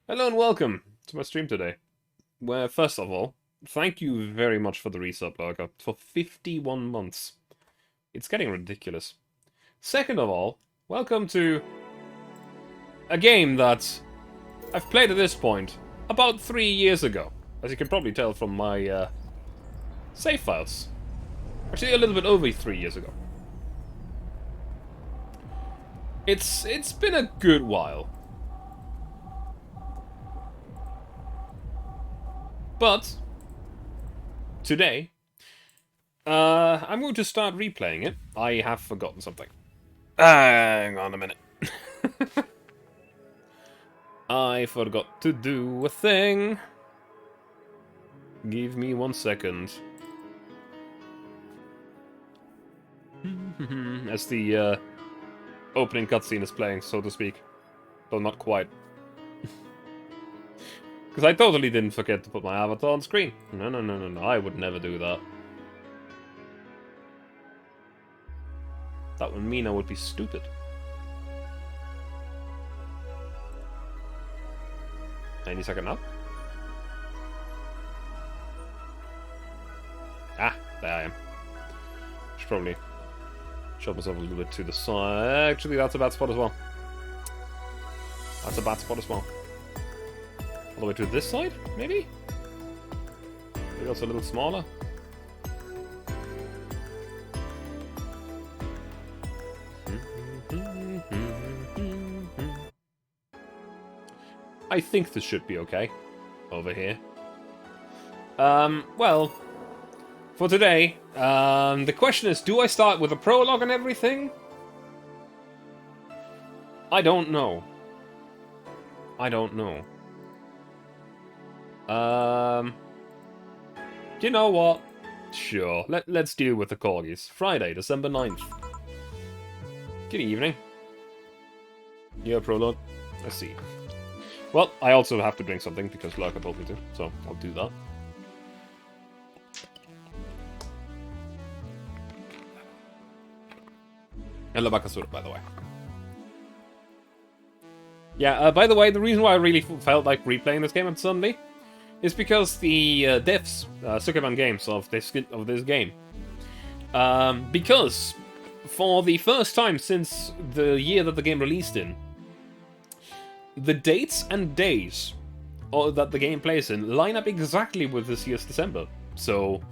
Hello and welcome to my stream today, where, first of all, thank you very much for the resub, Lurker, for 51 months. It's getting ridiculous. Second of all, welcome to a game that I've played at this point about 3 years ago, as you can probably tell from my save files. Actually, a little bit over 3 years ago. It's been a good while. But today, I'm going to start replaying it. I have forgotten something. Hang on a minute. I forgot to do a thing. Give me 1 second. As the opening cutscene is playing, so to speak. Though not quite. Because I totally didn't forget to put my avatar on screen. No, I would never do that. That would mean I would be stupid. Any second up? Ah, there I am. Should probably shove myself a little bit to the side. Actually, that's a bad spot as well. That's a bad spot as well. All the way to this side, maybe? Maybe also a little smaller. I think this should be okay. Over here. Well, for today, the question is, do I start with a prologue and everything? I don't know. I don't know. You know what? Sure, let's deal with the corgis. Friday, December 9th. Good evening. Yeah, prologue. Let's see. Well, I also have to drink something because Lurker told me to, so I'll do that. And Labakasura, by the way. Yeah, by the way, the reason why I really felt like replaying this game on Sunday is because the devs, Sukeban Games, of this game, because for the first time since the year that the game released in, the dates and days that the game plays in line up exactly with this year's December. So,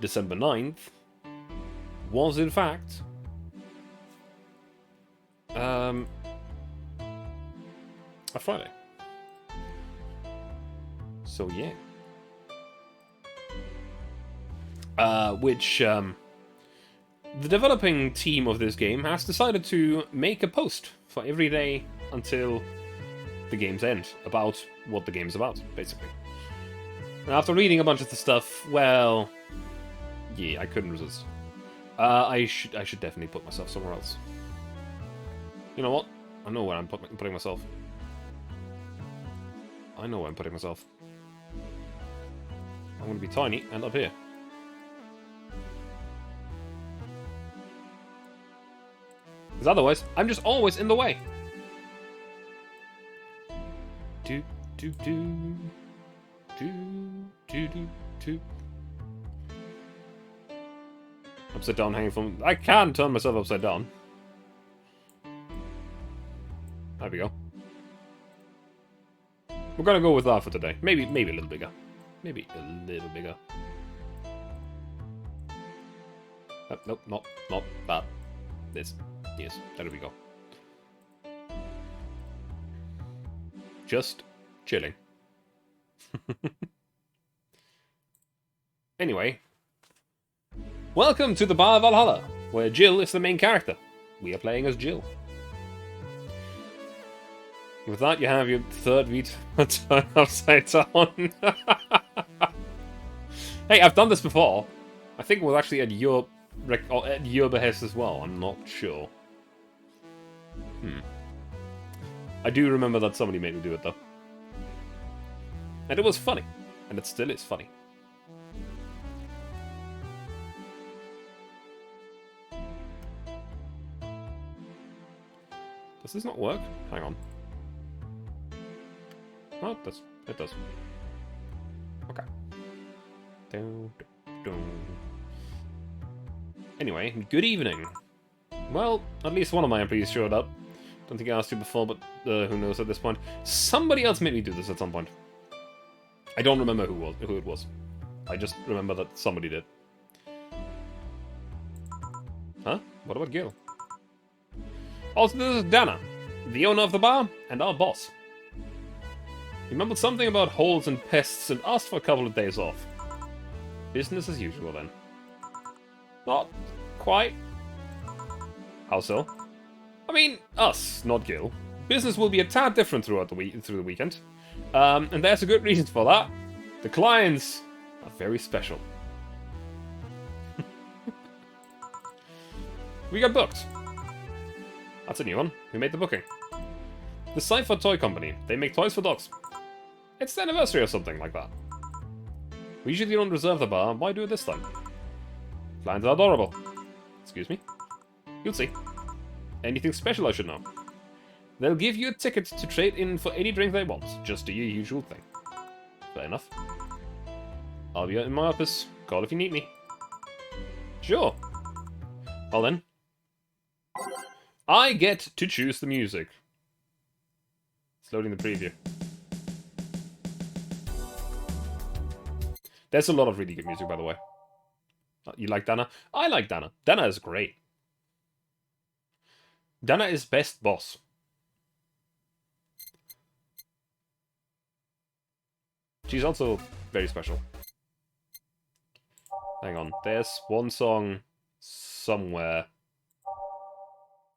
December 9th was in fact a Friday. So yeah. Which the developing team of this game has decided to make a post for every day until the game's end about what the game's about, basically. And after reading a bunch of the stuff, well, yeah, I couldn't resist. I should definitely put myself somewhere else. You know what? I know where I'm putting myself. I know where I'm putting myself. I'm going to be tiny and up here. Because otherwise, I'm just always in the way. Do do do do do do do. Upside down hanging from. I can turn myself upside down. There we go. We're gonna go with that for today. Maybe a little bigger. Maybe a little bigger. Nope, not that. This. Yes, there we go. Just chilling. Anyway. Welcome to the Va11-Hall-A, where Jill is the main character. We are playing as Jill. With that, you have your third beat turn upside down. Hey, I've done this before. I think it was actually at your behest as well. I'm not sure. I do remember that somebody made me do it though, and it was funny, and it still is funny. Does this not work? Hang on. Oh, it does. It does. Okay. Anyway, good evening. Well, at least one of my employees showed up. Don't think I asked you before, but who knows at this point. Somebody else made me do this at some point. I don't remember who it was. I just remember that somebody did. Huh? What about Gil? Also, this is Dana, the owner of the bar, and our boss. He mumbled something about holes and pests and asked for a couple of days off. Business as usual, then. Not quite. How so? I mean, us, not Gil. Business will be a tad different through the weekend. And there's a good reason for that. The clients are very special. We got booked. That's a new one. Who made the booking? The Cypher Toy Company. They make toys for dogs. It's the anniversary or something like that. We usually don't reserve the bar. Why do it this time? Clients are adorable. Excuse me? You'll see. Anything special I should know? They'll give you a ticket to trade in for any drink they want. Just do your usual thing. Fair enough. I'll be in my office. Call if you need me. Sure. Well then. I get to choose the music. It's loading the preview. There's a lot of really good music, by the way. You like Dana? I like Dana. Dana is great. Dana is best boss. She's also very special. Hang on. There's one song somewhere.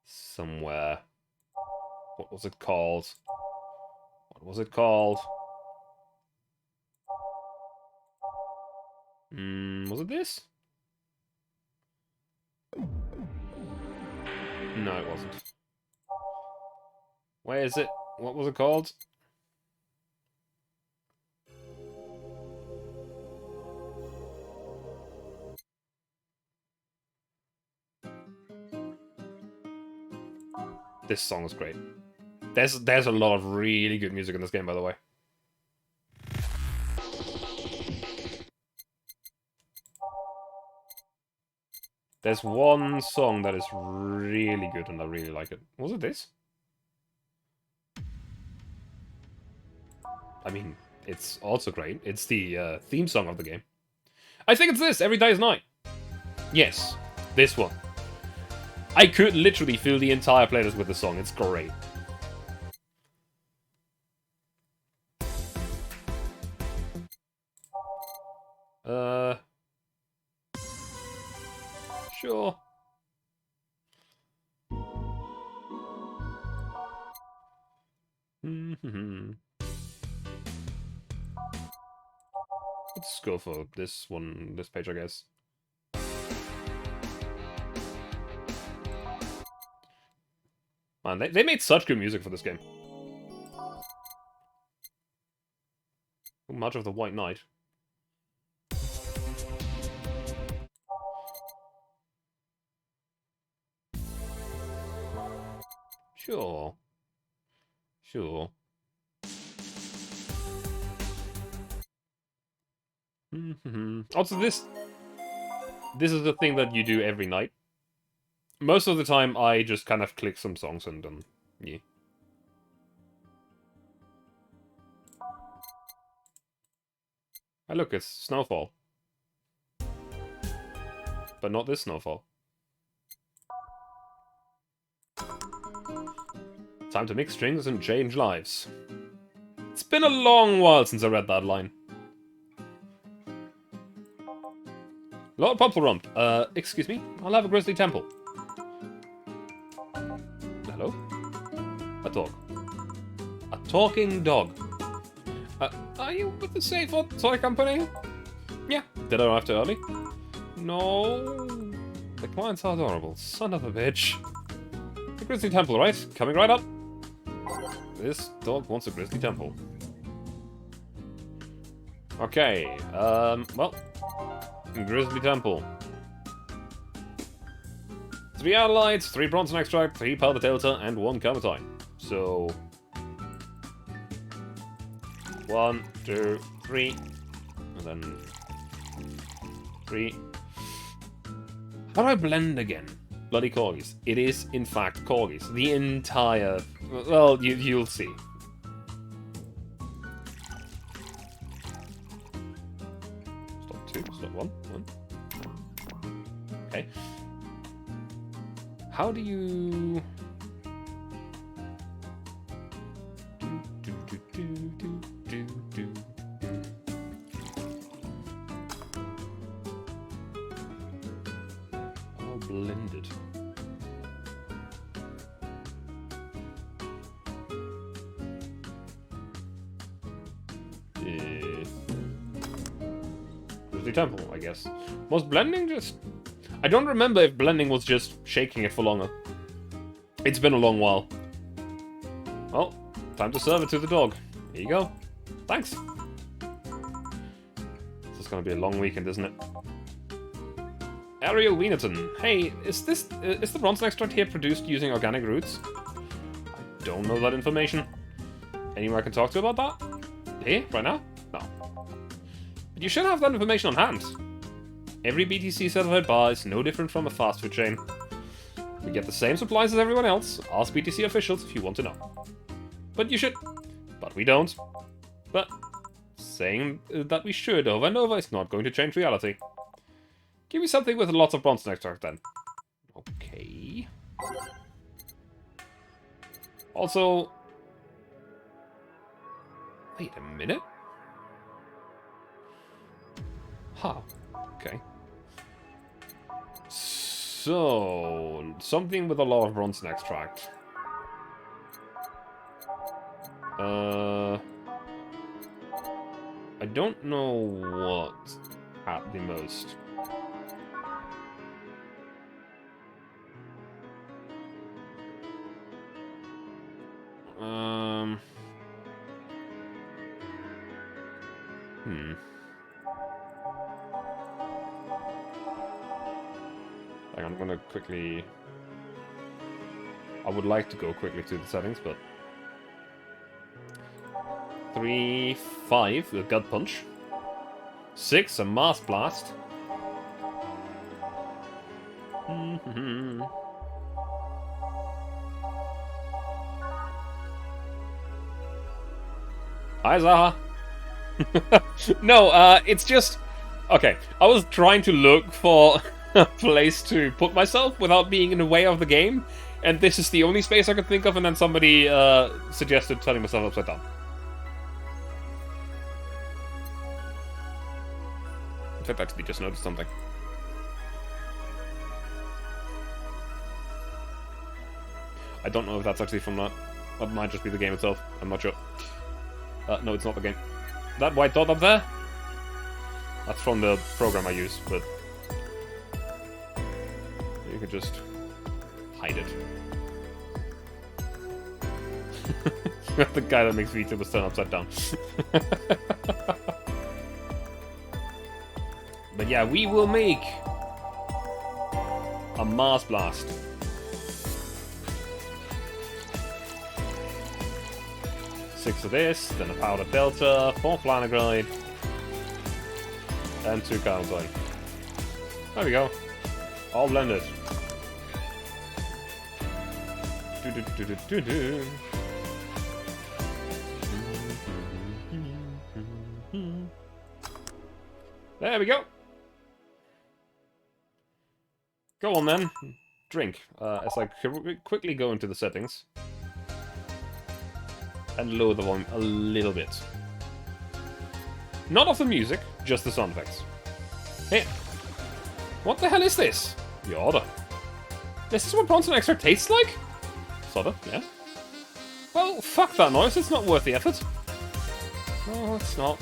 Somewhere. What was it called? What was it called? Was it this? No, it wasn't. Where is it? What was it called? This song is great. There's a lot of really good music in this game, by the way. There's one song that is really good and I really like it. Was it this? I mean, it's also great. It's the theme song of the game. I think it's this, Every Day's Night. Yes, this one. I could literally fill the entire playlist with the song. It's great. Sure. Let's go for this one, this page, I guess. Man, they made such good music for this game. Much of the White Knight. Sure. Sure. Also, this is the thing that you do every night. Most of the time, I just kind of click some songs and, yeah. Hey, look, it's Snowfall. But not this Snowfall. Time to mix strings and change lives. It's been a long while since I read that line. Lord Pumplerump, excuse me? I'll have a Grizzly Temple. Hello? A dog. A talking dog. Are you with the Safe Toy Company? Yeah. Did I arrive too early? No. The clients are adorable. Son of a bitch. The Grizzly Temple, right? Coming right up. This dog wants a Grizzly Temple. Okay, well. Grizzly Temple. 3 Adelites, 3 Bronson Extract, 3 Powder Delta, and 1 Kamatine. So... 1, 2, 3. And then 3. How do I blend again? Bloody corgis. It is, in fact, corgis. The entire... Well, you'll see. Stop 2, stop 1. Okay. How do you... All blended. The temple, I guess. Was blending just... I don't remember if blending was just shaking it for longer. It's been a long while. Well, time to serve it to the dog. Here you go. Thanks. This is gonna be a long weekend, isn't it? Ariel Wienerton. Hey, is the bronze extract here produced using organic roots? I don't know that information. Anyone I can talk to about that? Here? Right now? No. But you should have that information on hand. Every BTC certified bar is no different from a fast food chain. We get the same supplies as everyone else. Ask BTC officials if you want to know. But you should. But we don't. But saying that we should over and over is not going to change reality. Give me something with lots of bronze extract then. Okay. Also... Wait a minute. Huh. Okay. So... Something with a lot of bronze extract. I don't know what at the most. I'm gonna quickly... I would like to go quickly to the settings, but... 3, 5, a gut punch. 6, a mass blast. Hi, Zaha. No, it's just... Okay, I was trying to look for a place to put myself without being in the way of the game, and this is the only space I could think of, and then somebody suggested turning myself upside down. In fact, I actually just noticed something. I don't know if that's actually from that. That might just be the game itself. I'm not sure. No, it's not the game. That white dot up there? That's from the program I use, but... You could just... hide it. The guy that makes VTubers turn upside down. But yeah, we will make... a Mars Blast. Six of this, then a Powder Delta, 4 Flanagride, and 2 Counterplay. There we go. All blended. There we go. Go on then. Drink. As I quickly go into the settings. And lower the volume a little bit. Not of the music, just the sound effects. Hey, what the hell is this? Your order. This is what Bronson Extra tastes like? Sort of, yeah. Well, fuck that noise, it's not worth the effort. No, it's not.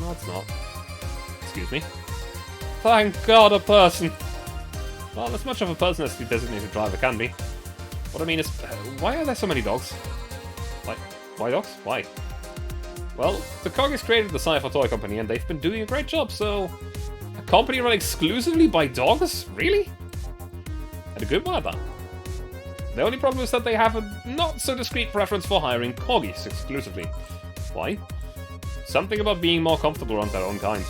No, it's not. Excuse me. Thank God, a person. Well, as much of a person as the designated driver can be. What I mean is, why are there so many dogs? Like, why dogs? Why? Well, the Coggies created the Sci-Fi Toy Company and they've been doing a great job, so... A company run exclusively by dogs? Really? And a good one at that. The only problem is that they have a not-so-discreet preference for hiring Coggies exclusively. Why? Something about being more comfortable around their own kind.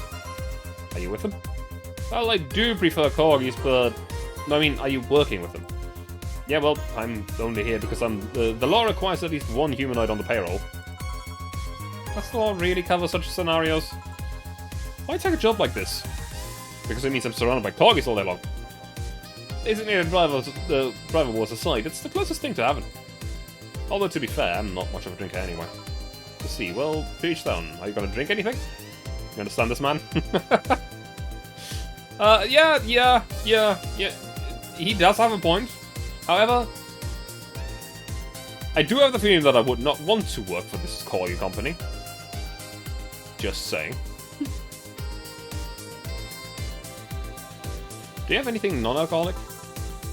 Are you with them? Well, I do prefer corgis, but... I mean, are you working with them? Yeah, well, I'm only here because the law requires at least one humanoid on the payroll. Does the law really cover such scenarios? Why take a job like this? Because it means I'm surrounded by corgis all day long. Isn't it a driver wars aside? It's the closest thing to heaven. Although, to be fair, I'm not much of a drinker anyway. Let's see, well, to each down. Are you gonna drink anything? You understand this, man? Yeah. He does have a point. However, I do have the feeling that I would not want to work for this corgi company. Just saying. Do you have anything non-alcoholic?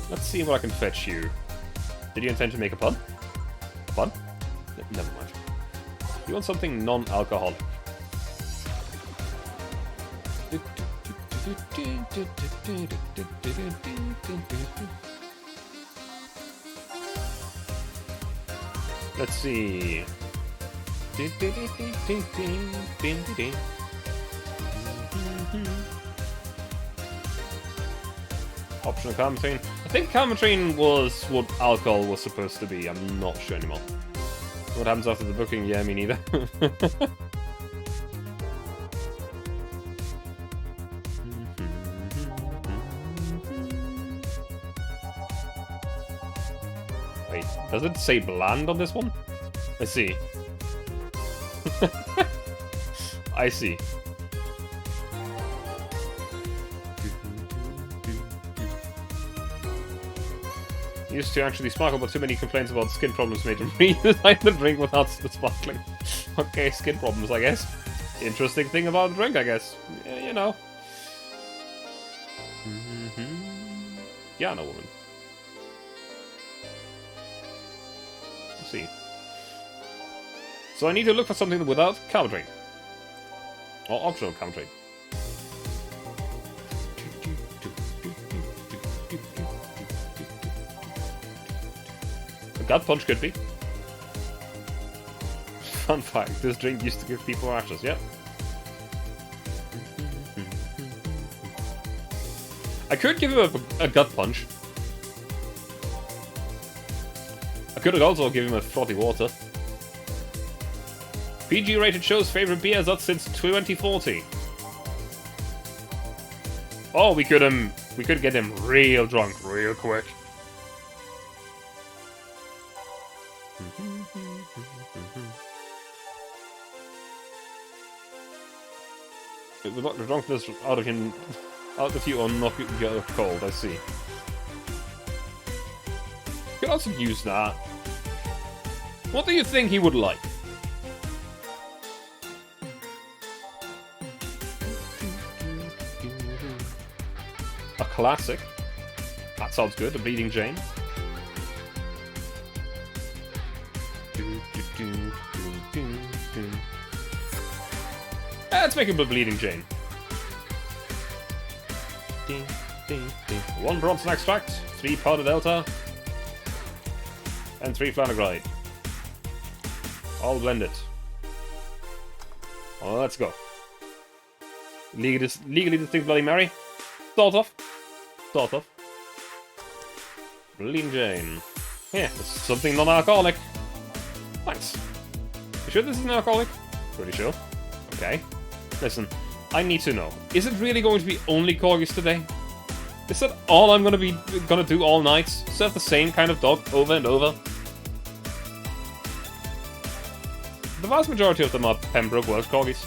Let's see what I can fetch you. Did you intend to make a pun? A pun? Never mind. You want something non-alcoholic. Let's see. Optional Calmatrine. I think Calmatrine was what alcohol was supposed to be. I'm not sure anymore. What happens after the booking? Yeah, me neither. Wait, does it say bland on this one? I see. I see. Used to actually sparkle, but too many complaints about skin problems made him redesign the drink without the sparkling. Okay, skin problems, I guess. Interesting thing about the drink, I guess. Yeah, you know. Yeah, no woman. Let's see. So I need to look for something without Calmatrine. Or optional Calmatrine. A gut punch could be. Fun fact, this drink used to give people rashes, yep. I could give him a gut punch. I could also give him a frothy water. PG-rated show's favorite beer is up since 2040. Oh, we could get him real drunk real quick. It would knock the drunkenness out of you or knock you cold, I see. You could also use that. What do you think he would like? A classic. That sounds good, a Bleeding Jane. Let's make him a Bleeding Jane. 1 Bronson Extract, 3 Powder Delta, and 3 Flanagride. All blended. Oh, let's go. Legally distinct Bloody Mary? Sort of. Sort of. Bleeding Jane. Yeah, this is something non-alcoholic. Thanks. You sure this is non-alcoholic? Pretty sure. Okay. Listen, I need to know. Is it really going to be only corgis today? Is that all I'm gonna do all night? Serve the same kind of dog over and over? The vast majority of them are Pembroke Welsh corgis.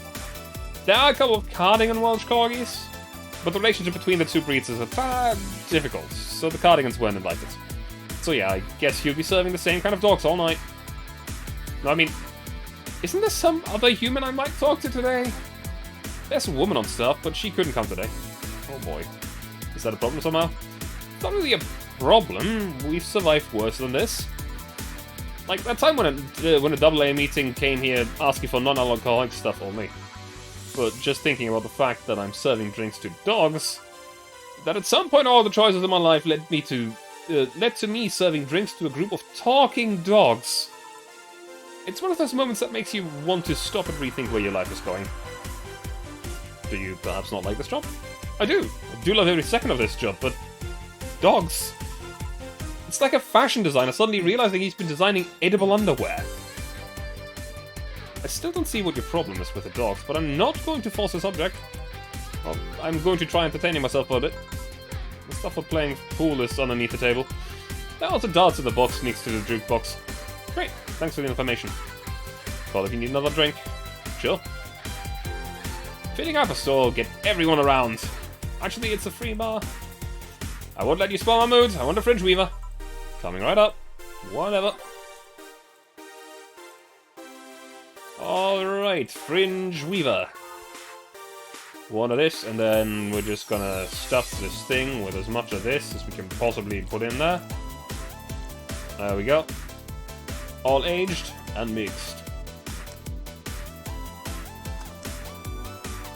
There are a couple of Cardigan Welsh corgis, but the relationship between the two breeds is a tad difficult, so the Cardigans weren't invited. So yeah, I guess you'll be serving the same kind of dogs all night. No, I mean, isn't there some other human I might talk to today? There's a woman on staff, but she couldn't come today. Oh boy. Is that a problem somehow? It's not really a problem. We've survived worse than this. Like that time when a AA meeting came here asking for non-alcoholic stuff only. But just thinking about the fact that I'm serving drinks to dogs, that at some point all the choices in my life led to me serving drinks to a group of talking dogs. It's one of those moments that makes you want to stop and rethink where your life is going. Do you perhaps not like this job? I do. I do love every second of this job, but... dogs. It's like a fashion designer suddenly realizing he's been designing edible underwear. I still don't see what your problem is with the dogs, but I'm not going to force the subject. Well, I'm going to try entertaining myself for a bit. The stuff for playing pool is underneath the table. There are also darts in the box next to the jukebox. Great, thanks for the information. Call if you need another drink. Sure. Filling up a store, get everyone around. Actually, it's a free bar. I won't let you spoil my mood. I want a fridge weaver. Coming right up. Whatever. Alright, fringe weaver. One of this, and then we're just gonna stuff this thing with as much of this as we can possibly put in there. There we go. All aged and mixed.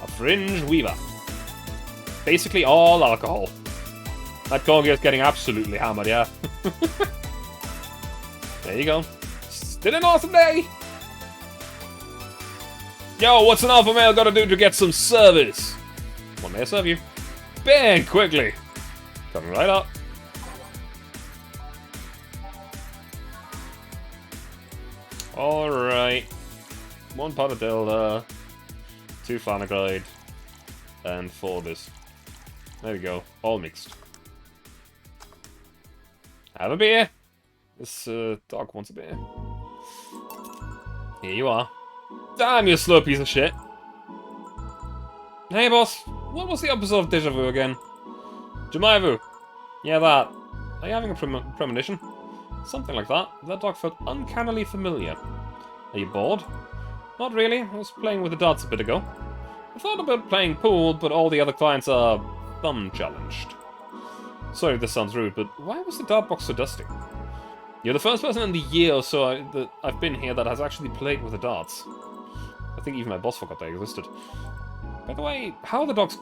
A fringe weaver. Basically all alcohol. That corgi is getting absolutely hammered, yeah. There you go. Still an awesome day! Yo, what's an alpha male gotta do to get some service? What may I serve you? Bang! Quickly! Coming right up. Alright. 1 pot of Delta, 2 Fanaglide, and 4 this. There we go. All mixed. Have a beer! This dog wants a beer. Here you are. Damn, you slow piece of shit. Hey, boss. What was the opposite of déjà vu again? Jamais vu. Yeah, that. Are you having a premonition? Something like that. That dog felt uncannily familiar. Are you bored? Not really. I was playing with the darts a bit ago. I thought about playing pool, but all the other clients are thumb-challenged. Sorry if this sounds rude, but why was the dart box so dusty? You're the first person in the year or so that I've been here that has actually played with the darts. I think even my boss forgot they existed. By the way, how are the dogs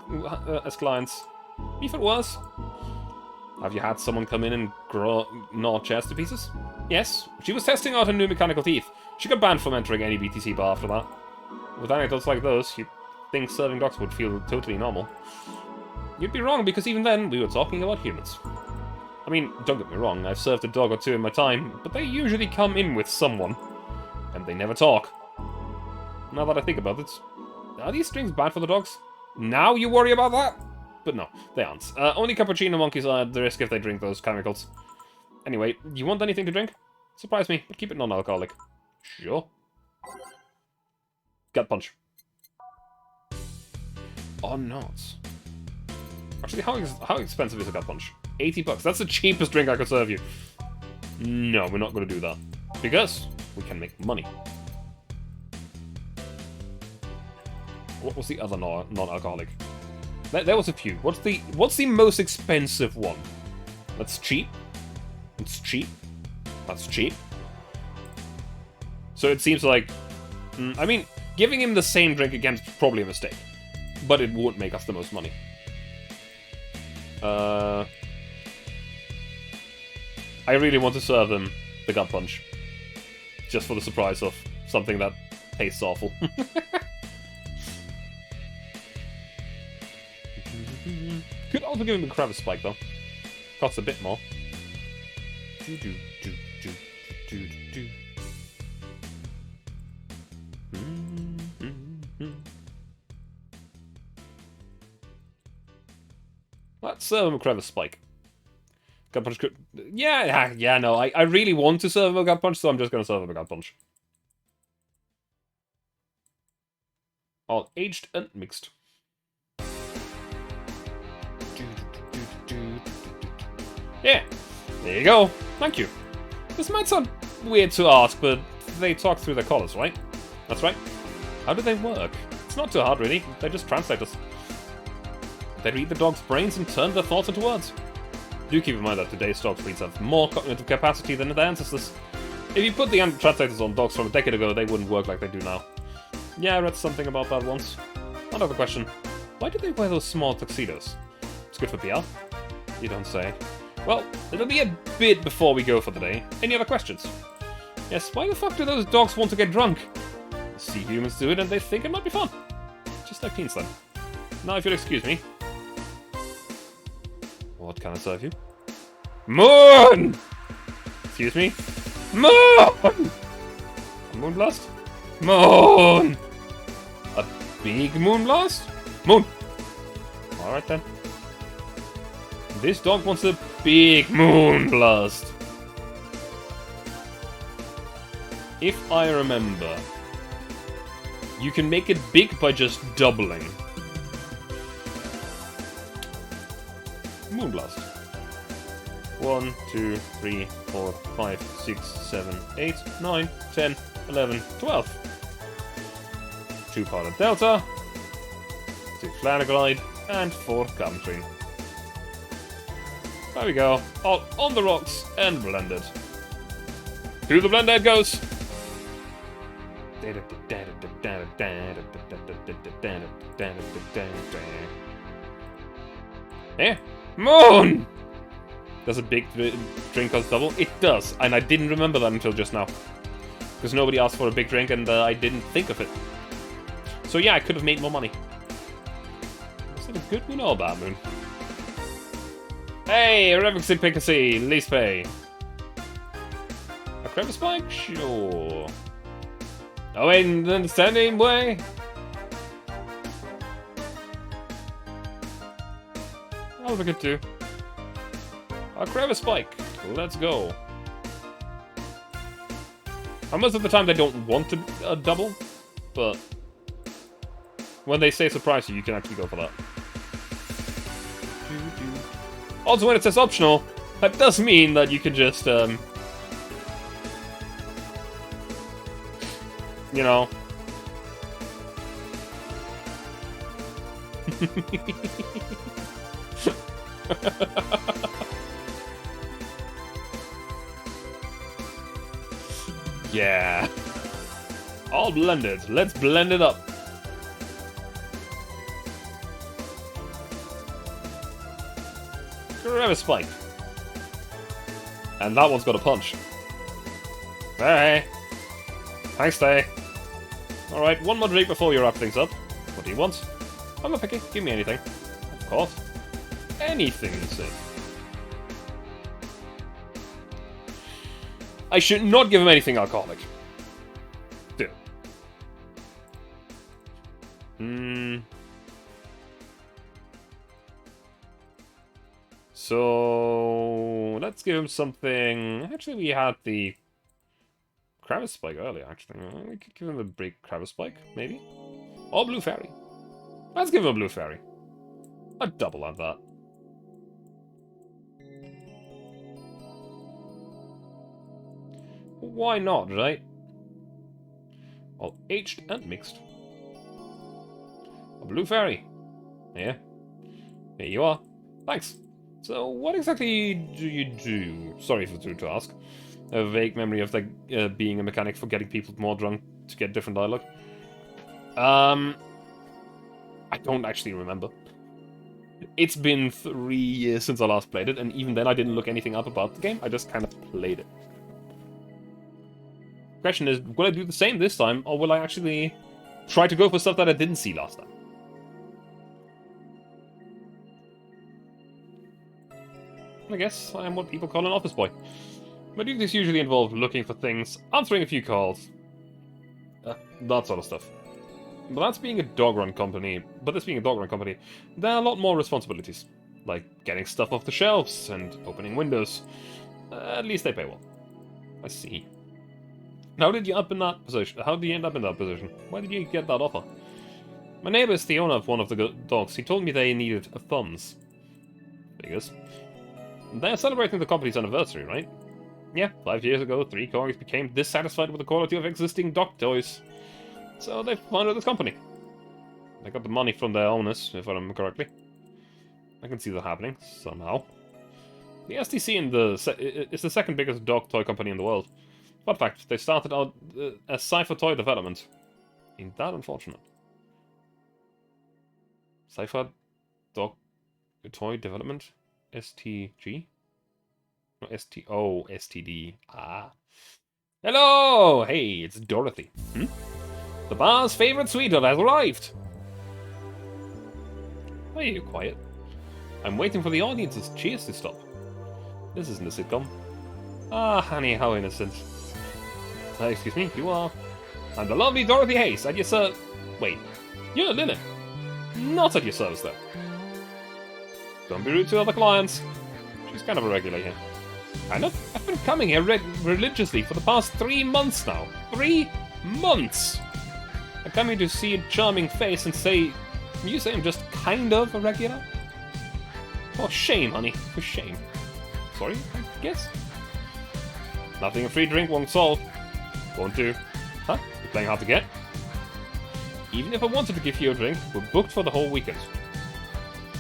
as clients? Even worse. Have you had someone come in and gnaw chairs to pieces? Yes, she was testing out her new mechanical teeth. She got banned from entering any BTC bar after that. With anecdotes like those, you'd think serving dogs would feel totally normal. You'd be wrong, because even then, we were talking about humans. I mean, don't get me wrong, I've served a dog or two in my time, but they usually come in with someone. And they never talk. Now that I think about it, are these strings bad for the dogs? Now you worry about that? But no, they aren't. Only cappuccino monkeys are at the risk if they drink those chemicals. Anyway, you want anything to drink? Surprise me, but keep it non-alcoholic. Sure. Gut punch. Or not. Actually, how expensive is a gut punch? 80 bucks. That's the cheapest drink I could serve you. No, we're not going to do that. Because we can make money. What was the other non-alcoholic? There was a few. What's the most expensive one? That's cheap. It's cheap. That's cheap. So it seems like... I mean, giving him the same drink again is probably a mistake. But it won't make us the most money. I really want to serve them the gut punch. Just for the surprise of something that tastes awful. Could also give him a crevice spike though. Costs a bit more. Let's serve him a crevice spike. Gut punch could... Yeah, no, I really want to serve him a gut punch, so I'm just gonna serve him a gut punch. All aged and mixed. Yeah, there you go. Thank you. This might sound weird to ask, but they talk through their collars, right? That's right. How do they work? It's not too hard, really. They're just translators. They read the dog's brains and turn their thoughts into words. Do keep in mind that today's dog breeds have more cognitive capacity than their ancestors. If you put the translators on dogs from a decade ago, they wouldn't work like they do now. Yeah, I read something about that once. Another question. Why do they wear those small tuxedos? It's good for PR? You don't say. Well, it'll be a bit before we go for the day. Any other questions? Yes, why the fuck do those dogs want to get drunk? See humans do it and they think it might be fun. Just like teens then. Now if you'll excuse me. What can I serve you? Moon! Excuse me? Moon! A moon blast? Moon! A big moon blast? Moon! Alright then. This dog wants a big moon blast. If I remember, you can make it big by just doubling. Moonblast. 1, 2, 3, 4, 5, 6, 7, 8, 9, 10, 11, 12. 2 Pilot Delta, 2 Flanner Glide, and 4 Coventry. There we go. All on the rocks and blended. To the blender it goes! Eh? Moon! Does a big drink cost double? It does, and I didn't remember that until just now. Because nobody asked for a big drink and I didn't think of it. So yeah, I could have made more money. Is that a good moon or a bad moon? Hey, Revixic Picacy, lease pay. A crevice spike? Sure. Oh, in the standing way? I'll look at two. A crevice spike. Let's go. Most of the time they don't want to double, but when they say surprise you can actually go for that. Also, when it says optional, that does mean that you can just, you know. Yeah. All blended. Let's blend it up. Grab a spike. And that one's got a punch. Hey. Thanks, Tay. Alright, one more drink before you wrap things up. What do you want? I'm not picky. Give me anything. Of course. Anything, you say. I should not give him anything alcoholic. Dude. So let's give him something. Actually, we had the Crevice Spike earlier, actually. We could give him a big Crevice Spike, maybe. Or Blue Fairy. Let's give him a Blue Fairy. A double on that. Why not, right? All aged and mixed. A Blue Fairy. Yeah. Here you are. Thanks. So, what exactly do you do? Sorry to ask. A vague memory of like being a mechanic for getting people more drunk to get different dialogue. I don't actually remember. It's been 3 years since I last played it, and even then I didn't look anything up about the game. I just kind of played it. Question is, will I do the same this time, or will I actually try to go for stuff that I didn't see last time? I guess I am what people call an office boy. My duties usually involve looking for things, answering a few calls, that sort of stuff. But that's being a dog-run company. There are a lot more responsibilities, like getting stuff off the shelves and opening windows. At least they pay well. I see. How did you up in that position? How did you end up in that position? Why did you get that offer? My neighbor is the owner of one of the dogs. He told me they needed funds. Figures. They're celebrating the company's anniversary, right? Yeah, 5 years ago, 3 corgis became dissatisfied with the quality of existing dog toys. So they founded this company. They got the money from their owners, if I remember correctly. I can see that happening, somehow. The STC is the second biggest dog toy company in the world. Fun fact, they started out as Cypher Toy Development. Ain't that unfortunate? Cypher Dog Toy Development? STG? No, STD. Ah. Hello! Hey, it's Dorothy. The bar's favorite sweetheart has arrived. Why are you quiet? I'm waiting for the audience's cheers to stop. This isn't a sitcom. Ah, honey, how innocent. Excuse me, you are... I'm the lovely Dorothy Hayes, at your Wait, you're Lilith. Not at your service, though. Don't be rude to other clients. She's kind of a regular here. Kind of? I've been coming here religiously for the past 3 months now. 3 months! I come here to see a charming face and say... You say I'm just kind of a regular? For shame, honey. For shame. Sorry, I guess? Nothing a free drink won't solve. Won't do. Huh? You're playing hard to get? Even if I wanted to give you a drink, we're booked for the whole weekend.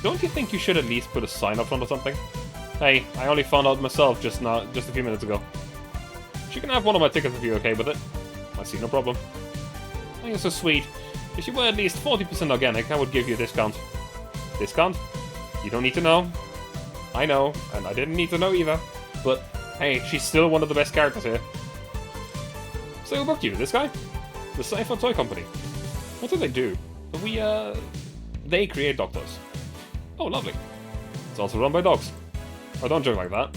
Don't you think you should at least put a sign up front or something? Hey, I only found out myself just a few minutes ago. She can have one of my tickets if you're okay with it. I see no problem. Oh, you're so sweet. If you were at least 40% organic, I would give you a discount. Discount? You don't need to know. I know, and I didn't need to know either. But, hey, she's still one of the best characters here. So who booked you? This guy? The Cypher Toy Company. What do they do? They create dog toys. Oh, lovely. It's also run by dogs. Oh, don't joke like that.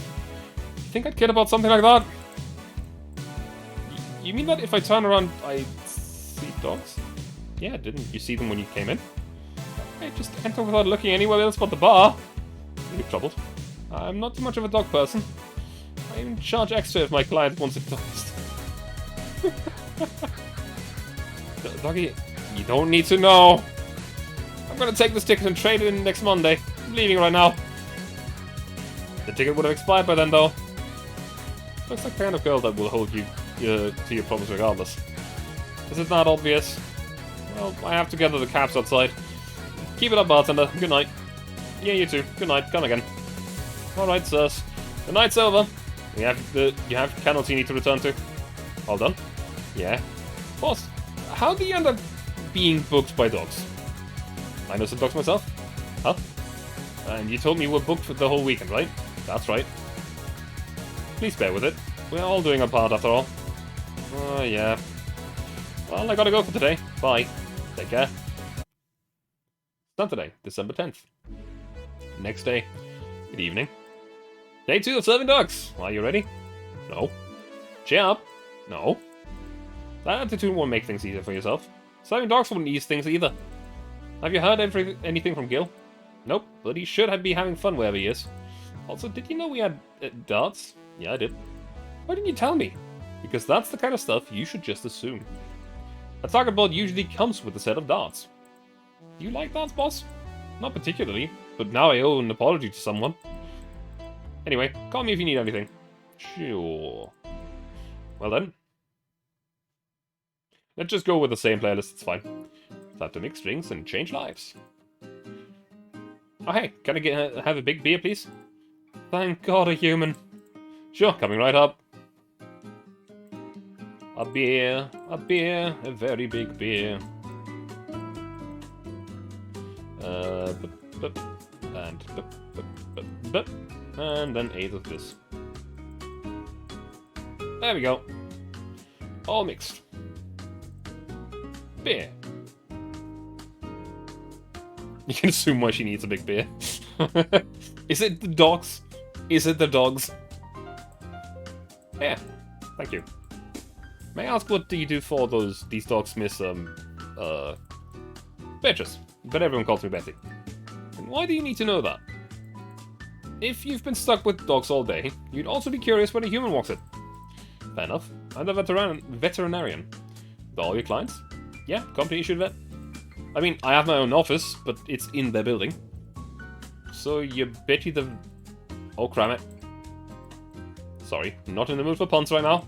You think I'd kid about something like that? You mean that if I turn around, I see dogs? Yeah, didn't you see them when you came in? I just enter without looking anywhere else but the bar. You're troubled. I'm not too much of a dog person. I even charge extra if my client wants it tossed. Doggy, you don't need to know. I'm gonna take this ticket and trade it in next Monday. I'm leaving right now. The ticket would have expired by then, though. Looks like the kind of girl that will hold you to your promise regardless. Is it not obvious? Well, I have to gather the cabs outside. Keep it up, bartender. Good night. Yeah, you too. Good night. Come again. Alright, sirs. The night's over. You have kennels you need to return to. All done? Yeah. Boss, how do you end up being booked by dogs? I know some dogs myself. Huh? And you told me we're booked for the whole weekend, right? That's right. Please bear with it. We're all doing our part after all. Oh, yeah. Well, I gotta go for today. Bye. Take care. Saturday, December 10th. Next day. Good evening. Day 2 of serving dogs. Are you ready? No. Cheer up. No. That attitude won't make things easier for yourself. Serving dogs wouldn't ease things either. Have you heard anything from Gil? Nope, but he should be having fun wherever he is. Also, did you know we had darts? Yeah, I did. Why didn't you tell me? Because that's the kind of stuff you should just assume. A target board usually comes with a set of darts. Do you like darts, boss? Not particularly, but now I owe an apology to someone. Anyway, call me if you need anything. Sure. Well then. Let's just go with the same playlist, it's fine. Time to mix drinks and change lives. Oh hey, can I have a big beer, please? Thank God, a human. Sure, coming right up. A beer, a very big beer. And then 8 of this. There we go. All mixed. Beer. You can assume why she needs a big beer. Is it the dogs? Is it the dogs? Yeah, thank you. May I ask what do you do for these dogs, Miss, Beatrice? But everyone calls me Betty. And why do you need to know that? If you've been stuck with dogs all day, you'd also be curious when a human walks in. Fair enough. I'm the veterinarian. With all your clients? Yeah, company issued vet. I mean, I have my own office, but it's in their building. So you Betty the... Oh, cram it. Sorry, not in the mood for puns right now.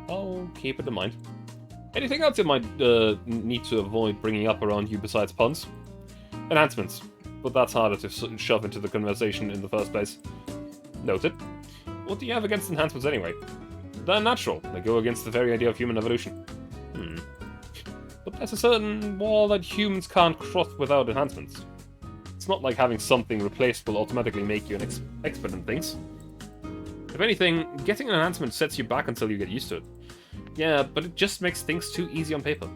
I'll keep it in mind. Anything else you might need to avoid bringing up around you besides puns? Enhancements, but that's harder to shove into the conversation in the first place. Noted. What do you have against enhancements anyway? They're natural. They go against the very idea of human evolution. But there's a certain wall that humans can't cross without enhancements. It's not like having something replaced will automatically make you an expert in things. If anything, getting an enhancement sets you back until you get used to it. Yeah, but it just makes things too easy on paper.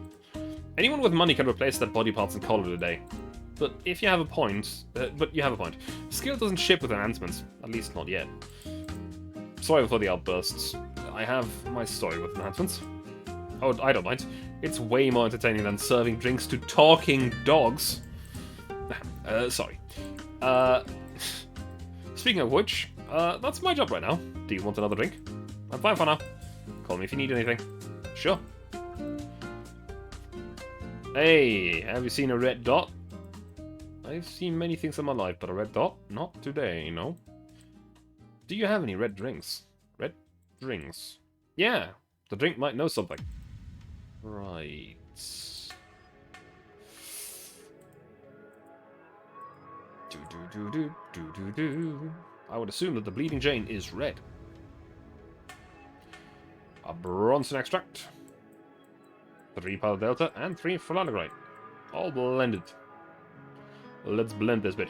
Anyone with money can replace their body parts and call it a day. But if you have a point... Skill doesn't ship with enhancements. At least not yet. Sorry for the outbursts. I have my story with enhancements. Oh, I don't mind. It's way more entertaining than serving drinks to talking dogs. Sorry. Speaking of which, that's my job right now. Do you want another drink? I'm fine for now. Call me if you need anything. Sure. Hey, have you seen a red dot? I've seen many things in my life, but a red dot? Not today, no. Do you have any red drinks? Red drinks? Yeah, the drink might know something. Right. I would assume that the Bleeding Jane is red. A Bronson extract. 3 Palo Delta and 3 Forlanogrite. All blended. Let's blend this bitch.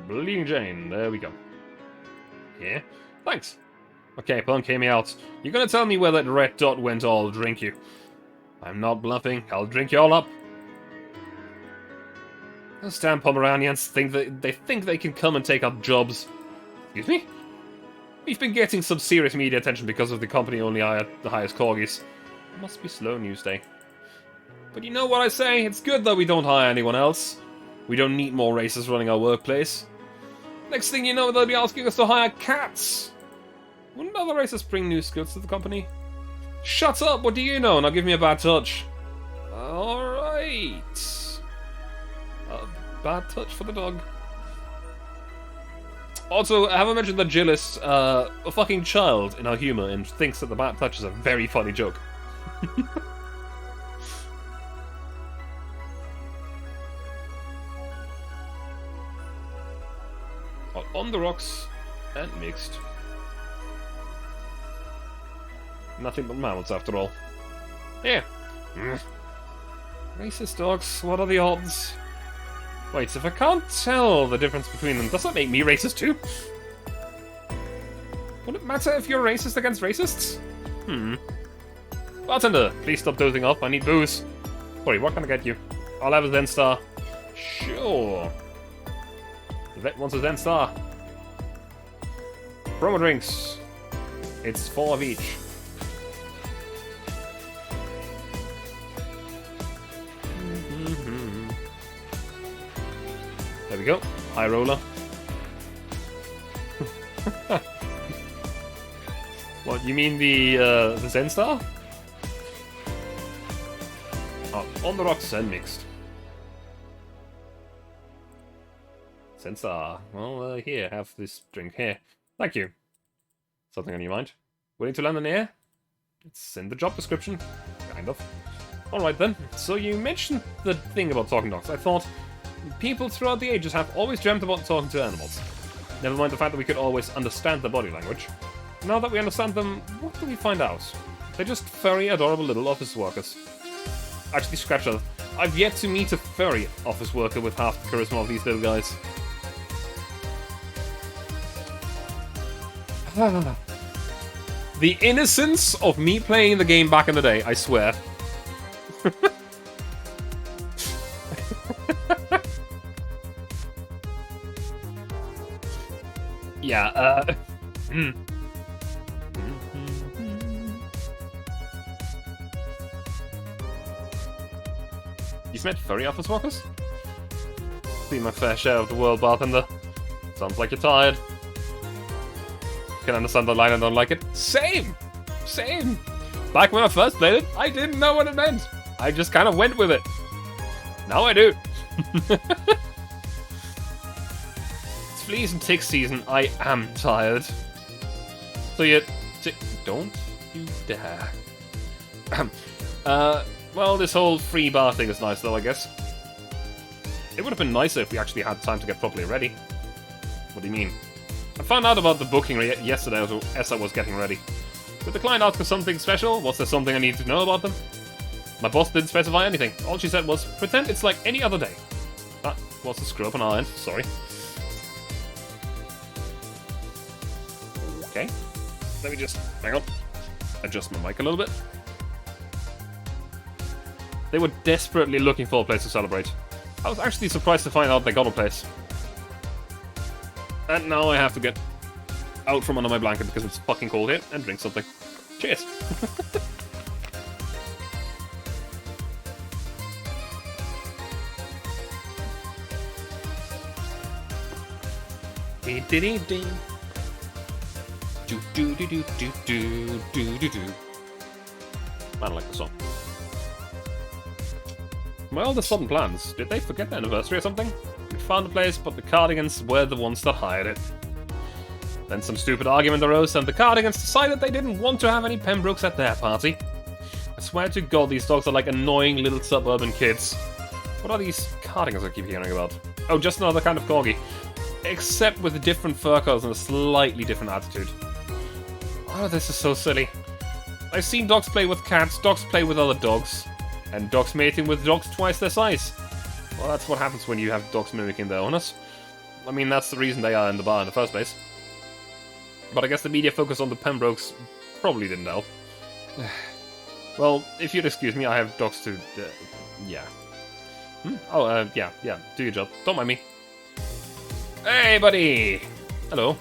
Bleeding Jane, there we go. Yeah, thanks. Okay, punk, hear me out. You're gonna tell me where that red dot went, I'll drink you. I'm not bluffing, I'll drink you all up. Those damn Pomeranians think they can come and take our jobs. Excuse me? We've been getting some serious media attention because of the company only hired the highest corgis. It must be slow news day. But you know what I say? It's good that we don't hire anyone else. We don't need more racers running our workplace. Next thing you know, they'll be asking us to hire cats. Wouldn't other racers bring new skills to the company? Shut up, what do you know? Now give me a bad touch. Alright. Bad touch for the dog. Also, I haven't mentioned that Jill is a fucking child in her humor and thinks that the bad touch is a very funny joke. On the rocks and mixed. Nothing but mammoths after all. Here. Racist dogs, what are the odds? Wait, if I can't tell the difference between them, does that make me racist too? Would it matter if you're racist against racists? Bartender, please stop dozing off, I need booze. Sorry, what can I get you? I'll have a Zen Star. Sure. The vet wants a Zen Star. Promo drinks. It's 4 of each. There we go. High roller. What, you mean the Zen Star? Oh, on the rocks and mixed. Zen Star. Well, here, have this drink here. Thank you. Something on your mind? Willing to land in the air? It's in the job description. Kind of. Alright then. So you mentioned the thing about talking dogs. I thought people throughout the ages have always dreamt about talking to animals. Never mind the fact that we could always understand their body language. Now that we understand them, what do we find out? They're just furry, adorable little office workers. Actually, scratch that. I've yet to meet a furry office worker with half the charisma of these little guys. The innocence of me playing the game back in the day, I swear. Yeah, You've met furry office workers? Seen my fair share of the world, bartender. Sounds like you're tired. Can understand the line and don't like it. Same! Same! Back when I first played it, I didn't know what it meant. I just kind of went with it. Now I do. It's fleas and tick season. I am tired. So don't you dare. Well, this whole free bar thing is nice though, I guess. It would have been nicer if we actually had time to get properly ready. What do you mean? I found out about the booking yesterday as I was getting ready. Did the client ask for something special? Was there something I needed to know about them? My boss didn't specify anything. All she said was, pretend it's like any other day. That was a screw up on our end, sorry. Okay. Let me just, hang on, adjust my mic a little bit. They were desperately looking for a place to celebrate. I was actually surprised to find out they got a place. And now I have to get out from under my blanket because it's fucking cold here and drink something. Cheers! Man, I like the song. My all the sudden plans, did they forget their anniversary or something? We found a place, but the Cardigans were the ones that hired it. Then some stupid argument arose, and the Cardigans decided they didn't want to have any Pembrokes at their party. I swear to God, these dogs are like annoying little suburban kids. What are these Cardigans I keep hearing about? Oh, just another kind of corgi. Except with different fur colors and a slightly different attitude. Oh, this is so silly. I've seen dogs play with cats, dogs play with other dogs, and dogs mating with dogs twice their size. Well, that's what happens when you have dogs mimicking their owners. I mean, that's the reason they are in the bar in the first place. But I guess the media focus on the Pembrokes probably didn't help. Well, if you'd excuse me, I have dogs to... yeah. Oh, yeah, do your job. Don't mind me. Hey, buddy! Hello.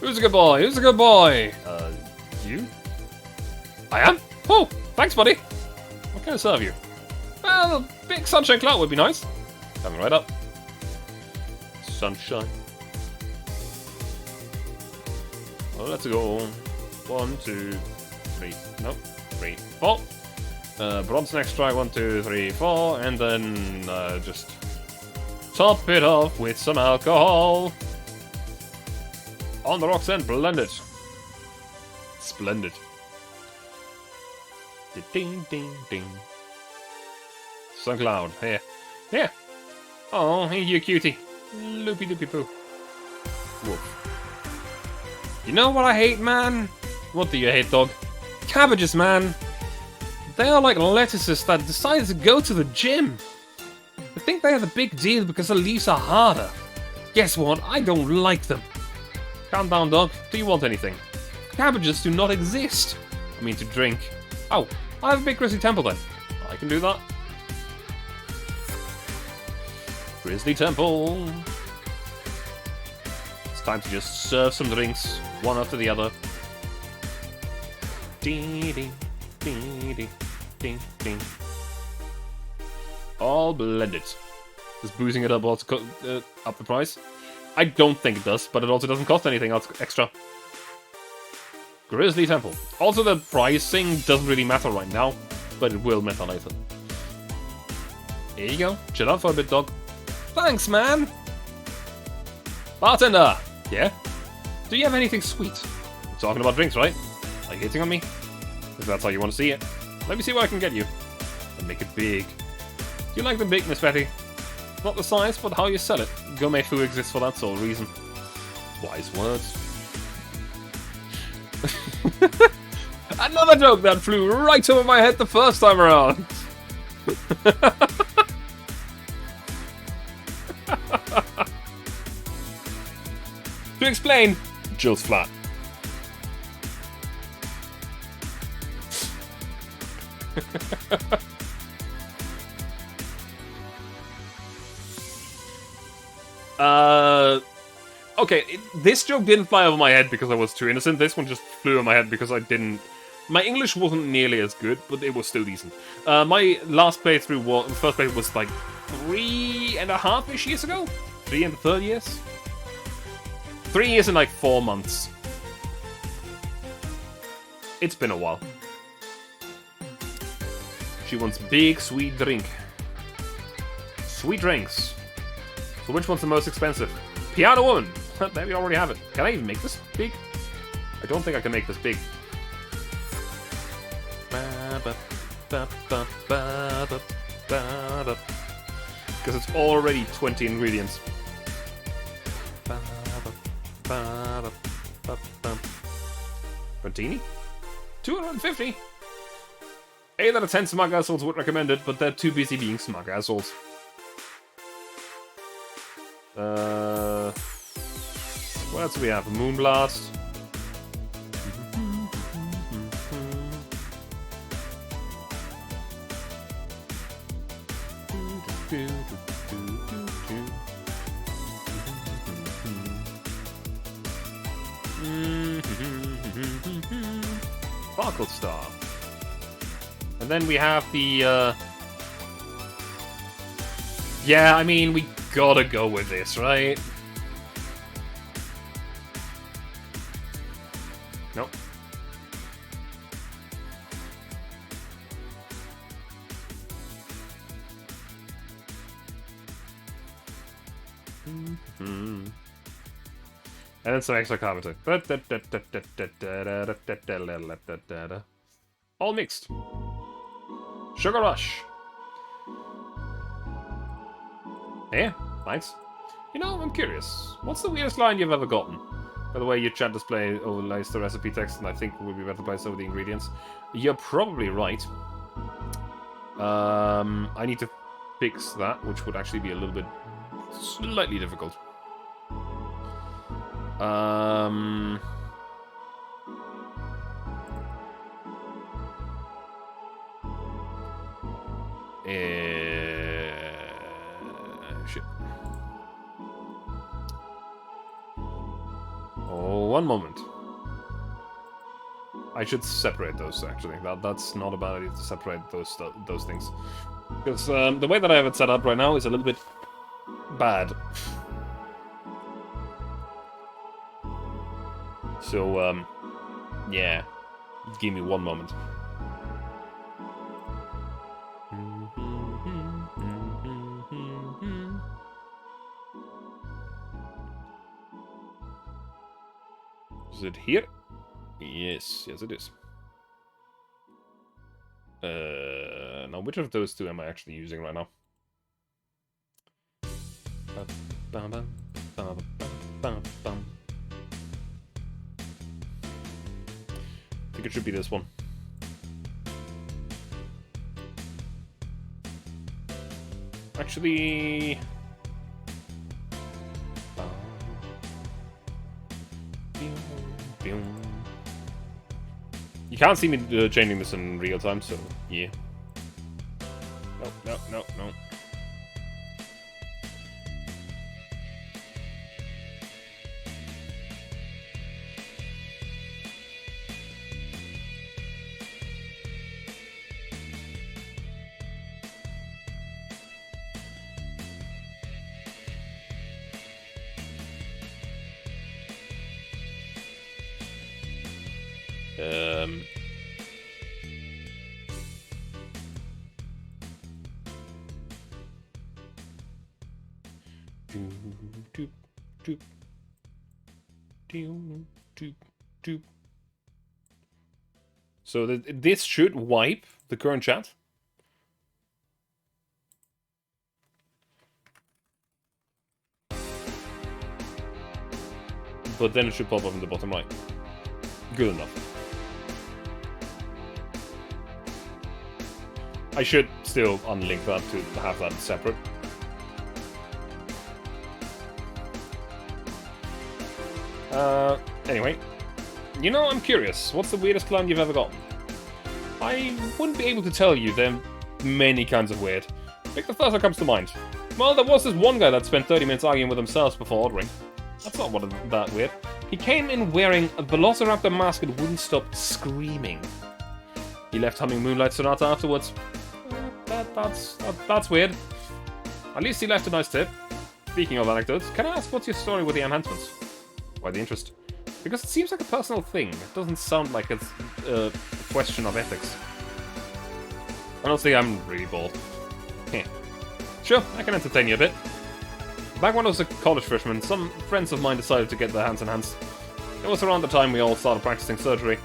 Who's a good boy? Who's a good boy? You? I am? Oh, thanks, buddy. What can I serve you? Well, a big sunshine cloud would be nice. Coming right up. Sunshine. Oh, let's go. 1, 2, 3. No, 3, 4. Bronze next try. 1, 2, 3, 4. And then just top it off with some alcohol. On the rocks and blend it. Splendid. Ding, ding, ding. Sun cloud. Here. Here. Oh, hey, you cutie. Loopy doopy poo. Woof. You know what I hate, man? What do you hate, dog? Cabbages, man. They are like lettuces that decided to go to the gym. They think they are the big deal because the leaves are harder. Guess what? I don't like them. Calm down, dog. Do you want anything? Cabbages do not exist. I mean to drink. Oh, I have a big Grizzly Temple then. I can do that. Grizzly Temple. It's time to just serve some drinks, one after the other. Ding, ding, ding, ding, ding, ding. All blended. Does boozing it up also up the price? I don't think it does, but it also doesn't cost anything else extra. Grizzly Temple. Also, the pricing doesn't really matter right now, but it will matter later. Here you go. Chill out for a bit, dog. Thanks, man! Bartender! Yeah? Do you have anything sweet? We're talking about drinks, right? Are you hitting on me? If that's how you want to see it. Let me see what I can get you. And make it big. Do you like them big, Miss Betty? Not the size, but how you sell it. Gourmet food exists for that sole reason. Wise words. Another joke that flew right over my head the first time around. To explain, Jill's flat. Okay, this joke didn't fly over my head because I was too innocent. This one just flew over my head because I didn't... My English wasn't nearly as good, but it was still decent. My last playthrough was... First playthrough was like 3.5-ish years ago? 3 and a third years? 3 years and like 4 months. It's been a while. She wants big, sweet drink. Sweet drinks. So which one's the most expensive? Piano Woman! There we already have it. Can I even make this big? I don't think I can make this big. Because it's already 20 ingredients. Martini? 250? 8 out of 10 smug assholes would recommend it, but they're too busy being smug assholes. What else do we have? Moonblast. Sparkle Star. And then we have the, yeah, I mean, we gotta go with this, right? Nope. And then some extra commentary. All mixed. Sugar Rush. Yeah, thanks. You know, I'm curious. What's the weirdest line you've ever gotten? By the way, your chat display overlays the recipe text, and I think we'll be better by some of the ingredients. You're probably right. I need to fix that, which would actually be a little bit slightly difficult. Shit. Oh, one moment. I should separate those, actually. That's not a bad idea to separate those things. Because the way that I have it set up right now is a little bit bad. So, yeah. Give me one moment. Is it here? Yes, yes it is. Now which of those two am I actually using right now? I think it should be this one. Actually... You can't see me changing this in real time, so yeah. No. So this should wipe the current chat. But then it should pop up in the bottom right. Good enough. I should still unlink that to have that separate. Anyway. You know, I'm curious. What's the weirdest clan you've ever gotten? I wouldn't be able to tell you. There are many kinds of weird. Pick the first that comes to mind. Well, there was this one guy that spent 30 minutes arguing with himself before ordering. That's not that weird. He came in wearing a Velociraptor mask and wouldn't stop screaming. He left humming Moonlight Sonata afterwards. That's weird. At least he left a nice tip. Speaking of anecdotes, can I ask what's your story with the enhancements? Why the interest? Because it seems like a personal thing. It doesn't sound like it's a question of ethics. Honestly, I'm really bored. Heh. Sure, I can entertain you a bit. Back when I was a college freshman, some friends of mine decided to get their hands enhanced. It was around the time we all started practicing surgery.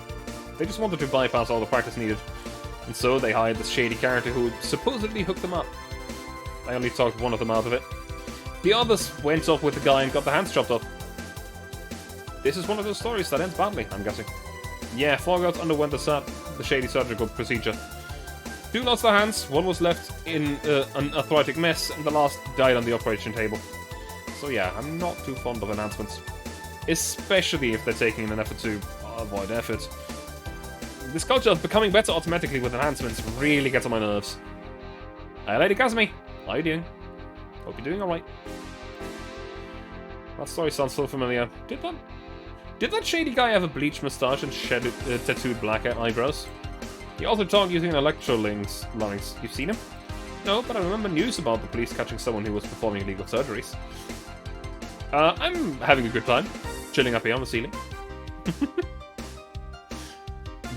They just wanted to bypass all the practice needed. And so they hired this shady character who supposedly hooked them up. I only talked one of them out of it. The others went off with the guy and got their hands chopped off. This is one of those stories that ends badly, I'm guessing. Yeah, 4 girls underwent the shady surgical procedure. 2 lost their hands, 1 was left in an arthritic mess, and the last died on the operation table. So yeah, I'm not too fond of enhancements. Especially if they're taking an effort to avoid effort. This culture of becoming better automatically with enhancements really gets on my nerves. Hey, Lady Kazumi, how are you doing? Hope you're doing alright. That story sounds so familiar. Did that shady guy have a bleached moustache and tattooed black eyebrows? He also talked using an electro-larynx. You've seen him? No, but I remember news about the police catching someone who was performing illegal surgeries. I'm having a good time. Chilling up here on the ceiling.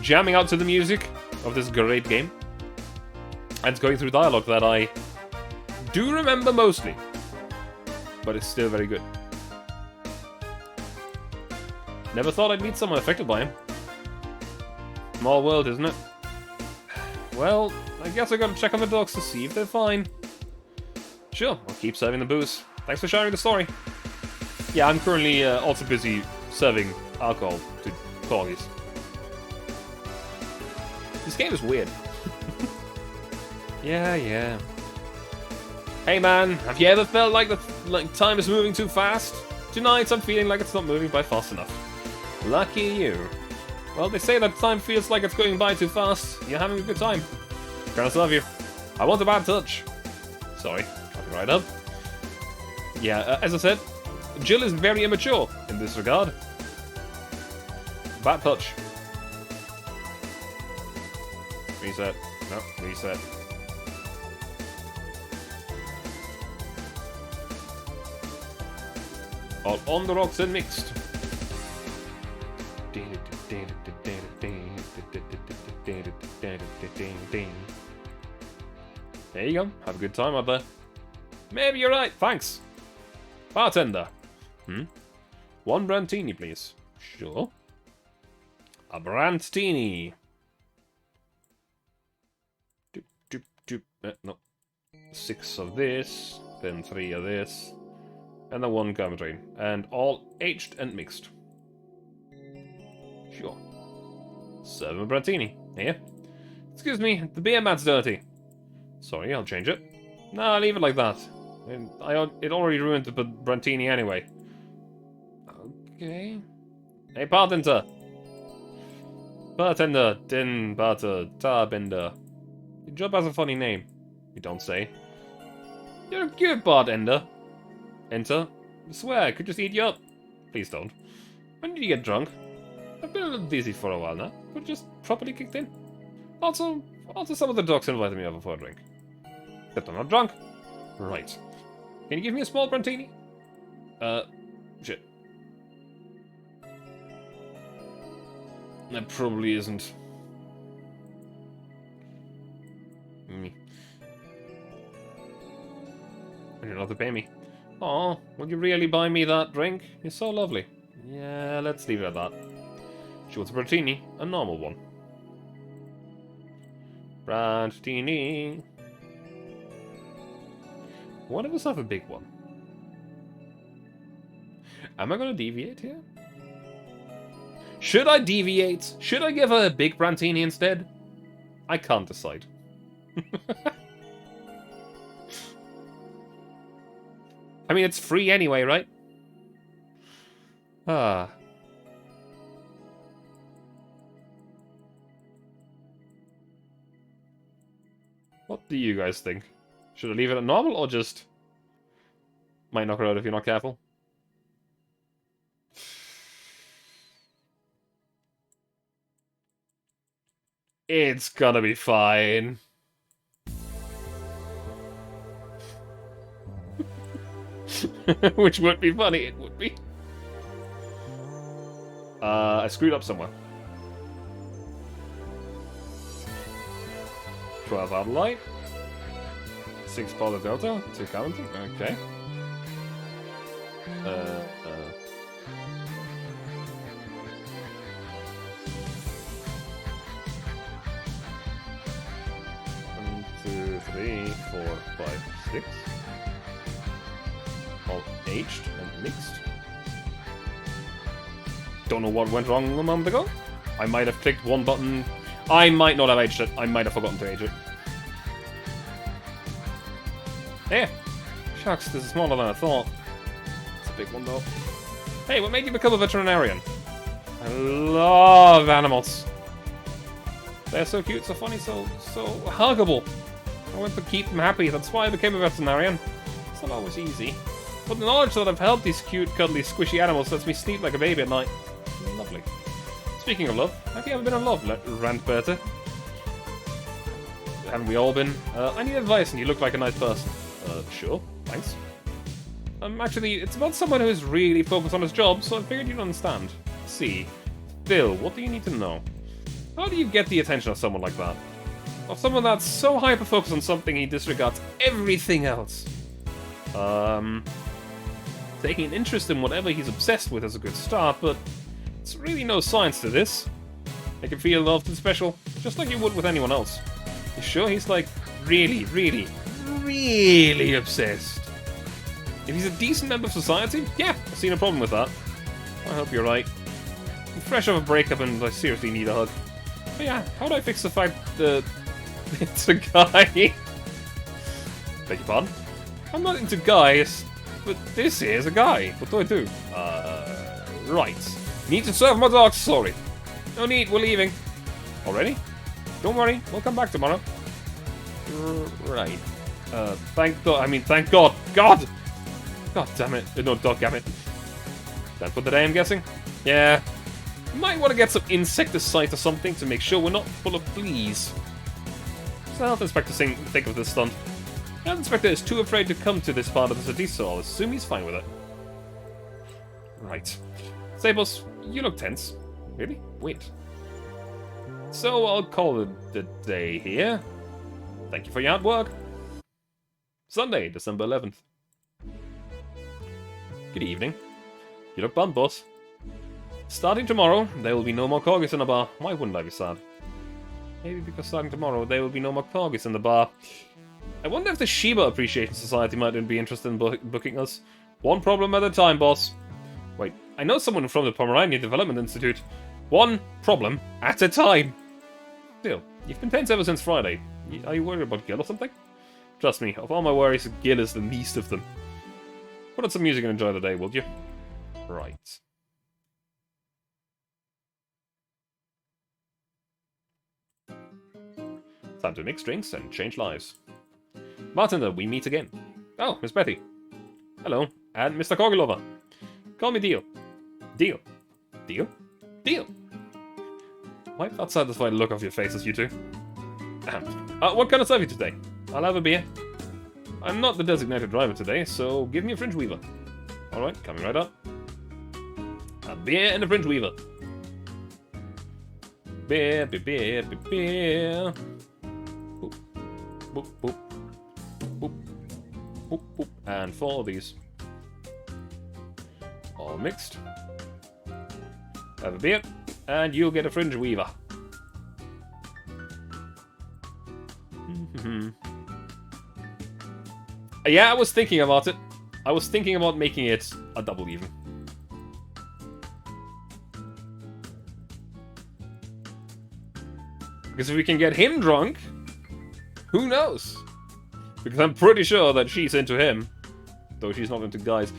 Jamming out to the music of this great game. And going through dialogue that I do remember mostly. But it's still very good. Never thought I'd meet someone affected by him. Small world, isn't it? Well, I guess I gotta check on the dogs to see if they're fine. Sure, I'll keep serving the booze. Thanks for sharing the story. Yeah, I'm currently also busy serving alcohol to corgis. This game is weird. Yeah. Hey man, have you ever felt like time is moving too fast? Tonight I'm feeling like it's not moving by fast enough. Lucky you. Well, they say that time feels like it's going by too fast. You're having a good time. Gonna serve you. I want a bad touch. Sorry, coming right up. Yeah, as I said, Jill is very immature in this regard. Bad touch. Reset. No, reset. All on the rocks and mixed. There you go. Have a good time out there. Maybe you're right. Thanks. Bartender. One brantini, please. Sure. A brantini. No. 6 of this. Then 3 of this. And then 1 Gumtree. And all aged and mixed. Sure. 7 brantini. Here. Excuse me, the beer mat's dirty. Sorry, I'll change it. No, leave it like that. It already ruined the brantini anyway. Okay. Hey, bartender. Bartender, din, barter, tarbender. Your job has a funny name. You don't say. You're a good bartender. Enter. I swear, I could just eat you up. Please don't. When did you get drunk? I've been a little dizzy for a while now, but just properly kicked in. Also some of the dogs invited me over for a drink. Except I'm not drunk. Right. Can you give me a small brantini? Shit. That probably isn't. Me. And you're not to pay me. Aw, will you really buy me that drink? You're so lovely. Yeah, let's leave it at that. She wants a brantini, a normal one. Brantini. One of us have a big one. Am I gonna deviate here? Should I deviate? Should I give her a big brantini instead? I can't decide. I mean, it's free anyway, right? Ah. What do you guys think? Should I leave it at normal or just might knock her out if you're not careful? It's gonna be fine. Which would be funny, it would be. I screwed up somewhere. 12 out of light. 6 Polar Delta, 2 counting, okay. One, 2, 3, 4, 5, 6. All aged and mixed. Don't know what went wrong a moment ago. I might have clicked one button. I might not have aged it. I might have forgotten to age it. There. Shucks, this is smaller than I thought. It's a big one though. Hey, what made you become a veterinarian? I love animals. They're so cute, so funny, so huggable. I want to keep them happy. That's why I became a veterinarian. It's not always easy. But the knowledge that I've helped these cute, cuddly, squishy animals lets me sleep like a baby at night. Lovely. Speaking of love, have you ever been in love, Randberta? Haven't we all been? I need advice and you look like a nice person. Sure, thanks. Actually, it's about someone who is really focused on his job, so I figured you'd understand. See. Bill, what do you need to know? How do you get the attention of someone like that? Of someone that's so hyper-focused on something he disregards everything else. Taking an interest in whatever he's obsessed with is a good start, but it's really no science to this. Make him feel loved and special, just like you would with anyone else. You sure he's like really, really, really obsessed? If he's a decent member of society, yeah, I see no problem with that. I hope you're right. I'm fresh off a breakup and I seriously need a hug. But yeah, how do I fix the fact that it's a guy? Beg your pardon? I'm not into guys, but this is a guy. What do? Right. Need to serve my dog, sorry. No need, we're leaving. Already? Don't worry, we'll come back tomorrow. Right. Thank God, thank God. God! God damn it. No, dog damn it. That for the day, I'm guessing? Yeah. Might want to get some insecticide or something to make sure we're not full of fleas. What's the health inspector think of this stunt? The health inspector is too afraid to come to this part of the city, so I'll assume he's fine with it. Right. Sables, you look tense. Really? Wait. So I'll call it a day here. Thank you for your hard work. Sunday, December 11th. Good evening. You look bummed, boss. Starting tomorrow, there will be no more corgis in the bar. Why wouldn't I be sad? Maybe because starting tomorrow, there will be no more corgis in the bar. I wonder if the Shiba Appreciation Society might be interested in booking us. One problem at a time, boss. Wait, I know someone from the Pomeranian Development Institute. One problem at a time. Still, you've been tense ever since Friday. Are you worried about Gil or something? Trust me, of all my worries, Gil is the least of them. Put on some music and enjoy the day, will you? Right. Time to mix drinks and change lives. Bartender, we meet again. Oh, Miss Betty. Hello, and Mr. Korgilova. Call me Deal. Deal. Deal? Deal! Wipe that satisfied look off your faces, you two. What can I serve you today? I'll have a beer. I'm not the designated driver today, so give me a fringe weaver. Alright, coming right up. A beer and a fringe weaver. Beer, beer, beer, beer, beer. Boop, boop, boop. Boop, boop, boop. And 4 of these. All mixed. Have a beer, and you'll get a fringe weaver. Yeah, I was thinking about it. I was thinking about making it a double even. Because if we can get him drunk, who knows? Because I'm pretty sure that she's into him. Though she's not into guys.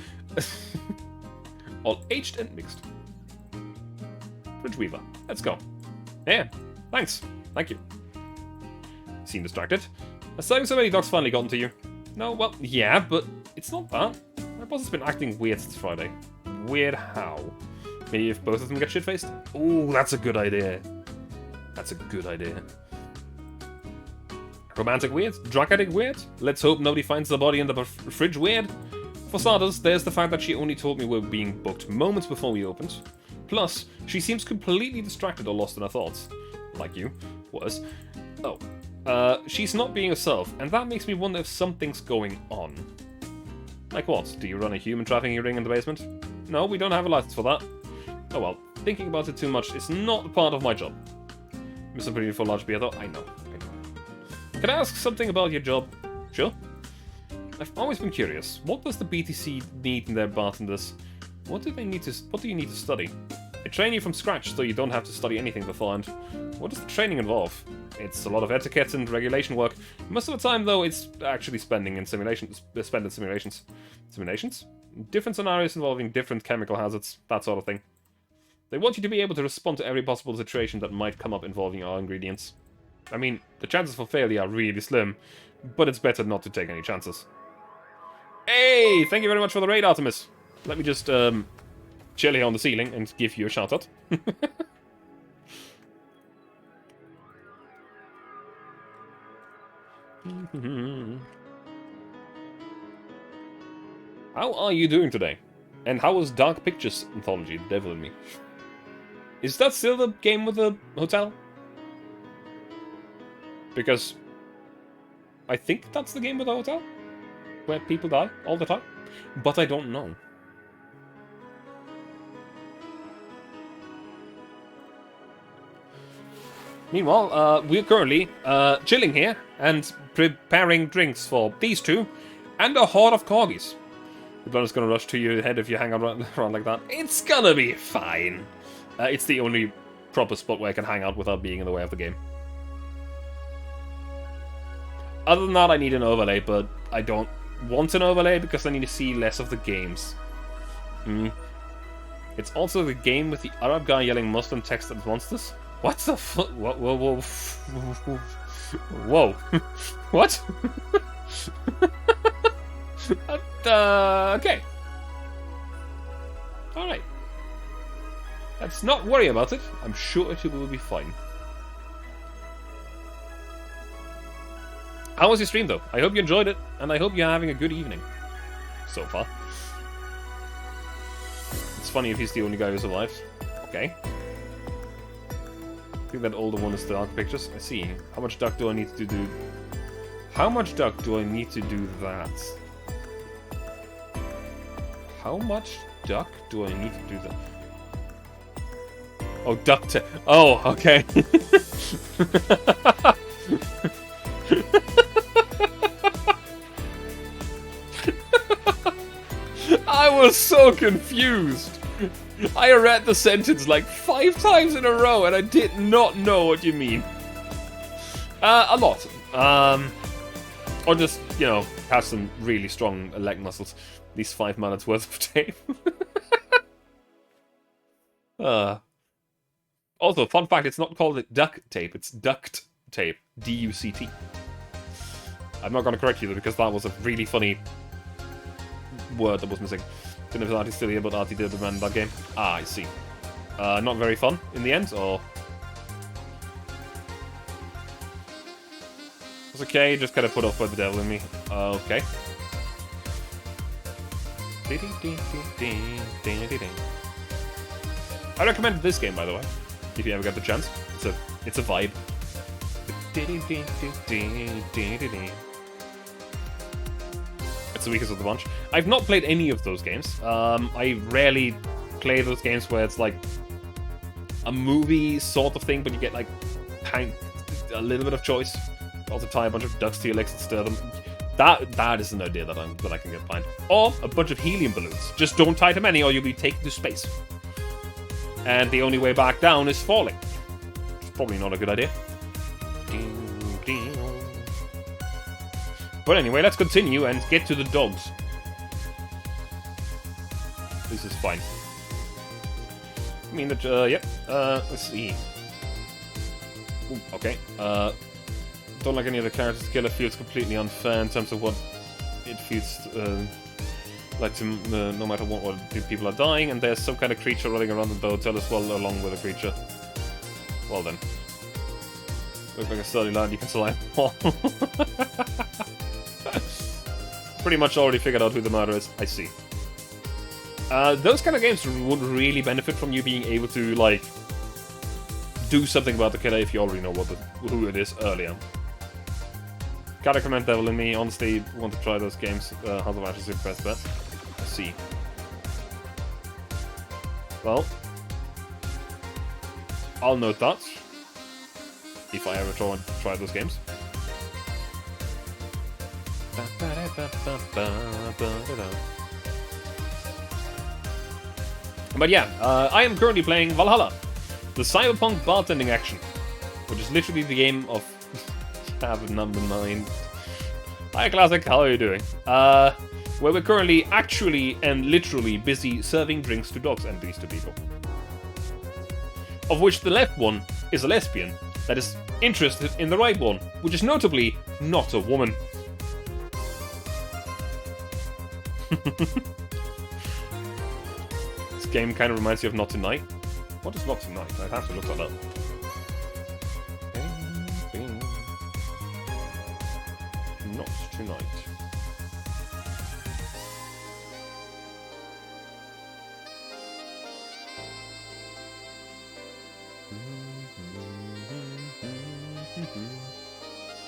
All aged and mixed. Fringe weaver. Let's go. Yeah, thanks. Thank you. Seem distracted. Has serving so many dogs finally gotten to you? No, well, yeah, but it's not that. My boss has been acting weird since Friday. Weird how? Maybe if both of them get shit-faced? Ooh, that's a good idea. That's a good idea. Romantic weird? Drug addict weird? Let's hope nobody finds the body in the fridge weird. For starters, there's the fact that she only told me we were being booked moments before we opened. Plus, she seems completely distracted or lost in her thoughts. Like you. Was. Oh. She's not being herself, and that makes me wonder if something's going on. Like what? Do you run a human trafficking ring in the basement? No, we don't have a license for that. Oh well, thinking about it too much is not part of my job. Mr. Pretty for large beer though? I know. Can I ask something about your job? Sure. I've always been curious. What does the BTC need in their bartenders? What do you need to study? They train you from scratch, so you don't have to study anything beforehand. What does the training involve? It's a lot of etiquette and regulation work. Most of the time, though, it's actually spent in simulations. Simulations? Different scenarios involving different chemical hazards, that sort of thing. They want you to be able to respond to every possible situation that might come up involving our ingredients. I mean, the chances for failure are really slim, but it's better not to take any chances. Hey, thank you very much for the raid, Artemis. Let me just chill here on the ceiling and give you a shout out. How are you doing today? And how was Dark Pictures Anthology, The Devil in Me? Is that still the game with the hotel? Because I think that's the game with the hotel, where people die all the time, but I don't know. Meanwhile, we're currently chilling here and preparing drinks for these two and a horde of corgis. The blood is gonna rush to your head if you hang around like that. It's gonna be fine. It's the only proper spot where I can hang out without being in the way of the game. Other than that, I need an overlay, but I don't want an overlay because I need to see less of the games. It's also the game with the Arab guy yelling Muslim text at monsters. What the fuck? Whoa, whoa, whoa. Whoa. What? Okay. Alright. Let's not worry about it. I'm sure it will be fine. How was your stream, though? I hope you enjoyed it, and I hope you're having a good evening. So far. It's funny if he's the only guy who survives. Okay. I think that older one is the Dark Pictures. I see. How much duck do I need to do? How much duck do I need to do that? How much duck do I need to do that? Oh, duck tape. Oh, okay. I was so confused. I read the sentence like 5 times in a row and I did not know what you mean. A lot. Or just, you know, have some really strong leg muscles. At least 5 minutes worth of tape. Also, fun fact, it's not called duct tape, it's duct tape. D-U-C-T. I'm not going to correct you though, because that was a really funny word that was missing. Didn't know if Artie's still here, but Artie did abandon that game. Ah, I see. Not very fun in the end, or... It's okay, just kind of put off by the devil in me. Okay. I recommend this game, by the way, if you ever get the chance. It's a vibe. It's the weakest of the bunch. I've not played any of those games. I rarely play those games where it's like a movie sort of thing, but you get like a little bit of choice. Also tie a bunch of ducks to your legs and stir them. That is an idea that I can get behind. Or a bunch of helium balloons. Just don't tie too many or you'll be taken to space. And the only way back down is falling. It's probably not a good idea. But anyway, let's continue and get to the dogs. This is fine. I mean that, yep. Let's see. Ooh, okay. Don't like any of the characters. Killer feels completely unfair in terms of what it feels like to, no matter what people are dying, and there's some kind of creature running around the hotel as well, along with a creature. Well then. Looks like a sturdy lad, you can survive. Pretty much already figured out who the murderer is. I see. Those kind of games would really benefit from you being able to, like, do something about the killer if you already know who it is earlier. Can't recommend Devil in Me. Honestly, want to try those games. House of Ashes is the best bet. Let's see. Well, I'll note that if I ever try those games. But yeah, I am currently playing Valhalla, the cyberpunk bartending action, which is literally the game of have number 9. Hi Classic, how are you doing? Where we're currently actually and literally busy serving drinks to dogs and these two people. Of which the left one is a lesbian that is interested in the right one, which is notably not a woman. This game kind of reminds you of Not Tonight. What is Not Tonight? I'd have to look that up. Not Tonight.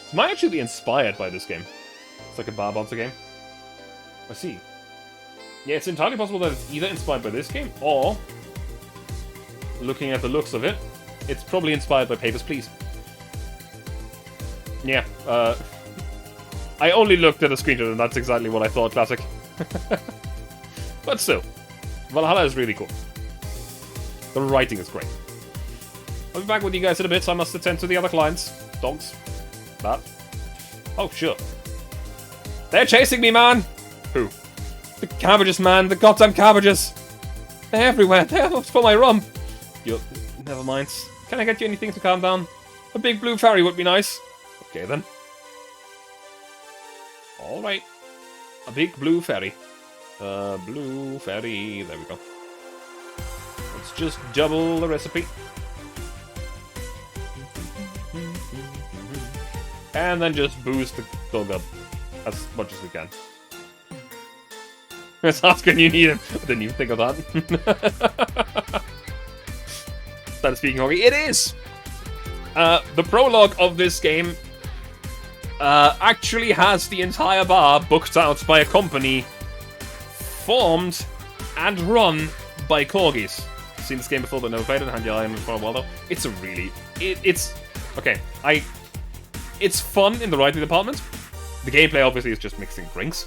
It might actually be inspired by this game. It's like a bar bouncer game. I see. Yeah, it's entirely possible that it's either inspired by this game, or, looking at the looks of it, it's probably inspired by Papers, Please. Yeah, I only looked at a screenshot and that's exactly what I thought, classic. But still, Valhalla is really cool. The writing is great. I'll be back with you guys in a bit, so I must attend to the other clients. Dogs. That. Oh, sure. They're chasing me, man! Who? The cabbages, man! The goddamn cabbages! They're everywhere! They're up for my rump! Yo, never mind. Can I get you anything to calm down? A big blue fairy would be nice. Okay, then. Alright. A big blue fairy. Blue fairy. There we go. Let's just double the recipe. And then just boost the dog up as much as we can. Let's ask when you need him. I didn't even think of that. Started speaking hockey. It is! The prologue of this game actually has the entire bar booked out by a company formed and run by corgis. Seen this game before but never played it. Had your eye on it for a while though. It's a really... It's... Okay, It's fun in the writing department. The gameplay obviously is just mixing drinks.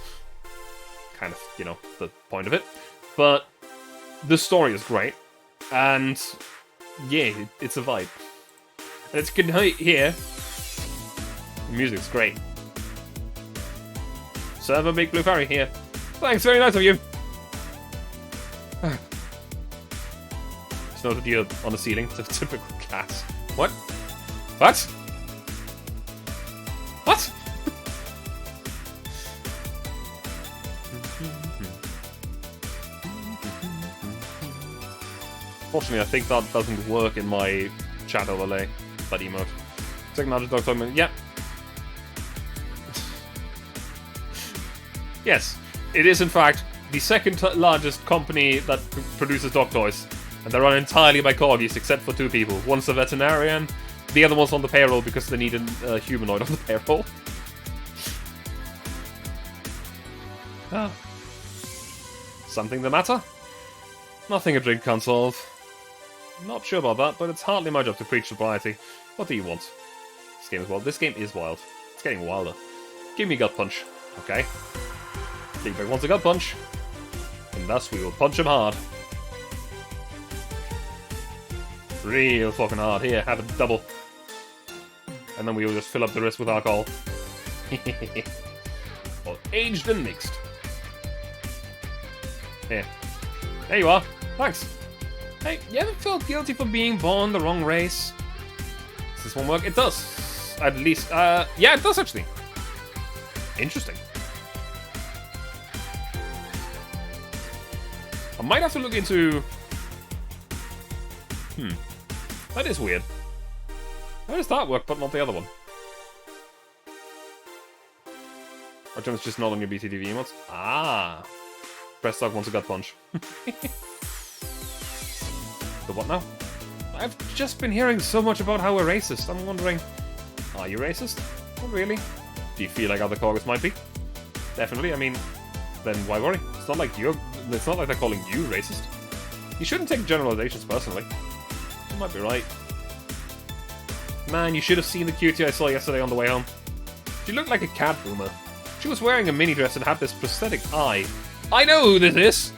Kind of, you know, the point of it. But the story is great. And yeah, it's a vibe. And as you can hear, the music's great. Serve a big blue fairy here. Thanks, very nice of you. Just noted you're on the ceiling. It's a typical cat. What? What? What? Fortunately, I think that doesn't work in my chat overlay. That emote. Second largest dog toy. Yeah. Yes, it is in fact the second largest company that produces dog toys. And they're run entirely by corgis, except for two people. One's a veterinarian, the other one's on the payroll because they need a humanoid on the payroll. Ah. Something the matter? Nothing a drink can't solve. Not sure about that, but it's hardly my job to preach sobriety. What do you want? This game is wild. This game is wild. It's getting wilder. Give me gut punch. Okay. Big wants a gut punch. And thus we will punch him hard. Real fucking hard. Here, have a double. And then we will just fill up the rest with alcohol. Well, aged and mixed. Here. There you are. Thanks. Hey, you ever felt guilty for being born the wrong race? Does this one work? It does. At least, yeah, it does actually. Interesting. I might have to look into... That is weird. How does that work, but not the other one? Or it's just not on your BTTV emotes? Ah! Press dog wants a gut punch. The what now? I've just been hearing so much about how we're racist. I'm wondering, are you racist? Not really. Do you feel like other corgis might be? Definitely. I mean, then why worry? It's not like it's not like they're calling you racist. You shouldn't take generalizations personally. You might be right. Man, you should have seen the cutie I saw yesterday on the way home. She looked like a cat boomer. She was wearing a mini dress and had this prosthetic eye. I know who this is!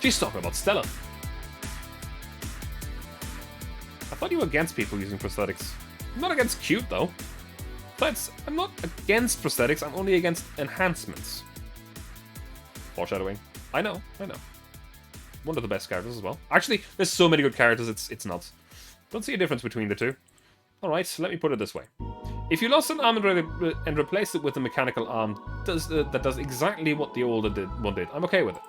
She's talking about Stella. I thought you were against people using prosthetics. I'm not against cute, though. Besides, I'm not against prosthetics, I'm only against enhancements. Foreshadowing. I know. One of the best characters as well. Actually, there's so many good characters, it's nuts. Don't see a difference between the two. Alright, let me put it this way. If you lost an arm and replaced it with a mechanical arm that does exactly what the older one did, I'm okay with it.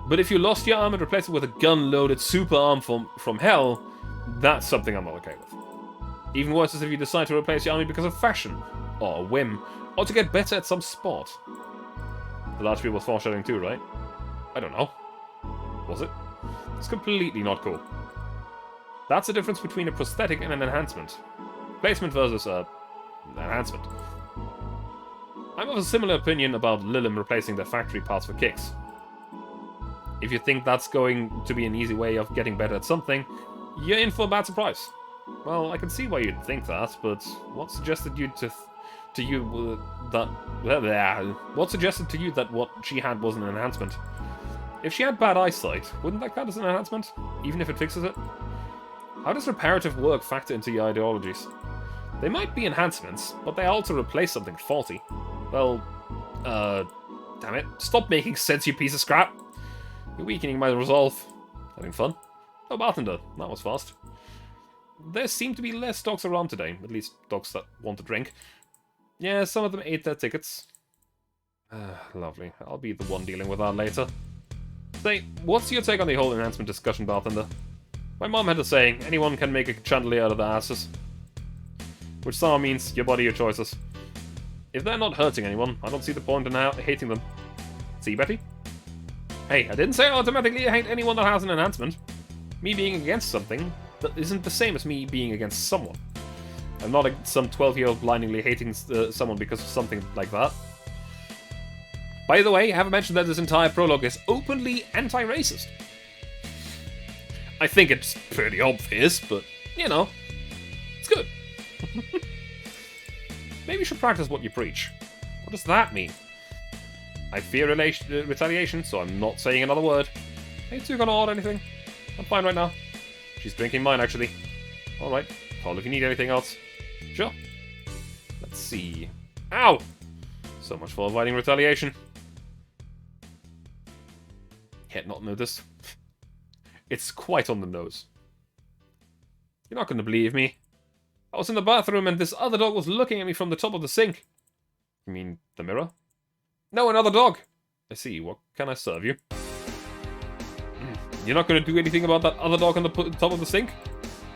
But if you lost your arm and replaced it with a gun-loaded super arm from hell, that's something I'm not okay with. Even worse is if you decide to replace your army because of fashion, or a whim, or to get better at some sport. The large people was foreshadowing too, right? I don't know. Was it? It's completely not cool. That's the difference between a prosthetic and an enhancement. Replacement versus enhancement. I'm of a similar opinion about Lilim replacing their factory parts for kicks. If you think that's going to be an easy way of getting better at something, you're in for a bad surprise. Well, I can see why you'd think that, but what suggested to you that what she had was an enhancement? If she had bad eyesight, wouldn't that count as an enhancement, even if it fixes it? How does reparative work factor into your ideologies? They might be enhancements, but they also replace something faulty. Well, damn it. Stop making sense, you piece of scrap! You're weakening my resolve. Having fun? Oh, bartender. That was fast. There seem to be less dogs around today. At least dogs that want to drink. Yeah, some of them ate their tickets. Lovely. I'll be the one dealing with that later. Say, what's your take on the whole enhancement discussion, bartender? My mom had a saying, anyone can make a chandelier out of their asses. Which somehow means your body, your choices. If they're not hurting anyone, I don't see the point in hating them. See, Betty? Hey, I didn't say I automatically hate anyone that has an enhancement. Me being against something that isn't the same as me being against someone. I'm not some 12-year-old blindingly hating someone because of something like that. By the way, I haven't mentioned that this entire prologue is openly anti-racist. I think it's pretty obvious, but, you know, it's good. Maybe you should practice what you preach. What does that mean? I fear retaliation, so I'm not saying another word. Are you two gonna order anything? I'm fine right now. She's drinking mine, actually. Alright, call if you need anything else. Sure. Let's see. Ow! So much for avoiding retaliation. Yet not noticed. It's quite on the nose. You're not gonna believe me. I was in the bathroom and this other dog was looking at me from the top of the sink. You mean the mirror? No, another dog. I see. What can I serve you? You're not going to do anything about that other dog on the top of the sink?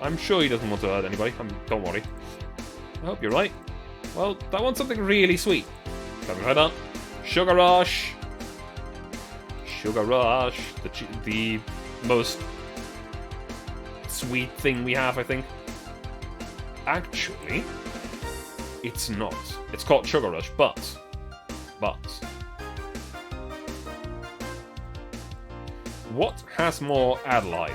I'm sure he doesn't want to hurt anybody. Don't worry. I hope you're right. Well, I want something really sweet. Coming right up. Sugar Rush. Sugar Rush. The most sweet thing we have, I think. Actually, it's not. It's called Sugar Rush, but... what has more Adelaide?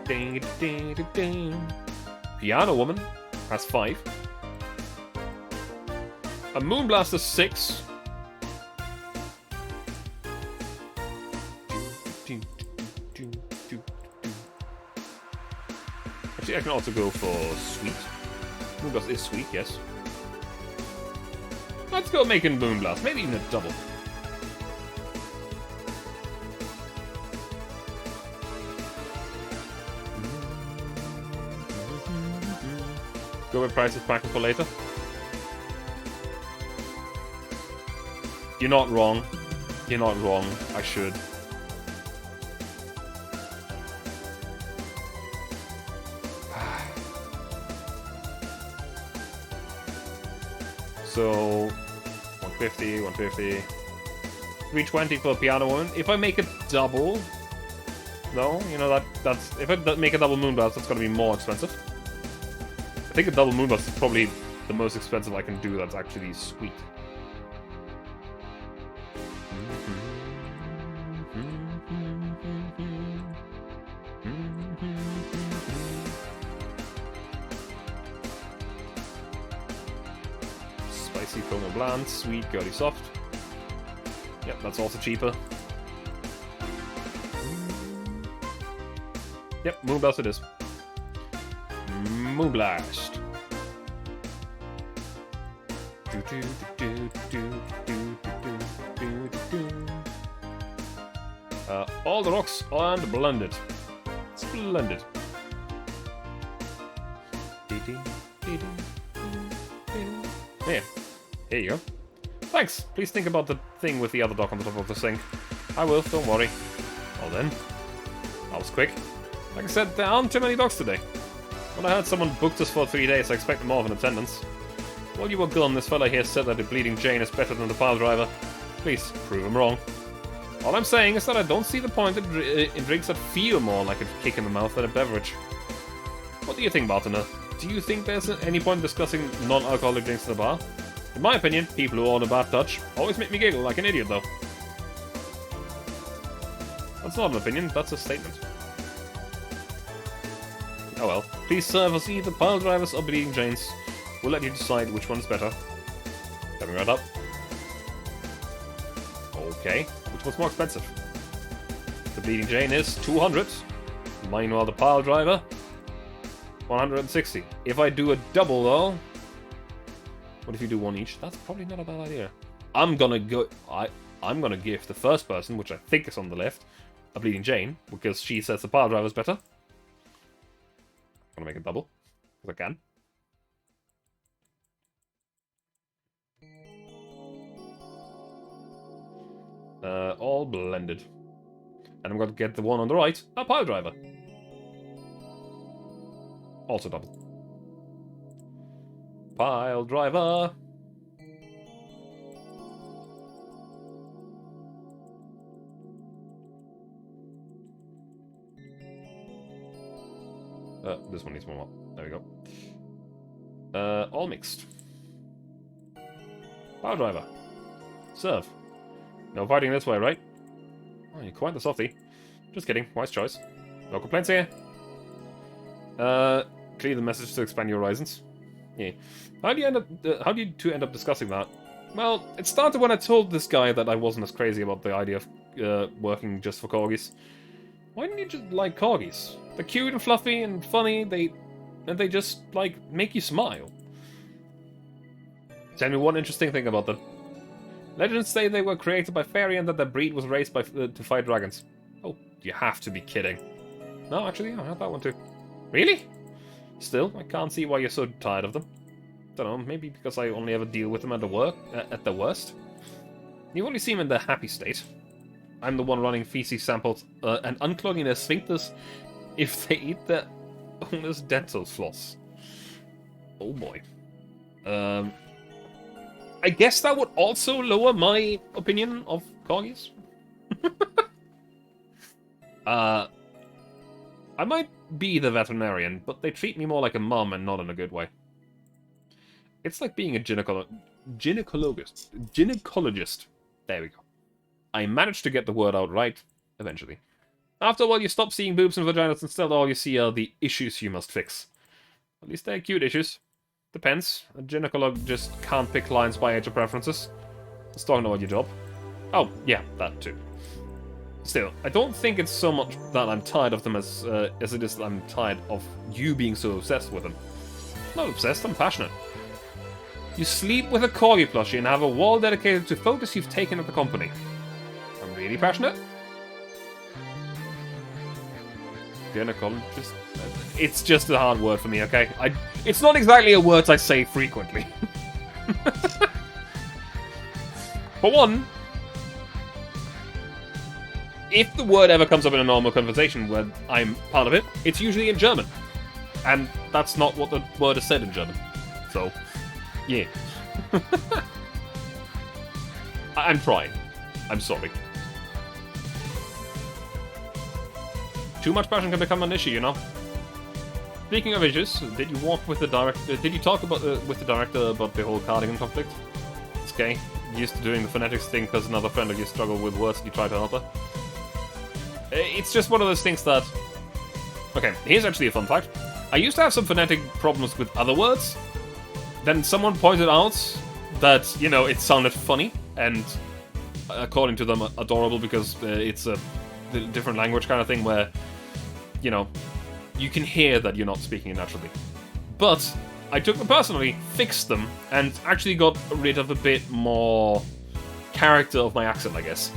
Ding, ding, ding, ding. Piano Woman has 5. A Moonblaster 6. Actually, I can also go for sweet. Moonblast is sweet, yes. Let's go making Moonblast, maybe even a double. Go with prices packing for later. You're not wrong. You're not wrong. I should. So 150, 150. 320 for Piano Woman. If I make a double, no, you know that's if I make a double Moonblast, that's gonna be more expensive. I think a double Moonblast is probably the most expensive I can do that's actually sweet. Spicy Foam Bland, sweet, girly soft. Yep, that's also cheaper. Yep, Moonblast it is. Moonblast. All the rocks and blended. Splendid. Here. Here you go. Thanks. Please think about the thing with the other dock on the top of the sink. I will, don't worry. Well then. That was quick. Like I said, there aren't too many docks today. When I heard someone booked us for 3 days, I expected more of an attendance. While you were gone, this fella here said that the Bleeding Jane is better than the pile driver. Please, prove him wrong. All I'm saying is that I don't see the point in drinks that feel more like a kick in the mouth than a beverage. What do you think, bartender? Do you think there's any point in discussing non-alcoholic drinks in the bar? In my opinion, people who order bad touch always make me giggle like an idiot, though. That's not an opinion, that's a statement. Oh well. Please serve us either pile drivers or Bleeding Janes. We'll let you decide which one's better. Coming right up. Okay. Which one's more expensive? The Bleeding Jane is 200. Meanwhile, the pile driver, 160. If I do a double, though... What if you do one each? That's probably not a bad idea. I'm gonna give the first person, which I think is on the left, a Bleeding Jane, because she says the pile driver's better. I'm gonna make a double, if I can. All blended. And I'm gonna get the one on the right, a pile driver. Also double. Pile driver. This one needs one more. There we go. All mixed. Pile driver. Serve. No fighting this way, right? Oh, you're quite the softie. Just kidding. Wise choice. No complaints here. Clear the message to expand your horizons. Yeah. How do you two end up discussing that? Well, it started when I told this guy that I wasn't as crazy about the idea of working just for corgis. Why didn't you just like corgis? They're cute and fluffy and funny. They just like make you smile. Tell me one interesting thing about them. Legends say they were created by fairy and that their breed was raised by to fight dragons. Oh, you have to be kidding. No, actually, I had that one too. Really? Still, I can't see why you're so tired of them. Don't know, maybe because I only ever deal with them at the worst. You only see them in their happy state. I'm the one running feces samples and unclogging their sphincters if they eat their owner's dental floss. Oh boy. I guess that would also lower my opinion of corgis. I might be the veterinarian, but they treat me more like a mum and not in a good way. It's like being a gynecologist. There we go. I managed to get the word out right, eventually. After a while, you stop seeing boobs and vaginas, instead all you see are the issues you must fix. At least they're cute issues. Depends. A gynecologist can't pick clients by age or preferences. Let's talk about your job. Oh, yeah, that too. Still, I don't think it's so much that I'm tired of them as it is that I'm tired of you being so obsessed with them. Not obsessed, I'm passionate. You sleep with a corgi plushie and have a wall dedicated to photos you've taken at the company. I'm really passionate. Gynecologist. It's just a hard word for me, okay? It's not exactly a word I say frequently. For one, if the word ever comes up in a normal conversation where I'm part of it, it's usually in German. And that's not what the word is said in German. So, yeah. I'm trying. I'm sorry. Too much passion can become an issue, you know? Speaking of issues, did you walk with the director? Did you talk about with the director about the whole cardigan conflict? It's okay. Used to doing the phonetics thing because another friend of you struggled with words and you tried to help her. It's just one of those things that... Okay, here's actually a fun fact. I used to have some phonetic problems with other words. Then someone pointed out that, you know, it sounded funny and, according to them, adorable because it's a different language kind of thing where, you know, you can hear that you're not speaking it naturally. But I took them personally, fixed them, and actually got rid of a bit more character of my accent, I guess.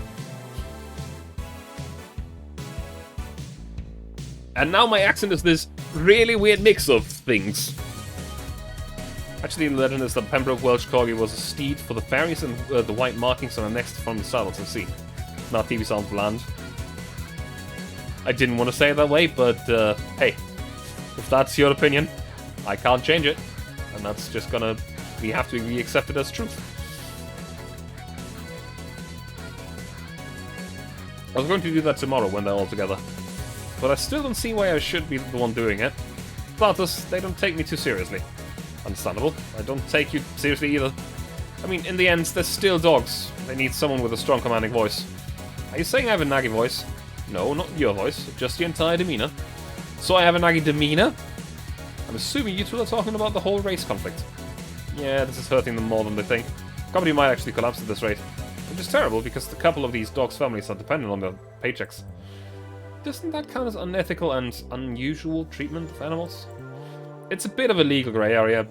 And now my accent is this really weird mix of things. Actually, the legend is that Pembroke Welsh Corgi was a steed for the fairies and the white markings on the next from the saddles and see. Now TV sounds bland. I didn't want to say it that way, but hey, if that's your opinion, I can't change it. And that's just gonna have to be accepted as truth. I was going to do that tomorrow when they're all together. But I still don't see why I should be the one doing it. Plus, they don't take me too seriously. Understandable. I don't take you seriously either. I mean, in the end, they're still dogs. They need someone with a strong commanding voice. Are you saying I have a naggy voice? No, not your voice, just your entire demeanor. So I have a naggy demeanor? I'm assuming you two are talking about the whole race conflict. Yeah, this is hurting them more than they think. Company might actually collapse at this rate. Which is terrible, because a couple of these dogs' families are dependent on their paychecks. Doesn't that count as unethical and unusual treatment of animals? It's a bit of a legal grey area.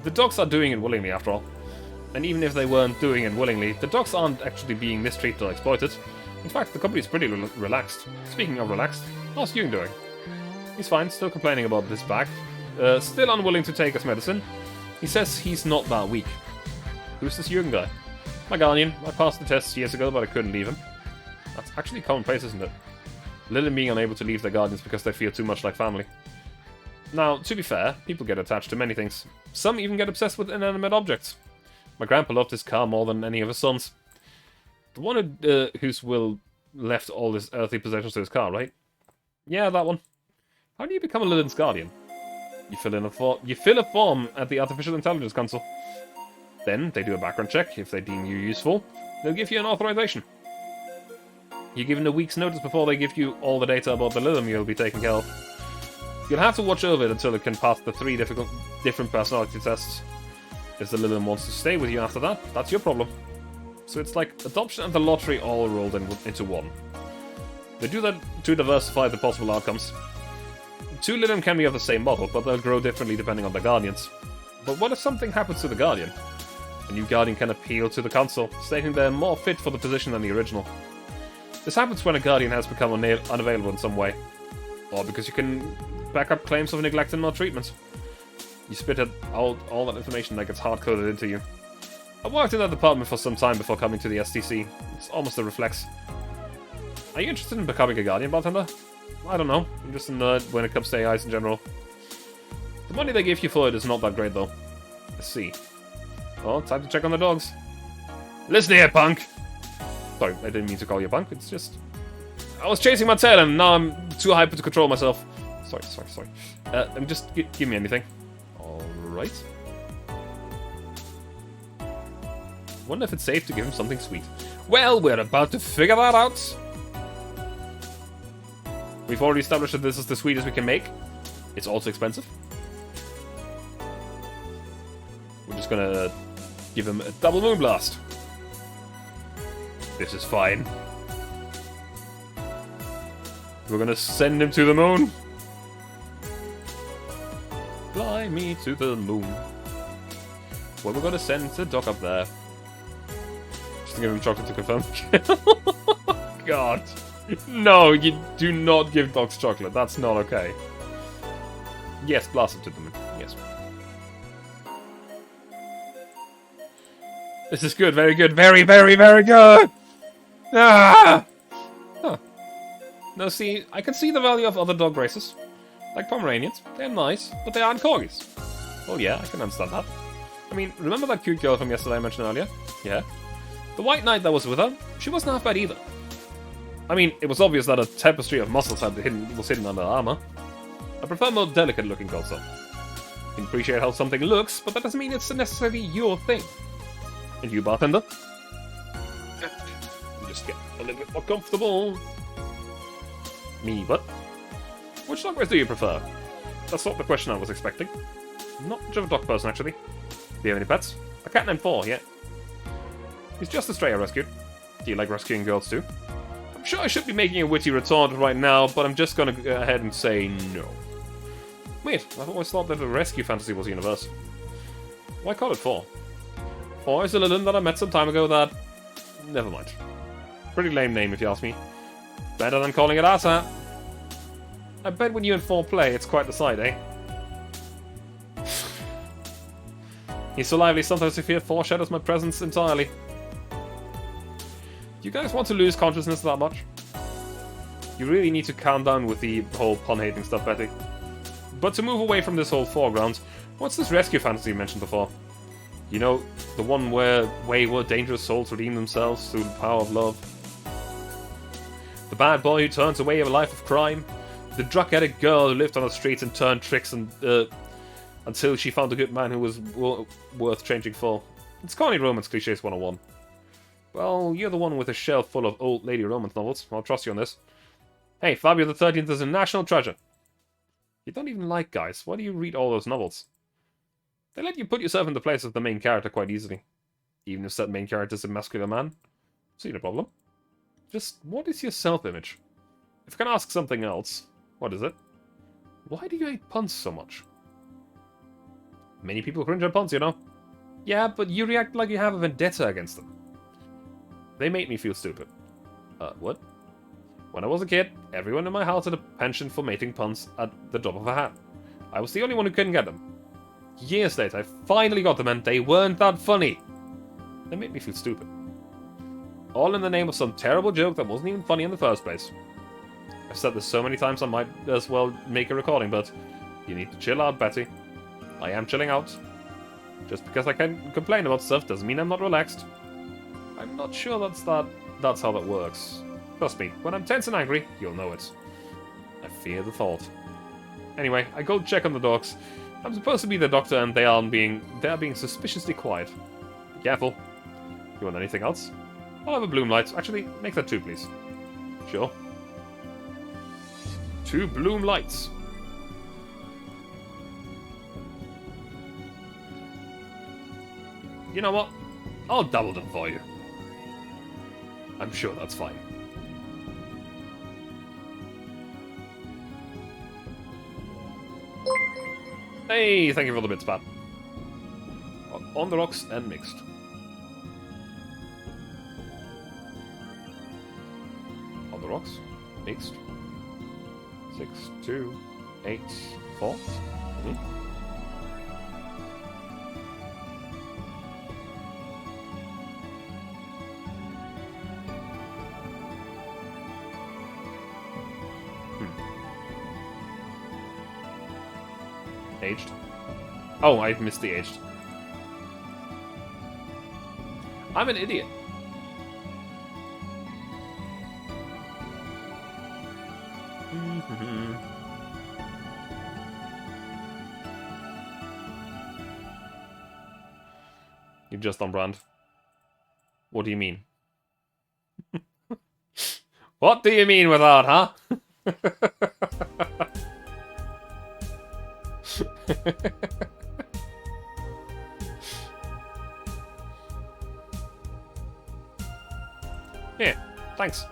The dogs are doing it willingly, after all. And even if they weren't doing it willingly, the dogs aren't actually being mistreated or exploited. In fact, the company's pretty relaxed. Speaking of relaxed, how's Jürgen doing? He's fine, still complaining about this back. Still unwilling to take his medicine. He says he's not that weak. Who's this Jürgen guy? My guardian. I passed the test years ago, but I couldn't leave him. That's actually commonplace, isn't it? Little being unable to leave their guardians because they feel too much like family. Now, to be fair, people get attached to many things. Some even get obsessed with inanimate objects. My grandpa loved his car more than any of his sons. The one who's left all his earthly possessions to his car, right? Yeah, that one. How do you become a Lillin's guardian? You fill a form at the Artificial Intelligence Council. Then they do a background check. If they deem you useful, they'll give you an authorization. You're given a week's notice before they give you all the data about the Lillim you'll be taking care of. You'll have to watch over it until it can pass the 3 different personality tests. If the Lillim wants to stay with you after that, that's your problem. So it's like adoption and the lottery all rolled into one. They do that to diversify the possible outcomes. 2 Lillim can be of the same model, but they'll grow differently depending on their guardians. But what if something happens to the guardian? A new guardian can appeal to the council, stating they're more fit for the position than the original. This happens when a guardian has become unavailable in some way, or because you can back up claims of neglect and maltreatment. You spit out all that information that gets hard-coded into you. I worked in that department for some time before coming to the STC. It's almost a reflex. Are you interested in becoming a guardian, bartender? I don't know. I'm just a nerd when it comes to AIs in general. The money they give you for it is not that great, though. Let's see. Oh, time to check on the dogs. Listen here, punk! Sorry, I didn't mean to call you a punk. It's just... I was chasing my tail and now I'm too hyper to control myself. Sorry. Just give me anything. Alright. Wonder if it's safe to give him something sweet. Well, we're about to figure that out. We've already established that this is the sweetest we can make. It's also expensive. We're just gonna give him a double moon blast. This is fine. We're gonna send him to the moon. Fly me to the moon. Well, we're gonna send the dog up there. Just to give him chocolate to confirm. God. No, you do not give dogs chocolate. That's not okay. Yes, blast him to the moon. Yes. This is good. Very good. Very, very, very good. Ah! Huh. Now, see, I can see the value of other dog races. Like Pomeranians. They're nice, but they aren't corgis. Well, yeah, I can understand that. I mean, remember that cute girl from yesterday I mentioned earlier? Yeah. The white knight that was with her, she wasn't half bad either. I mean, it was obvious that a tapestry of muscles was hidden under armor. I prefer more delicate-looking girls, though. You can appreciate how something looks, but that doesn't mean it's necessarily your thing. And you, bartender? Just get a little bit more comfortable. Me, what? Which dog race do you prefer? That's not the question I was expecting. Not much of a dog person, actually. Do you have any pets? A cat named 4, yeah. He's just a stray I rescued. Do you like rescuing girls, too? I'm sure I should be making a witty retort right now, but I'm just gonna go ahead and say no. Wait, I've always thought that the rescue fantasy was universal. Why call it 4? 4 is a Lilin that I met some time ago that... Never mind. Pretty lame name, if you ask me. Better than calling it Asa. I bet when you and 4 play, it's quite the sight, eh? He's so lively, sometimes I fear foreshadows my presence entirely. Do you guys want to lose consciousness that much? You really need to calm down with the whole pun-hating stuff, Betty. But to move away from this whole foreground, what's this rescue fantasy you mentioned before? You know, the one where wayward, dangerous souls redeem themselves through the power of love. The bad boy who turns away a life of crime. The drug-addict girl who lived on the streets and turned tricks and, until she found a good man who was worth changing for. It's corny romance cliches 101. Well, you're the one with a shelf full of old lady romance novels. I'll trust you on this. Hey, Fabio the 13th is a national treasure. You don't even like guys. Why do you read all those novels? They let you put yourself in the place of the main character quite easily. Even if said main character is a muscular man. See the problem? Just, what is your self-image? If I can ask something else, what is it? Why do you hate puns so much? Many people cringe at puns, you know. Yeah, but you react like you have a vendetta against them. They made me feel stupid. What? When I was a kid, everyone in my house had a penchant for making puns at the drop of a hat. I was the only one who couldn't get them. Years later, I finally got them and they weren't that funny. They made me feel stupid. All in the name of some terrible joke that wasn't even funny in the first place. I've said this so many times I might as well make a recording, but you need to chill out, Betty. I am chilling out. Just because I can complain about stuff doesn't mean I'm not relaxed. I'm not sure that's how that works. Trust me, when I'm tense and angry, you'll know it. I fear the thought. Anyway, I go check on the dogs. I'm supposed to be the doctor and they are being suspiciously quiet. Be careful. You want anything else? I'll have a bloom light. Actually, make that 2, please. Sure. 2 bloom lights. You know what? I'll double them for you. I'm sure that's fine. Hey, thank you for the bits, Pat. On the rocks and mixed. On the rocks, mixed. 6, 2, 8, 4. Aged. Oh, I missed the aged. I'm an idiot. You're just on brand. What do you mean? What do you mean with that, huh? Yeah, thanks.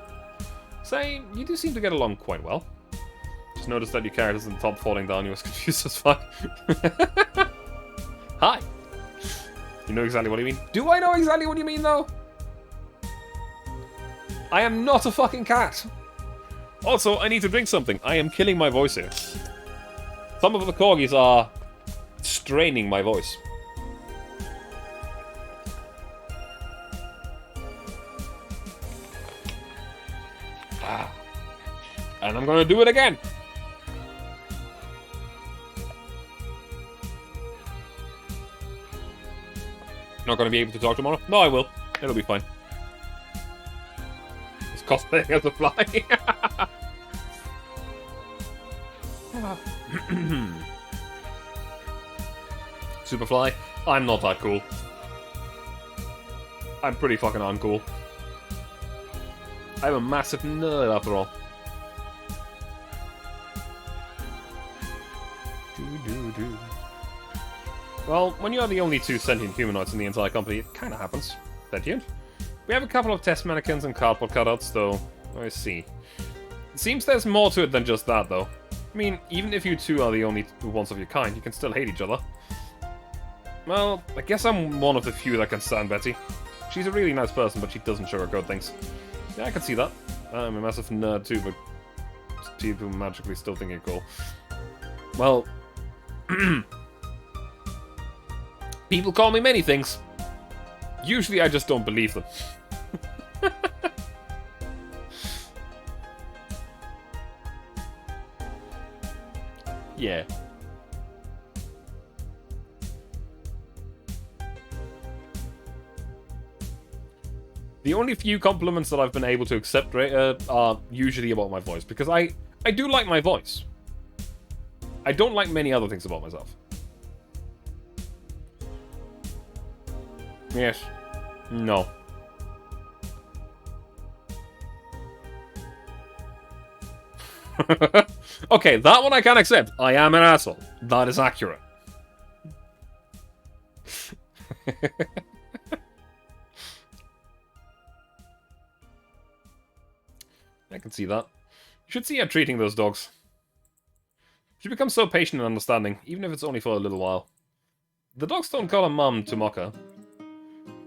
Say, you do seem to get along quite well. Just noticed that your character's in the top falling down, you was confused as fuck. Hi! You know exactly what you mean. Do I know exactly what you mean, though? I am not a fucking cat! Also, I need to drink something. I am killing my voice here. Some of the corgis are straining my voice. And I'm gonna do it again. Not gonna be able to talk tomorrow? No, I will. It'll be fine. It's cosplaying as a fly. Superfly? I'm not that cool. I'm pretty fucking uncool. I'm a massive nerd after all. Well, when you are the only 2 sentient humanoids in the entire company, it kinda happens. Stay tuned. We have a couple of test mannequins and cardboard cutouts, though. I see. It seems there's more to it than just that, though. I mean, even if you 2 are the only ones of your kind, you can still hate each other. Well, I guess I'm one of the few that can stand Betty. She's a really nice person, but she doesn't sugarcoat things. Yeah, I can see that. I'm a massive nerd too, but people magically still think you're cool. Well, People call me many things. Usually I just don't believe them. Yeah. The only few compliments that I've been able to accept are usually about my voice, because I do like my voice. I don't like many other things about myself. Yes. No. Okay, that one I can accept. I am an asshole. That is accurate. I can see that. You should see her treating those dogs. She becomes so patient and understanding, even if it's only for a little while. The dogs don't call her mum to mock her.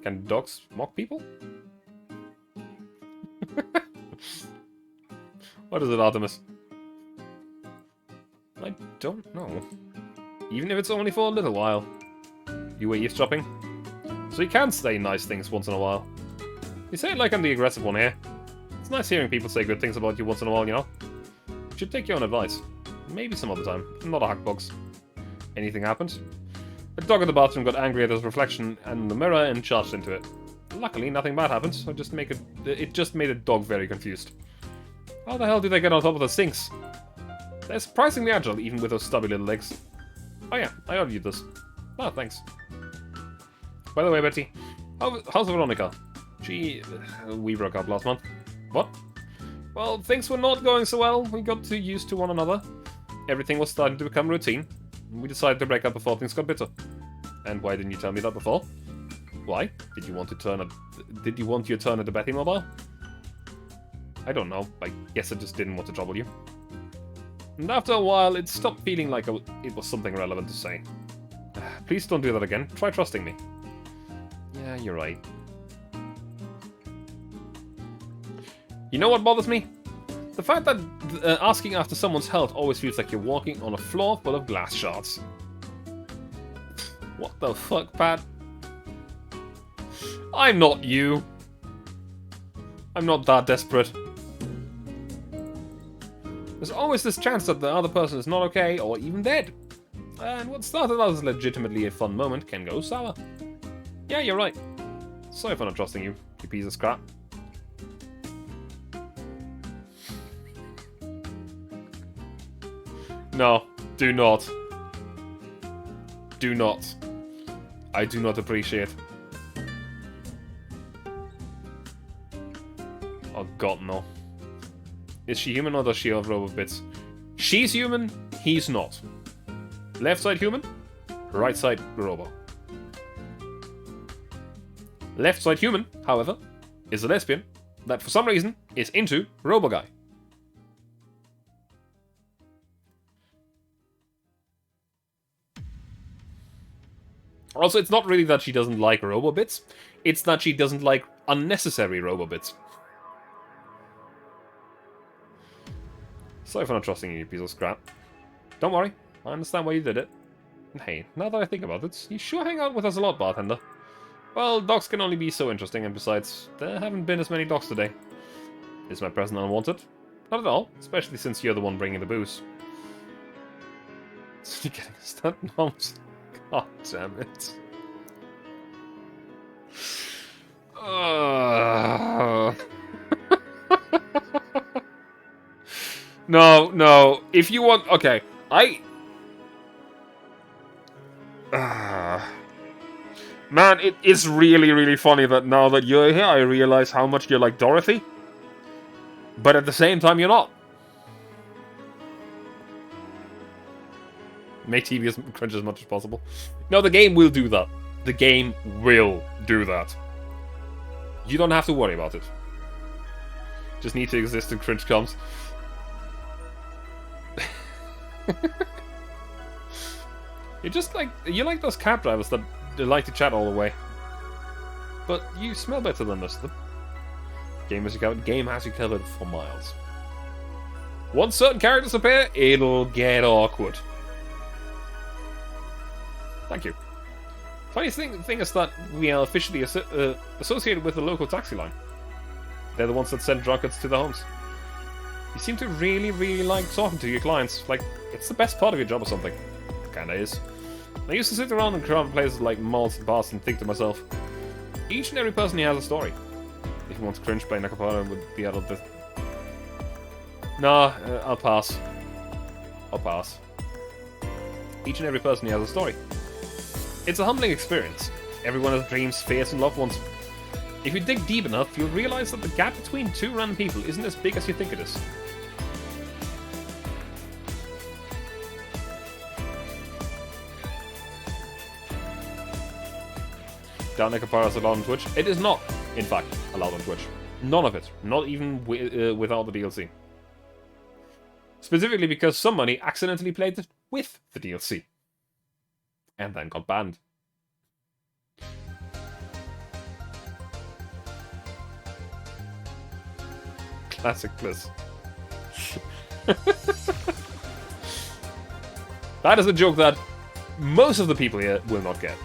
Can dogs mock people? What is it, Artemis? I don't know. Even if it's only for a little while. You were eavesdropping? So you can say nice things once in a while. You say it like I'm the aggressive one here. It's nice hearing people say good things about you once in a while, you know? You should take your own advice. Maybe some other time. Not a hackbox. Anything happened? A dog in the bathroom got angry at his reflection in the mirror and charged into it. Luckily, nothing bad happened. It just made a dog very confused. How the hell do they get on top of the sinks? They're surprisingly agile, even with those stubby little legs. Oh yeah, I owed you this. Oh, thanks. By the way, Betty, how's Veronica? We broke up last month. What? Well, things were not going so well. We got too used to one another. Everything was starting to become routine. We decided to break up before things got bitter. And why didn't you tell me that before? Why? Did you want your turn at the Betty mobile? I don't know. I guess I just didn't want to trouble you. And after a while, it stopped feeling like it was something relevant to say. Please don't do that again. Try trusting me. Yeah, you're right. You know what bothers me? The fact that asking after someone's health always feels like you're walking on a floor full of glass shards. What the fuck, Pat? I'm not you. I'm not that desperate. There's always this chance that the other person is not okay or even dead. And what started out as legitimately a fun moment can go sour. Yeah, you're right. Sorry for not trusting you, you piece of scrap. No, do not. Do not. I do not appreciate. Oh god, no. Is she human or does she have robot bits? She's human, he's not. Left side human, right side robot. Left side human, however, is a lesbian that for some reason is into Robo Guy. Also, it's not really that she doesn't like robo bits, it's that she doesn't like unnecessary robo bits. Sorry for not trusting you, you piece of scrap. Don't worry, I understand why you did it. And hey, now that I think about it, you sure hang out with us a lot, bartender. Well, dogs can only be so interesting, and besides, there haven't been as many dogs today. Is my present unwanted? Not at all, especially since you're the one bringing the booze. You're getting a stunt noms. God damn it. No, no. If you want... Okay. Man, it is really, really funny that now that you're here, I realize how much you're like Dorothy. But at the same time, you're not. Make TV as cringe as much as possible. No, the game will do that. The game will do that. You don't have to worry about it. Just need to exist and cringe comes. You're like those cab drivers that they like to chat all the way. But you smell better than most of them. Game has you covered for miles. Once certain characters appear, it'll get awkward. Thank you. Funny thing is that we are officially associated with the local taxi line. They're the ones that send drunkards to their homes. You seem to really, really like talking to your clients. Like, it's the best part of your job or something. Kinda is. I used to sit around and crowd places like malls and bars and think to myself, each and every person here has a story. If you want to cringe, play Nakapara with the adult... Nah, I'll pass. I'll pass. Each and every person here has a story. It's a humbling experience. Everyone has dreams, fears, and loved ones. If you dig deep enough, you'll realize that the gap between two random people isn't as big as you think it is. Down Nakapara is allowed on Twitch. It is not, in fact, allowed on Twitch. None of it. Not even without the DLC. Specifically because somebody accidentally played it with the DLC. And then got banned. Classic Bliss. That is a joke that most of the people here will not get.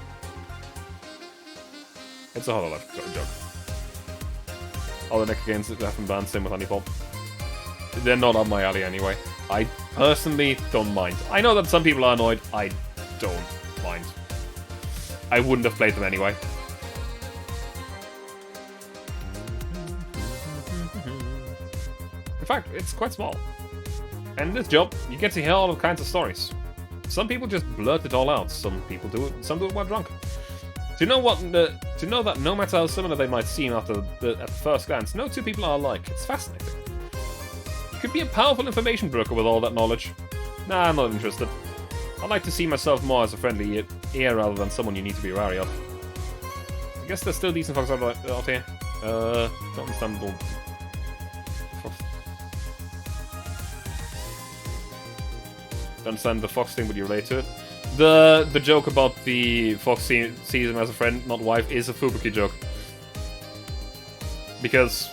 It's a hololive joke. All the next games that have been banned, same with Honeypop. They're not up my alley anyway. I personally don't mind. I know that some people are annoyed. I don't mind. I wouldn't have played them anyway. In fact, it's quite small. And in this job, you get to hear all kinds of stories. Some people just blurt it all out. Some people do it. Some do it while drunk. To know that no matter how similar they might seem at the first glance, no two people are alike. It's fascinating. You could be a powerful information broker with all that knowledge. Nah, I'm not interested. I'd like to see myself more as a friendly ear rather than someone you need to be wary of. I guess there's still decent folks out here. Don't understand the... Don't understand the fox thing, but you relate to it. The joke about the fox sees him as a friend, not wife, is a Fubuki joke. Because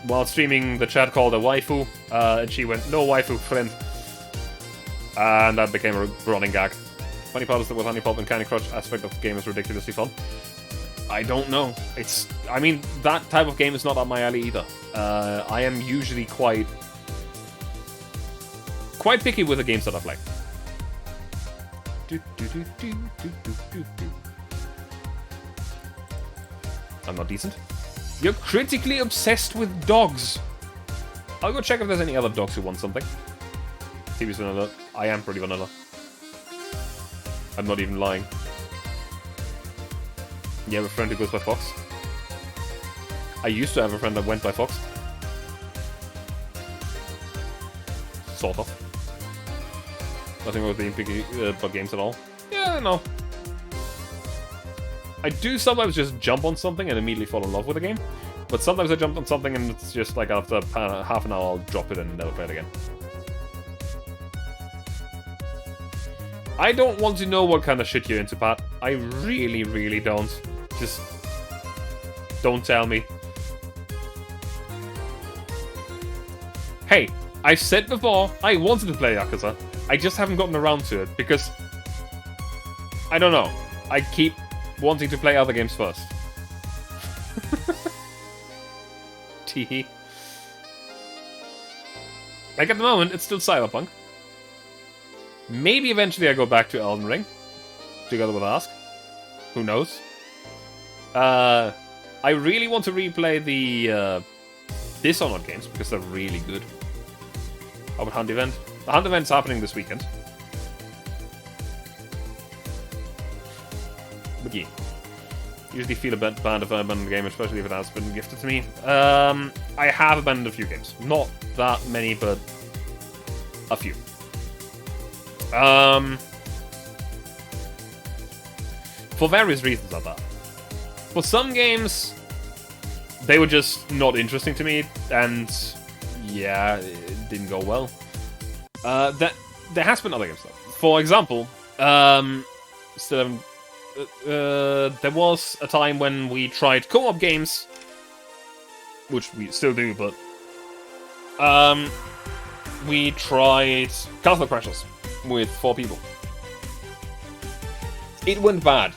while streaming, the chat called a waifu, and she went, "No waifu, friend." And that became a running gag. Funny part is that with Honeypop and Candy Crush aspect of the game is ridiculously fun. I don't know. I mean, that type of game is not up my alley either. I am usually quite picky with the games that I play. I'm not decent. You're critically obsessed with dogs. I'll go check if there's any other dogs who want something. TV's vanilla. I am pretty vanilla. I'm not even lying. You have a friend who goes by Fox? I used to have a friend that went by Fox. Sort of. Nothing wrong with being picky about games at all. Yeah, no. I do sometimes just jump on something and immediately fall in love with a game. But sometimes I jump on something and it's just like after half an hour I'll drop it and never play it again. I don't want to know what kind of shit you're into, Pat. I really, really don't. Just don't tell me. Hey, I've said before, I wanted to play Yakuza. I just haven't gotten around to it because... I don't know. I keep wanting to play other games first. Teehee. Like at the moment, it's still Cyberpunk. Maybe eventually I go back to Elden Ring. Together with Ask. Who knows? I really want to replay the Dishonored games because they're really good. How about Hunt Event? The Hunt Event's happening this weekend. But yeah. Usually feel a bit bad if I abandon a game, especially if it has been gifted to me. I have abandoned a few games. Not that many, but a few. For various reasons at that. For some games, they were just not interesting to me, and yeah, it didn't go well. There has been other games though. For example, still there was a time when we tried co-op games, which we still do, but we tried Castle Crashers with 4 people. It went bad.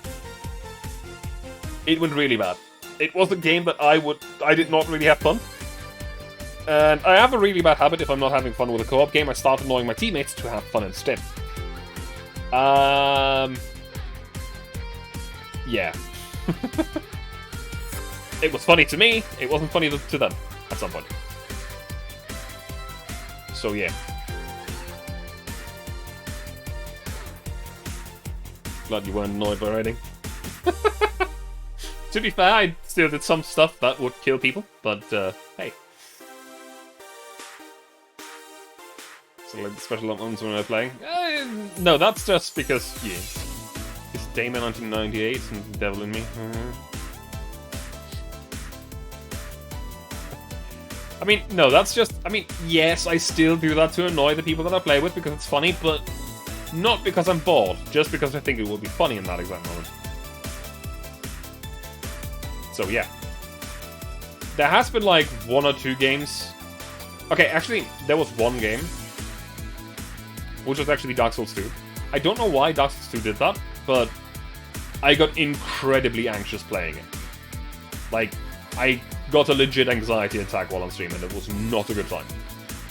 It went really bad. It was a game that I did not really have fun. And I have a really bad habit if I'm not having fun with a co-op game, I start annoying my teammates to have fun instead. Yeah. It was funny to me, it wasn't funny to them at some point. So yeah. Glad you weren't annoyed by writing. To be fair, I still did some stuff that would kill people, but hey. So like the special moments when I'm playing? No, that's just because, yeah. It's Damon 1998 and Devil in Me. I mean, no, that's just... I mean, yes, I still do that to annoy the people that I play with because it's funny, but not because I'm bored, just because I think it will be funny in that exact moment. So, yeah. There has been, like, 1 or 2 games... Okay, actually, there was one game, which was actually Dark Souls 2. I don't know why Dark Souls 2 did that, but I got incredibly anxious playing it. Like, I got a legit anxiety attack while on stream, and it was not a good time.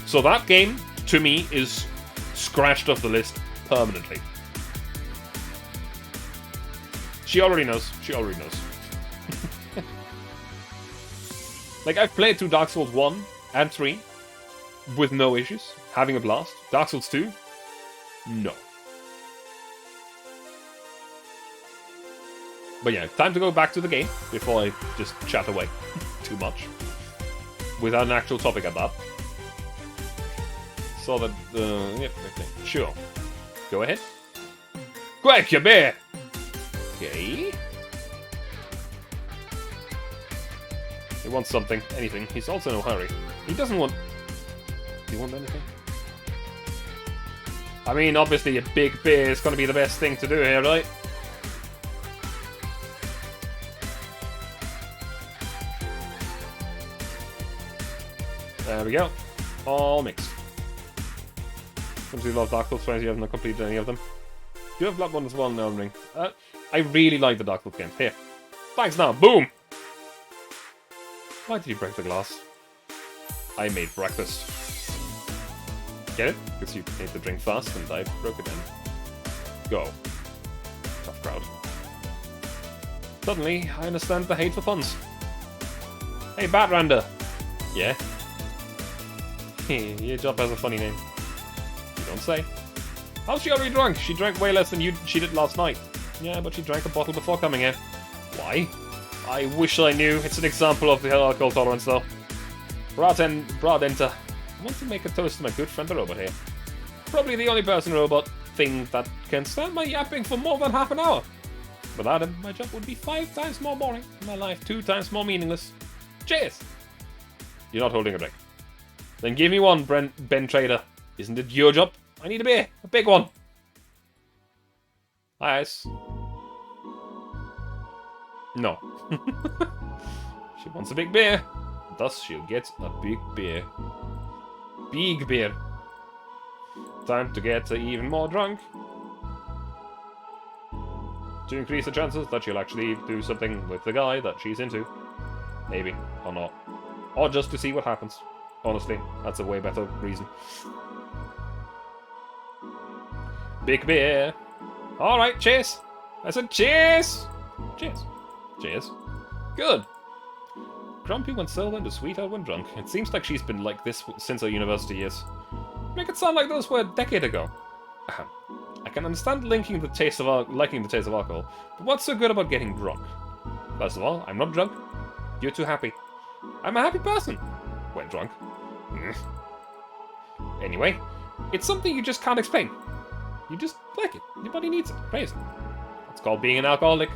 So that game, to me, is scratched off the list permanently. She already knows. She already knows. Like, I've played through Dark Souls 1 and 3 with no issues, having a blast. Dark Souls 2? No. But yeah, time to go back to the game before I just chat away too much without an actual topic at that. So that, yep, okay, sure. Go ahead. Quick, you bear! Okay. He wants something, anything. He's also in no hurry. He doesn't want... Do you want anything? I mean, obviously a big beer is going to be the best thing to do here, right? There we go. All mixed. Since you love Dark Souls fans, you haven't completed any of them. You have Bloodborne as well in Elden Ring. I really like the Dark Souls games. Here. Thanks now. Boom! Why did you break the glass? I made breakfast. Get it? Because you made the drink fast and I broke it then. Go. Tough crowd. Suddenly, I understand the hate for puns. Hey, Batranda! Yeah? Your job has a funny name. You don't say. How's she already drunk? She drank way less than she did last night. Yeah, but she drank a bottle before coming here. Why? I wish I knew. It's an example of the alcohol tolerance, though. Bradenta. I want to make a toast to my good friend the robot here. Probably the only person robot thing that can stand my yapping for more than half an hour. Without him, my job would be 5 times more boring, and my life 2 times more meaningless. Cheers! You're not holding a drink. Then give me one, Ben Trader. Isn't it your job? I need a beer. A big one. Hi, Ice. No. She wants a big beer. Thus, she'll get a big beer. Big beer. Time to get even more drunk. To increase the chances that she'll actually do something with the guy that she's into. Maybe. Or not. Or just to see what happens. Honestly, that's a way better reason. Big beer. Alright, cheers. I said cheers. Cheers. Cheers. Good. Grumpy when sober and a sweetheart when drunk. It seems like she's been like this since her university years. Make it sound like those were a decade ago. I can understand liking the taste of alcohol, but what's so good about getting drunk? First of all, I'm not drunk. You're too happy. I'm a happy person when drunk. Anyway, it's something you just can't explain. You just like it. Your body needs it. Praise it. It's called being an alcoholic.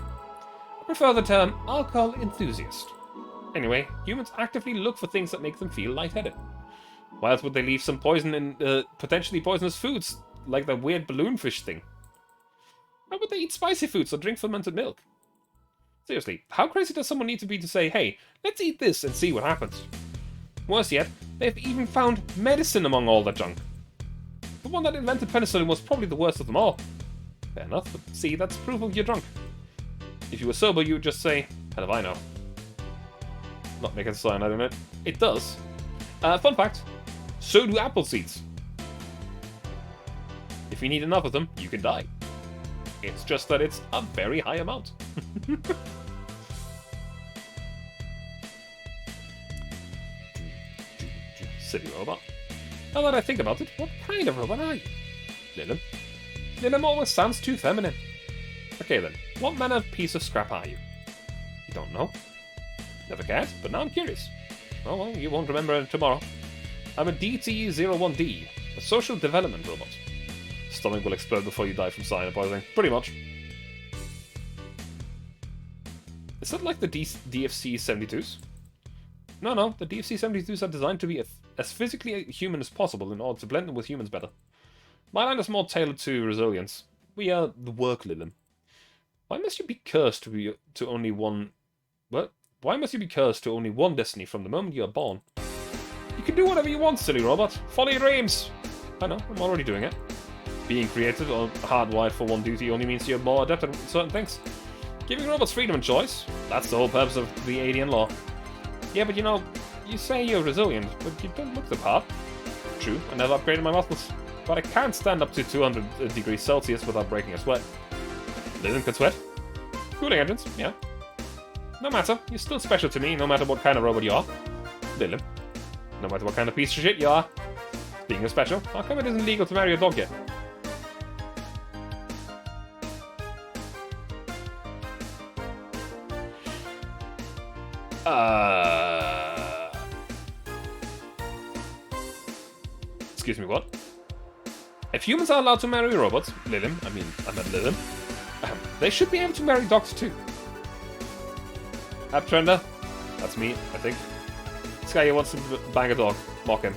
I prefer the term alcohol enthusiast. Anyway, humans actively look for things that make them feel lightheaded. Why else would they leave some poison in potentially poisonous foods, like the weird balloon fish thing? Why would they eat spicy foods or drink fermented milk? Seriously, how crazy does someone need to be to say, hey, let's eat this and see what happens? Worse yet, they've even found medicine among all that junk. The one that invented penicillin was probably the worst of them all. Fair enough, but see, that's proof of you're drunk. If you were sober, you would just say, hell if I know. Not making a sign, I don't know. It does. Fun fact, so do apple seeds. If you need enough of them, you can die. It's just that it's a very high amount. Silly robot. Now that I think about it, what kind of robot are you? Lilim. Lilim always sounds too feminine. Okay then, what manner of piece of scrap are you? You don't know? Never cared, but now I'm curious. Oh well, you won't remember tomorrow. I'm a DT-01D, a social development robot. Stomach will explode before you die from cyanide poisoning. Pretty much. Is that like the DFC-72s? No, the DFC-72s are designed to be as physically human as possible in order to blend in with humans better. My line is more tailored to resilience. We are the work Lilim. Why must you be cursed to only one... What? Why must you be cursed to only one destiny from the moment you are born? You can do whatever you want, silly robot. Follow your dreams! I know, I'm already doing it. Being creative or hardwired for one duty only means you're more adept at certain things. Giving robots freedom and choice, that's the whole purpose of the alien law. Yeah, but you know, you say you're resilient, but you don't look the part. True, I never upgraded my muscles. But I can't stand up to 200 degrees Celsius without breaking a sweat. Lilim can sweat. Cooling engines, yeah. No matter, you're still special to me, no matter what kind of robot you are. Lilim. No matter what kind of piece of shit you are. Speaking of special, how come it isn't legal to marry a dog yet? Excuse me, what? If humans are allowed to marry robots, I meant Lilim, they should be able to marry dogs too. Uptrender, that's me, I think. This guy here wants to bang a dog. Mock him.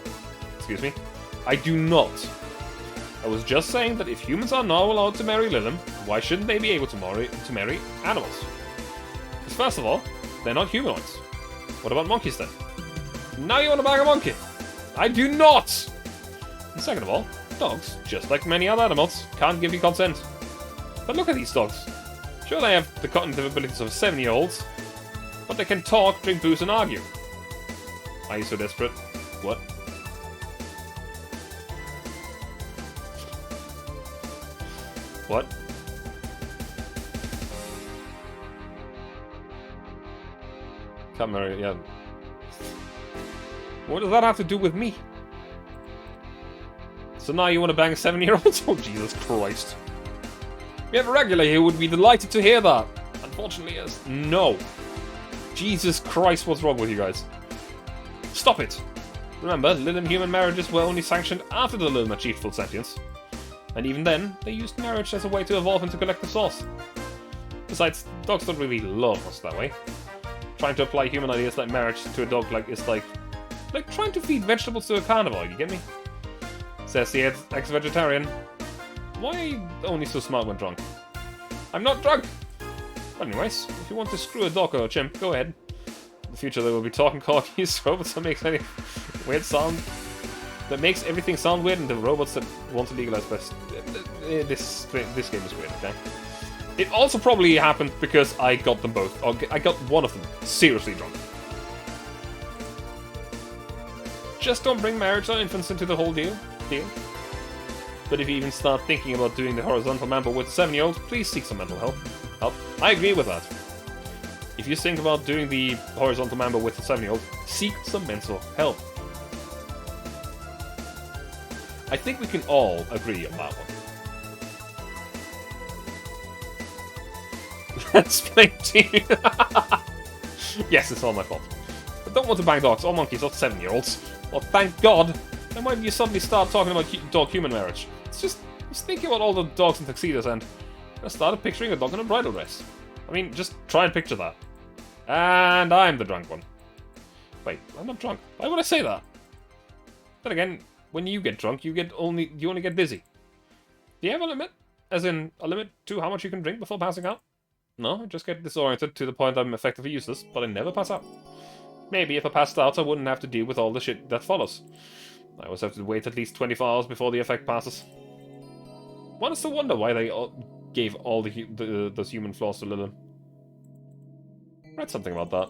Excuse me? I do not. I was just saying that if humans are not allowed to marry Lilim, why shouldn't they be able to marry animals? Because first of all, they're not humanoids. What about monkeys then? Now you want to bang a monkey? I do not! And second of all, dogs, just like many other animals, can't give you consent. But look at these dogs. Sure, they have the cognitive abilities of 7-year-olds, but they can talk, drink booze, and argue. Are you so desperate? What? What? Can't marry, yeah. What does that have to do with me? So now you want to bang a 7-year-old? Oh, Jesus Christ. We have a regular here who would be delighted to hear that. Unfortunately, yes. No. Jesus Christ, what's wrong with you guys? Stop it. Remember, Lilim human marriages were only sanctioned after the Lilim achieved full sentience. And even then, they used marriage as a way to evolve into collective source. Besides, dogs don't really love us that way. Trying to apply human ideas like marriage to a dog is like trying to feed vegetables to a carnivore, you get me? Says the ex-vegetarian. Why are you only so smart when drunk? I'm not drunk! But anyways, if you want to screw a dog or a chimp, go ahead. In the future there will be talking corgis, robots that makes any weird sound. That makes everything sound weird, and the robots that want to legalize best. This game is weird, okay? It also probably happened because I got them both. Or I got one of them seriously drunk. Just don't bring marriage or infants into the whole deal. But if you even start thinking about doing the horizontal mambo with a 7-year-old, please seek some mental help. I agree with that. If you think about doing the horizontal mambo with a 7-year-old, seek some mental help. I think we can all agree on that one. Let's play team. Yes, it's all my fault. I don't want to bang dogs or monkeys or 7-year-olds. Well, thank God. Then why did you suddenly start talking about dog-human marriage? It's just thinking about all the dogs in tuxedos and I started picturing a dog in a bridal dress. I mean, just try and picture that. And I'm the drunk one. Wait, I'm not drunk. Why would I say that? Then again, when you get drunk, you only get dizzy. Do you have a limit? As in, a limit to how much you can drink before passing out? No, I just get disoriented to the point I'm effectively useless, but I never pass out. Maybe if I passed out, I wouldn't have to deal with all the shit that follows. I always have to wait at least 24 hours before the effect passes. One is to wonder why they gave all those human flaws to Lilum. Read something about that.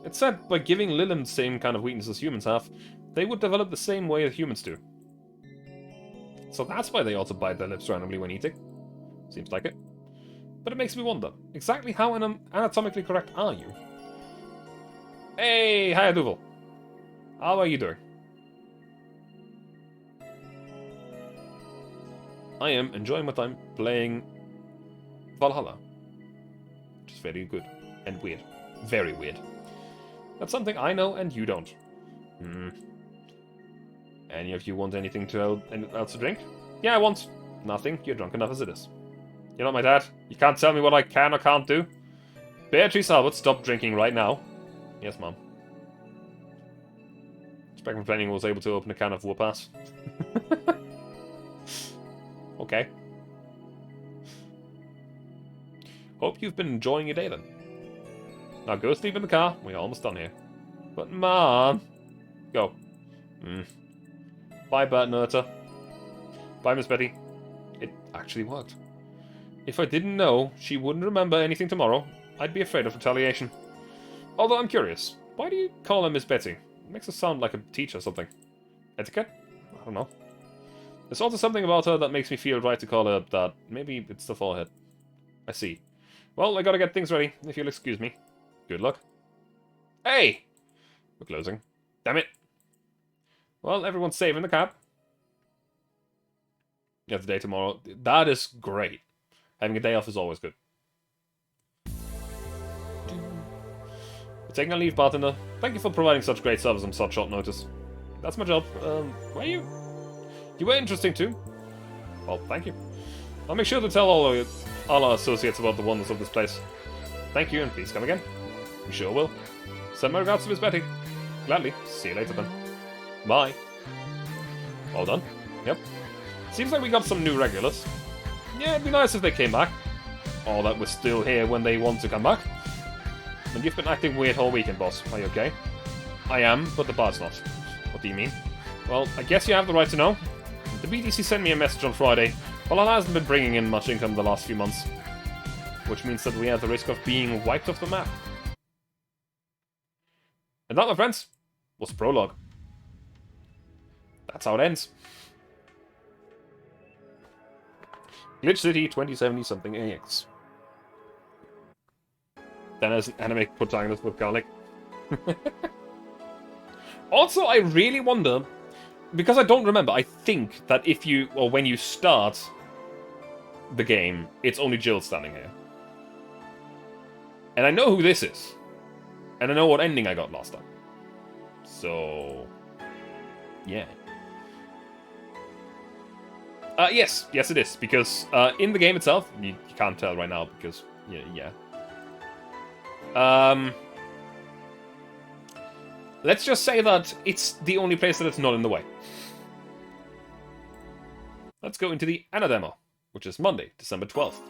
It said by giving Lilum the same kind of weaknesses humans have, they would develop the same way that humans do. So that's why they also bite their lips randomly when eating. Seems like it. But it makes me wonder, exactly how anatomically correct are you? Hey, hi Duval. How are you doing? I am enjoying my time playing Valhalla. Which is very good. And weird. Very weird. That's something I know and you don't. Any of you want anything else to drink? Yeah, I want nothing. You're drunk enough as it is. You're not my dad. You can't tell me what I can or can't do. Beatrice Albert, stop drinking right now. Yes, Mom. Spectrum Planning was able to open a can of Warpass. Okay. Hope you've been enjoying your day then. Now go sleep in the car. We're almost done here. But Mom! Go. Bye, Bert Nerter. Bye, Miss Betty. It actually worked. If I didn't know she wouldn't remember anything tomorrow, I'd be afraid of retaliation. Although I'm curious, why do you call her Miss Betty? It makes her sound like a teacher or something. Etiquette? I don't know. There's also something about her that makes me feel right to call her that. Maybe it's the forehead. I see. Well, I gotta get things ready, if you'll excuse me. Good luck. Hey! We're closing. Damn it! Well, everyone's safe in the cab. You have the day tomorrow. That is great. Having a day off is always good. We're taking a leave, bartender. Thank you for providing such great service on such short notice. That's my job. Were you? You were interesting too. Well, thank you. I'll make sure to tell all our associates about the wonders of this place. Thank you, and please come again. We sure will. Send my regards to Miss Betty. Gladly. See you later then. Bye. All done? Yep. Seems like we got some new regulars. Yeah, it'd be nice if they came back. Or that we're still here when they want to come back. And you've been acting weird all weekend, boss. Are you okay? I am, but the bar's not. What do you mean? Well, I guess you have the right to know. The BTC sent me a message on Friday. Well, it hasn't been bringing in much income the last few months. Which means that we have the risk of being wiped off the map. And that, my friends, was Prologue. That's how it ends. Glitch City 2070-something AX. Then as an anime protagonist with garlic. Also, I really wonder, because I don't remember, I think that if you, or when you start the game, it's only Jill standing here. And I know who this is. And I know what ending I got last time. So, yeah. Yes it is, because in the game itself, you can't tell right now, because, yeah. Let's just say that it's the only place that it's not in the way. Let's go into the Anna demo, which is Monday, December 12th.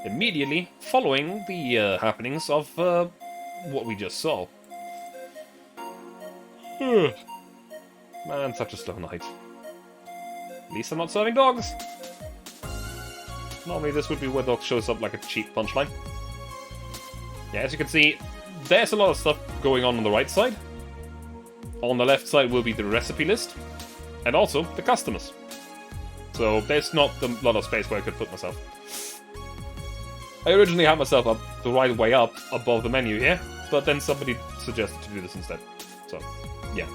Immediately following the happenings of what we just saw. Man, such a slow night. At least I'm not serving dogs. Normally this would be where dog shows up like a cheap punchline. Yeah, as you can see, there's a lot of stuff going on the right side. On the left side will be the recipe list. And also the customers. So there's not a lot of space where I could put myself. I originally had myself up the right way up above the menu here, but then somebody suggested to do this instead. So, yeah.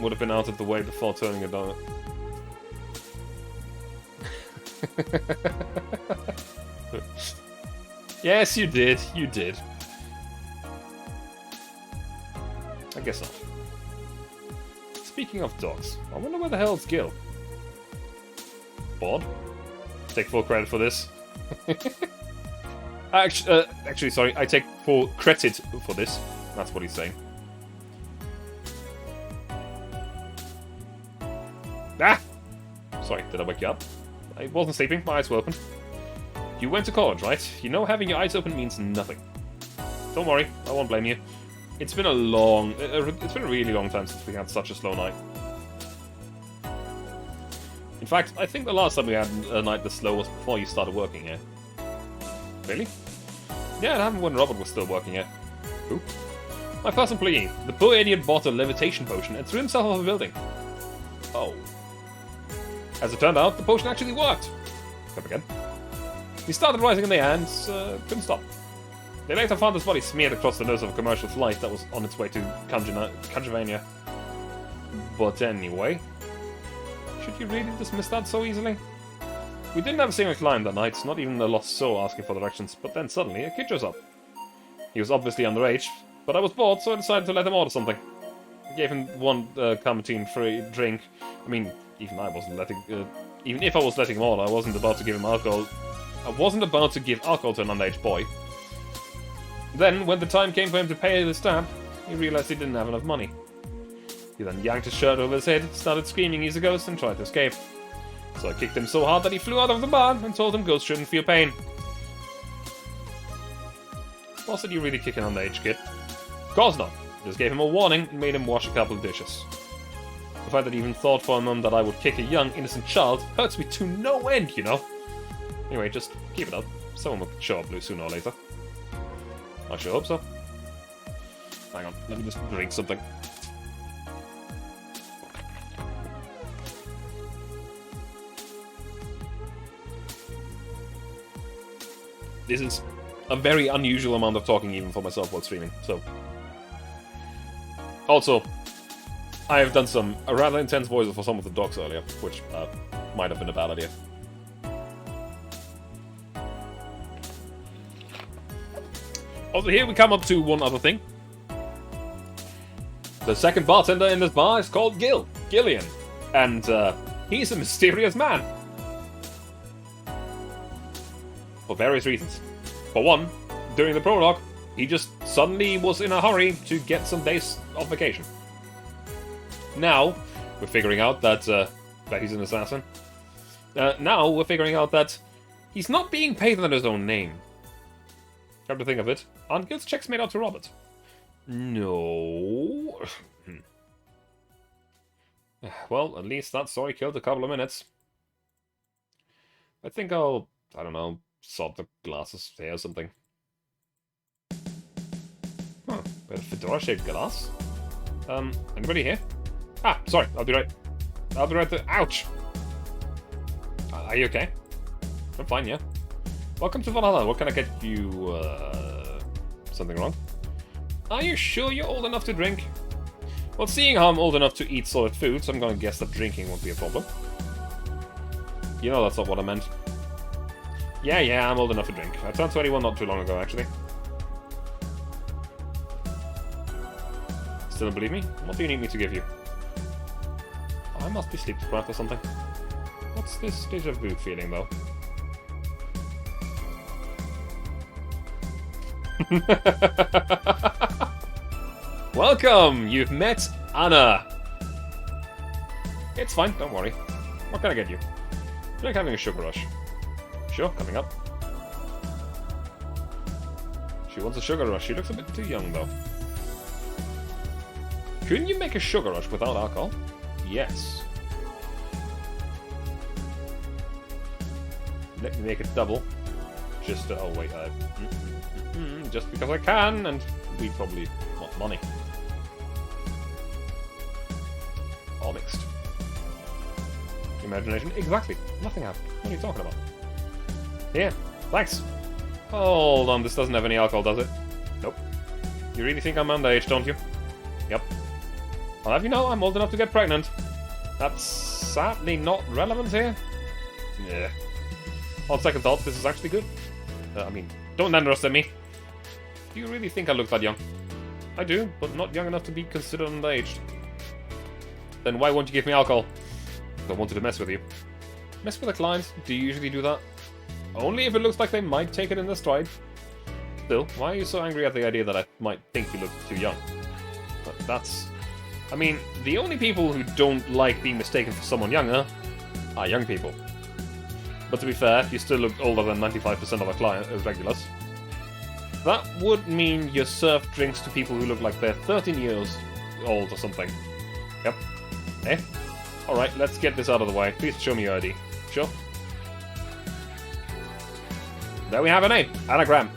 Would have been out of the way before turning it on. Yes, you did. You did. I guess not. Speaking of dogs, I wonder where the hell's Gil? Bored? Take full credit for this. Actually, sorry, I take full credit for this. That's what he's saying. Ah! Sorry, did I wake you up? I wasn't sleeping, my eyes were open. You went to college, right? You know having your eyes open means nothing. Don't worry, I won't blame you. It's been a really long time since we had such a slow night. In fact, I think the last time we had a night this slow was before you started working here. Really? Yeah, it happened when Robert was still working here. Who? My first employee. The poor idiot bought a levitation potion and threw himself off a building. Oh. As it turned out, the potion actually worked. Come again. He started rising in the air and couldn't stop. They later found his body smeared across the nose of a commercial flight that was on its way to Kanjavania. But anyway, should you really dismiss that so easily? We didn't have a single client that night, not even a lost soul asking for directions, but then suddenly a kid shows up. He was obviously underage, but I was bored, so I decided to let him order something. I gave him one Camartine free drink. I mean, even if I was letting him order, I wasn't about to give him alcohol. I wasn't about to give alcohol to an underage boy. Then, when the time came for him to pay his tab, he realized he didn't have enough money. He then yanked his shirt over his head, started screaming he's a ghost, and tried to escape. So I kicked him so hard that he flew out of the bar and told him ghosts shouldn't feel pain. Was it you really kick an underage kid? Of course not. Just gave him a warning and made him wash a couple of dishes. The fact that he even thought for a moment that I would kick a young, innocent child hurts me to no end, you know? Anyway, just keep it up. Someone will show up sooner or later. I sure hope so. Hang on, let me just drink something. This is a very unusual amount of talking even for myself while streaming, so... Also, I have done a rather intense voices for some of the dogs earlier, which might have been a bad idea. Also, here we come up to one other thing. The second bartender in this bar is called Gillian, and he's a mysterious man. For various reasons. For one, during the prologue, he just suddenly was in a hurry to get some days of vacation. Now, we're figuring out that he's an assassin. Now, we're figuring out that he's not being paid under his own name. Come to think of it, aren't Gil's checks made out to Robert? No. Well, at least that story killed a couple of minutes. I think I don't know, sort the glasses here or something. Huh, bit of fedora-shaped glass. Anybody here? Ah, sorry, I'll be right there. Ouch! Are you okay? I'm fine, yeah. Welcome to Va11. What can I get you, something wrong? Are you sure you're old enough to drink? Well, seeing how I'm old enough to eat solid foods, I'm gonna guess that drinking won't be a problem. You know that's not what I meant. Yeah, I'm old enough to drink. I turned 21 not too long ago, actually. Still don't believe me? What do you need me to give you? Oh, I must be sleep deprived or something. What's this deja vu feeling, though? Welcome! You've met Anna! It's fine, don't worry. What can I get you? You're like having a sugar rush. Sure, coming up. She wants a sugar rush. She looks a bit too young, though. Couldn't you make a sugar rush without alcohol? Yes. Let me make it double. Just oh wait, just because I can, and we probably want money. All mixed. Imagination? Exactly. Nothing happened. What are you talking about? Here. Thanks. Hold on, this doesn't have any alcohol, does it? Nope. You really think I'm underage, don't you? Yep. I'll have you know I'm old enough to get pregnant. That's sadly not relevant here. Yeah. On second thought, this is actually good. I mean, don't underestimate me. Do you really think I look that young? I do, but not young enough to be considered underaged. Then why won't you give me alcohol? I wanted to mess with you. Mess with a client? Do you usually do that? Only if it looks like they might take it in their stride. Still, why are you so angry at the idea that I might think you look too young? But that's... I mean, the only people who don't like being mistaken for someone younger are young people. But to be fair, you still look older than 95% of our regulars. That would mean you serve drinks to people who look like they're 13 years old or something. Yep. Eh? Alright, let's get this out of the way. Please show me your ID. Sure. There we have a name. Anagram.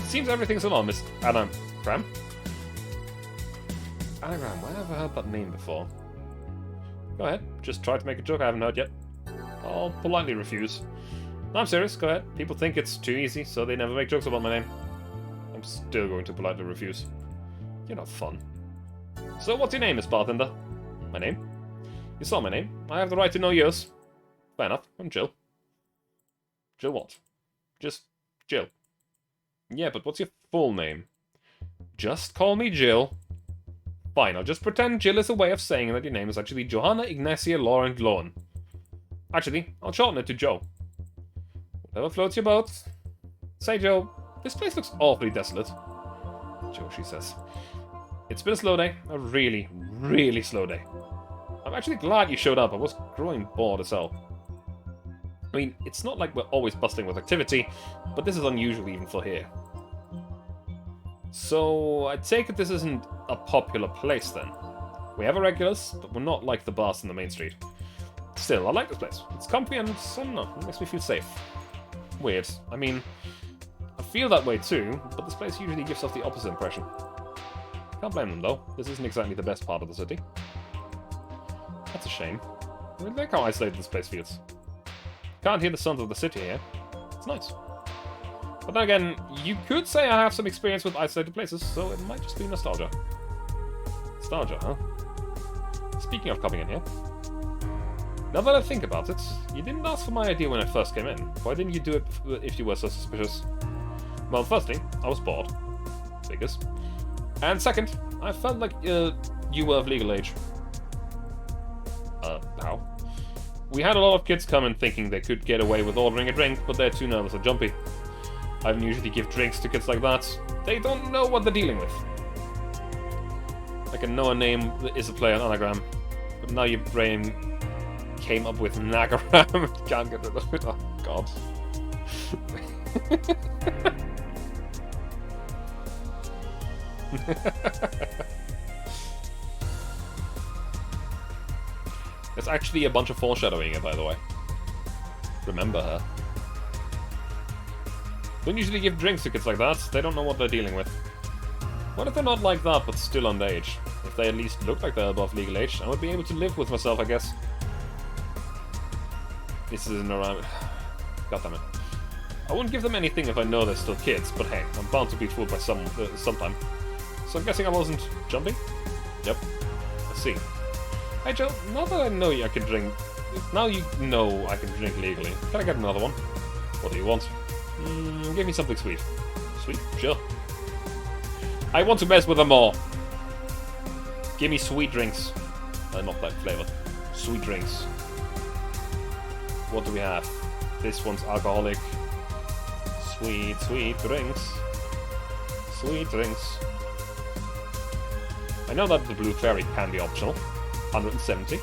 Seems everything's anonymous. Anagram? Anagram, where have I heard that name before? Go ahead. Just try to make a joke I haven't heard yet. I'll politely refuse. No, I'm serious. Go ahead. People think it's too easy, so they never make jokes about my name. I'm still going to politely refuse. You're not fun. So what's your name, Miss Bartender? My name? You saw my name. I have the right to know yours. Fair enough. I'm Jill. Jill what? Just Jill. Yeah, but what's your full name? Just call me Jill. Fine, I'll just pretend Jill is a way of saying that your name is actually Johanna Ignacia Laurent Loan. Actually, I'll shorten it to Joe. Whatever floats your boat. Say, Joe, this place looks awfully desolate. Joe, she says. It's been a slow day. A really, really slow day. I'm actually glad you showed up. I was growing bored as hell. I mean, it's not like we're always bustling with activity, but this is unusual even for here. So, I take it this isn't a popular place then. We have irregulars, but we're not like the bars in the main street. Still, I like this place. It's comfy and, I don't know, it makes me feel safe. Weird. I mean, I feel that way too, but this place usually gives off the opposite impression. Can't blame them though. This isn't exactly the best part of the city. That's a shame. I really like how isolated this place feels. Can't hear the sounds of the city here. It's nice. But then again, you could say I have some experience with isolated places, so it might just be nostalgia. Nostalgia, huh? Speaking of coming in here, now that I think about it, you didn't ask for my idea when I first came in. Why didn't you do it if you were so suspicious? Well, firstly, I was bored. Figures. And second, I felt like you were of legal age. How? We had a lot of kids come in thinking they could get away with ordering a drink, but they're too nervous or jumpy. I don't usually give drinks to kids like that. They don't know what they're dealing with. I can know a name that is a play on anagram, but now your brain came up with Nagaram. Can't get rid of it. Oh, God. There's actually a bunch of foreshadowing here, by the way. Remember her. Don't usually give drinks to kids like that. They don't know what they're dealing with. What if they're not like that, but still underage? If they at least look like they're above legal age, I would be able to live with myself, I guess. This isn't around. God damn it. I wouldn't give them anything if I know they're still kids, but hey, I'm bound to be fooled by sometime. So I'm guessing I wasn't jumping? Yep. I see. Hey Joe, now that I know I can drink... Now you know I can drink legally, can I get another one? What do you want? Give me something sweet. Sweet? Sure. I want to mess with them all. Give me sweet drinks. Not that flavor. Sweet drinks. What do we have? This one's alcoholic. Sweet, sweet drinks. Sweet drinks. I know that the Blue Fairy can be optional. 170.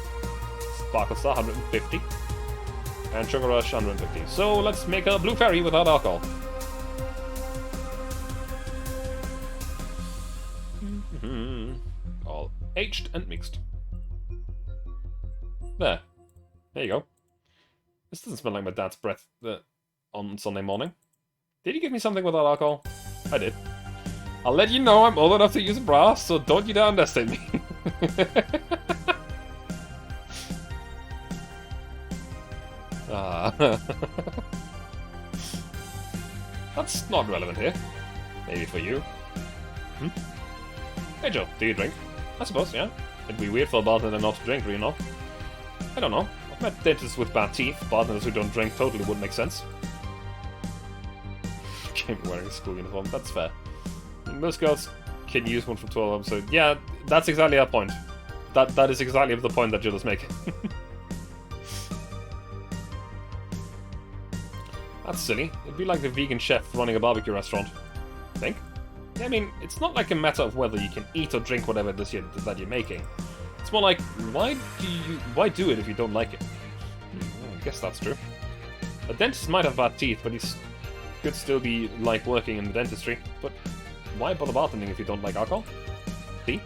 Sparkle Star 150. And Sugar Rush 150. So let's make a Blue Fairy without alcohol. All aged and mixed. There. There you go. This doesn't smell like my dad's breath on Sunday morning. Did he give me something without alcohol? I did. I'll let you know I'm old enough to use a bra, so don't you dare underestimate me. That's not relevant here. Maybe for you. Hey Joe, do you drink? I suppose, yeah. It'd be weird for a bartender not to drink, do you know? I don't know. I've met dentists with bad teeth. Bartenders who don't drink totally wouldn't make sense. Came wearing a school uniform, that's fair. Most girls can use one from 12 episodes. Yeah, that's exactly our point. That is exactly the point that Jill is making. That's silly. It'd be like the vegan chef running a barbecue restaurant. Think? I mean, it's not like a matter of whether you can eat or drink whatever it is that you're making. It's more like, why do it if you don't like it? I guess that's true. A dentist might have bad teeth, but he's could still be like working in the dentistry, but why bother bartending if you don't like alcohol? See?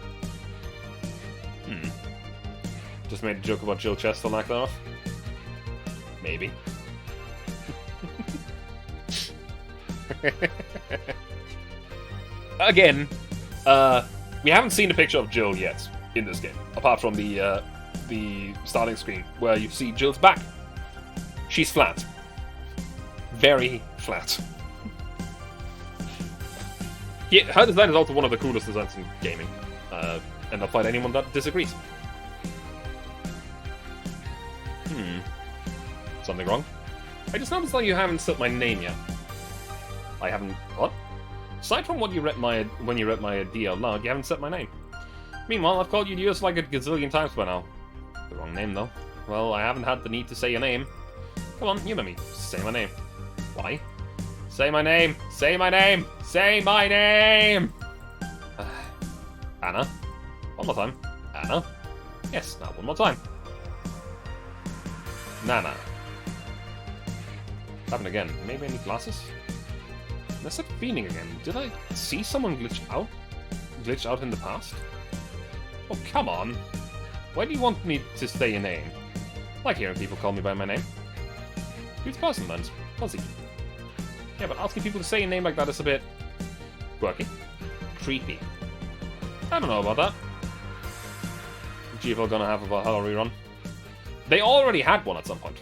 Just made a joke about Jill Chester lack thereof. Maybe. Again, we haven't seen a picture of Jill yet in this game, apart from the starting screen where you see Jill's back. She's flat. Very flat. Yeah, her design is also one of the coolest designs in gaming, and I'll fight anyone that disagrees. Something wrong? I just noticed that you haven't said my name yet. I haven't... What? Aside from when you read my ID out loud, you haven't said my name. Meanwhile, I've called you yours like a gazillion times by now. The wrong name, though. Well, I haven't had the need to say your name. Come on, humor me. Say my name. Why? Say my name! Say my name! Say my name! Anna. One more time. Anna. Yes, now one more time. Nana. It's happened again. Maybe I need glasses? There's that feeling again. Did I see someone glitch out in the past? Oh, come on. Why do you want me to say your name? I like hearing people call me by my name. Who's person then? Fuzzy. Yeah, but asking people to say your name like that is a bit... quirky. Creepy. I don't know about that. GFL gonna have a Va11 rerun. They already had one at some point.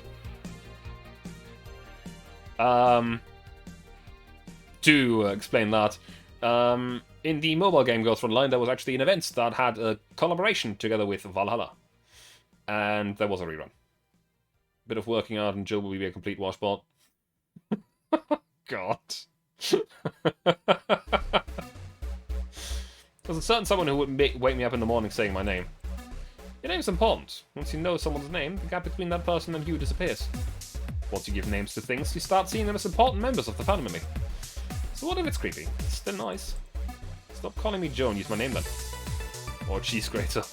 To explain that, in the mobile game Ghost Online, there was actually an event that had a collaboration together with Valhalla. And there was a rerun. Bit of working out and Jill will be a complete washboard. God. There's a certain someone who would wake me up in the morning saying my name. Your name's important. Once you know someone's name, the gap between that person and you disappears. Once you give names to things, you start seeing them as important members of the family. So what if it's creepy? It's still nice. Stop calling me Joe and use my name then. Or cheese grater.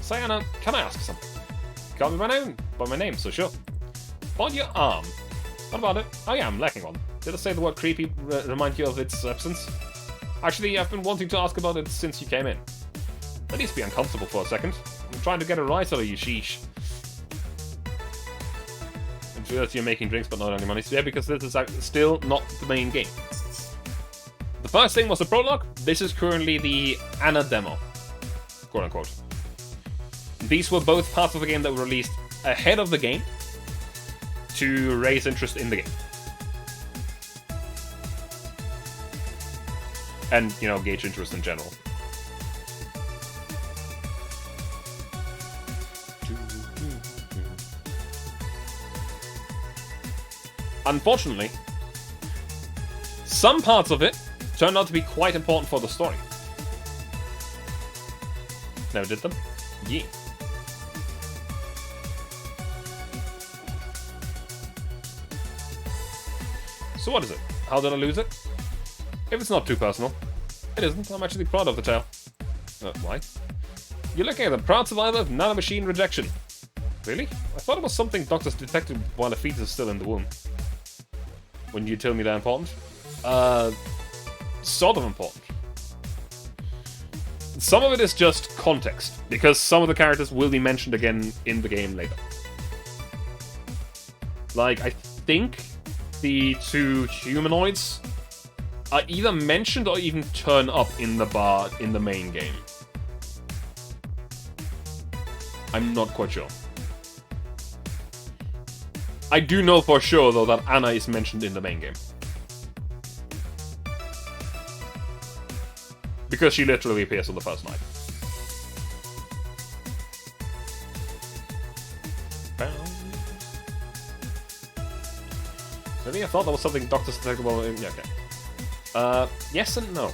Say, Anna, can I ask something? Call me by my name, so sure. On your arm. What about it? Oh yeah, I'm lacking one. Did I say the word creepy remind you of its absence? Actually, I've been wanting to ask about it since you came in. At least be uncomfortable for a second. I'm trying to get a rise out of you, sheesh. I'm sure that you're making drinks but not any money. So yeah, because this is still not the main game. The first thing was the prologue. This is currently the Anna demo. Quote unquote. These were both parts of the game that were released ahead of the game to raise interest in the game. And, you know, gauge interest in general. Unfortunately, some parts of it turned out to be quite important for the story. Never did them? Yeah. So what is it? How did I lose it? If it's not too personal. It isn't. I'm actually proud of the tale. Why? You're looking at a proud survivor of nanomachine rejection. Really? I thought it was something doctors detected while a fetus is still in the womb. When you tell me they're important? Sort of important. Some of it is just context, because some of the characters will be mentioned again in the game later. Like, I think the two humanoids are either mentioned or even turn up in the bar in the main game. I'm not quite sure. I do know for sure, though, that Anna is mentioned in the main game. Because she literally appears on the first night. Maybe I thought that was something doctors detected while... Yeah, okay. Yes and no.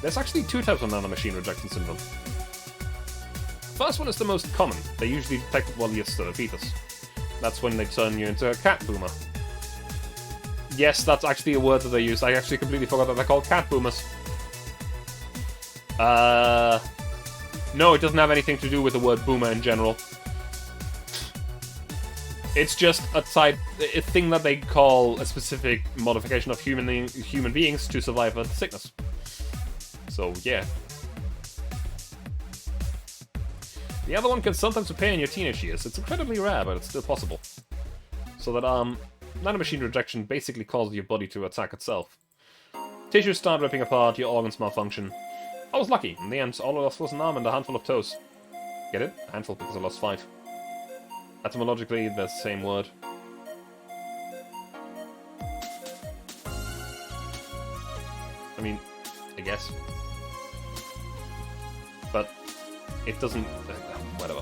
There's actually two types of nanomachine rejection syndrome. First one is the most common. They usually detect it while you're still a fetus. That's when they turn you into a cat boomer. Yes, that's actually a word that they use. I actually completely forgot that they're called cat boomers. No, it doesn't have anything to do with the word boomer in general. It's just a thing that they call a specific modification of human beings to survive a sickness. So, yeah. The other one can sometimes appear in your teenage years. It's incredibly rare, but it's still possible. So that, nanomachine rejection basically causes your body to attack itself. Tissues start ripping apart, your organs malfunction. I was lucky. In the end, all I lost was an arm and a handful of toes. Get it? A handful because I lost 5. Etymologically, the same word. I mean, I guess. But it doesn't... whatever.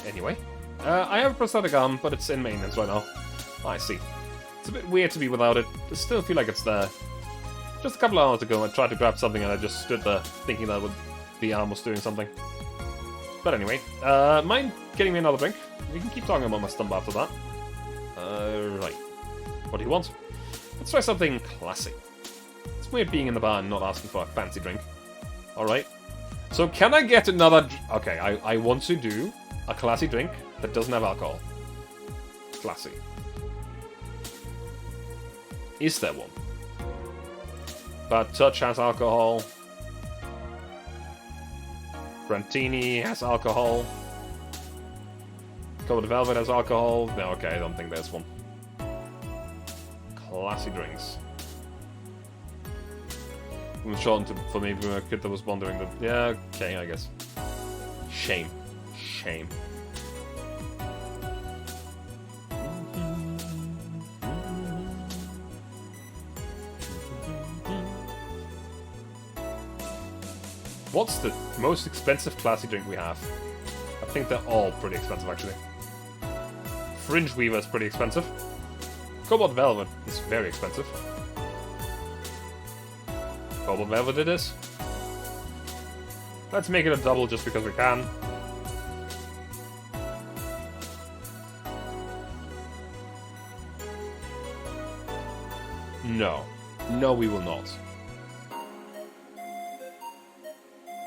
Anyway. I have a prosthetic arm, but it's in maintenance right now. I see. It's a bit weird to be without it. I still feel like it's there. Just a couple of hours ago, I tried to grab something and I just stood there, thinking that the arm was doing something. But anyway, mind getting me another drink? We can keep talking about my stump after that. Right. What do you want? Let's try something classy. It's weird being in the bar and not asking for a fancy drink. Alright. So can I get another... Okay, I want to do a classy drink that doesn't have alcohol. Classy. Is there one? Bad Touch has alcohol. Brantini has alcohol. Cold Velvet has alcohol. No, okay, I don't think there's one. Classy drinks. It was shortened for me being a kid that was born during the... Yeah, okay, I guess. Shame. Shame. What's the most expensive classy drink we have? I think they're all pretty expensive, actually. Fringe Weaver is pretty expensive. Cobalt Velvet is very expensive. Cobalt Velvet it is. Let's make it a double just because we can. No. No, we will not.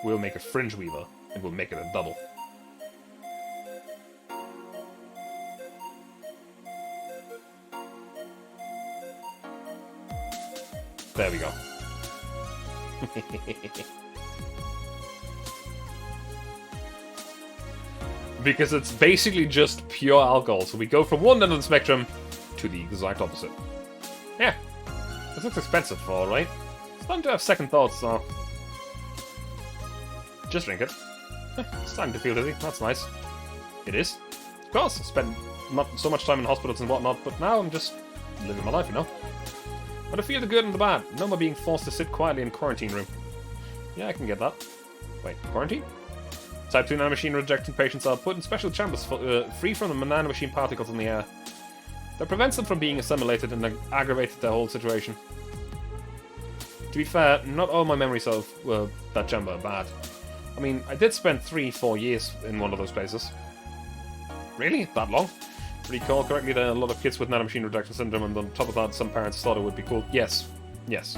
We'll make a Fringe Weaver, and we'll make it a double. There we go. Because it's basically just pure alcohol, so we go from one end of the spectrum to the exact opposite. Yeah, this looks expensive, alright. It's time to have second thoughts, so... Just drink it. It's starting to feel dizzy. That's nice. It is. Of course, I spent not so much time in hospitals and whatnot, but now I'm just living my life, you know? But I feel the good and the bad. No more being forced to sit quietly in quarantine room. Yeah, I can get that. Wait, quarantine? Type 2 nanomachine rejecting patients are put in special chambers free from the nanomachine particles in the air. That prevents them from being assimilated and aggravated their whole situation. To be fair, not all my memories of that chamber are bad. I mean, I did spend 3-4 years in one of those places. Really? That long? Recall correctly, there are a lot of kids with nanomachine rejection syndrome, and on top of that, some parents thought it would be cool. Yes. Yes.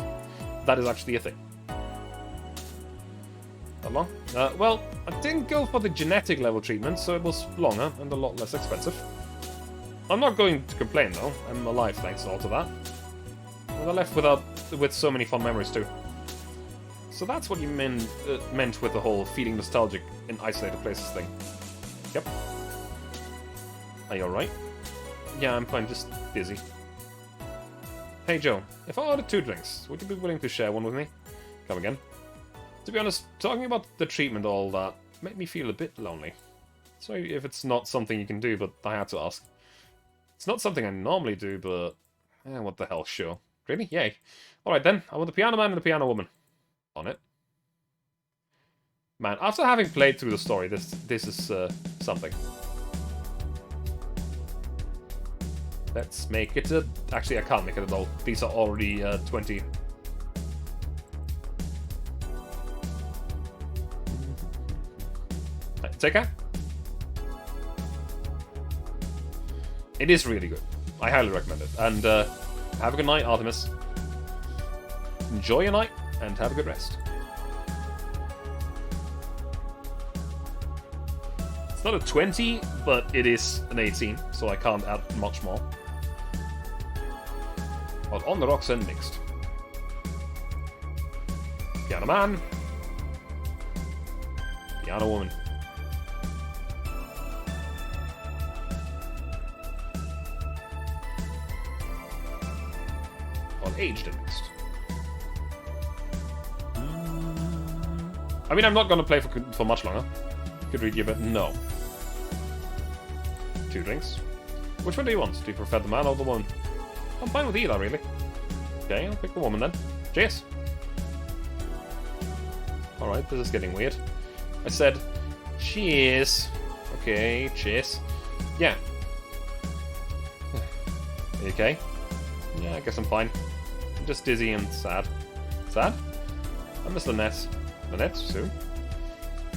That is actually a thing. That long? Well, I didn't go for the genetic level treatment, so it was longer and a lot less expensive. I'm not going to complain, though. I'm alive thanks all to that. And I left with so many fun memories, too. So that's what you meant with the whole feeling nostalgic in isolated places thing. Yep. Are you alright? Yeah, I'm fine, just dizzy. Hey Joe, if I ordered 2 drinks, would you be willing to share one with me? Come again? To be honest, talking about the treatment all that made me feel a bit lonely. Sorry if it's not something you can do, but I had to ask. It's not something I normally do, but... what the hell, sure. Really? Yay. Alright then, I want the piano man and the piano woman. On it. Man, after having played through the story, this is something. Let's make it a... Actually, I can't make it at all. These are already 20. Right, take care. It is really good. I highly recommend it. And have a good night, Artemis. Enjoy your night, and have a good rest. It's not a 20, but it is an 18, so I can't add much more. But on the rocks and mixed. Piano man. Piano woman. On aged and mixed. I mean, I'm not gonna play for much longer. Could we give it? No. 2 drinks. Which one do you want? Do you prefer the man or the woman? I'm fine with either, really. Okay, I'll pick the woman then. Cheers! Alright, this is getting weird. I said, cheers. Okay, cheers. Yeah. Are you okay? Yeah, I guess I'm fine. I'm just dizzy and sad. Sad? I miss Lynette. Lynette, soon.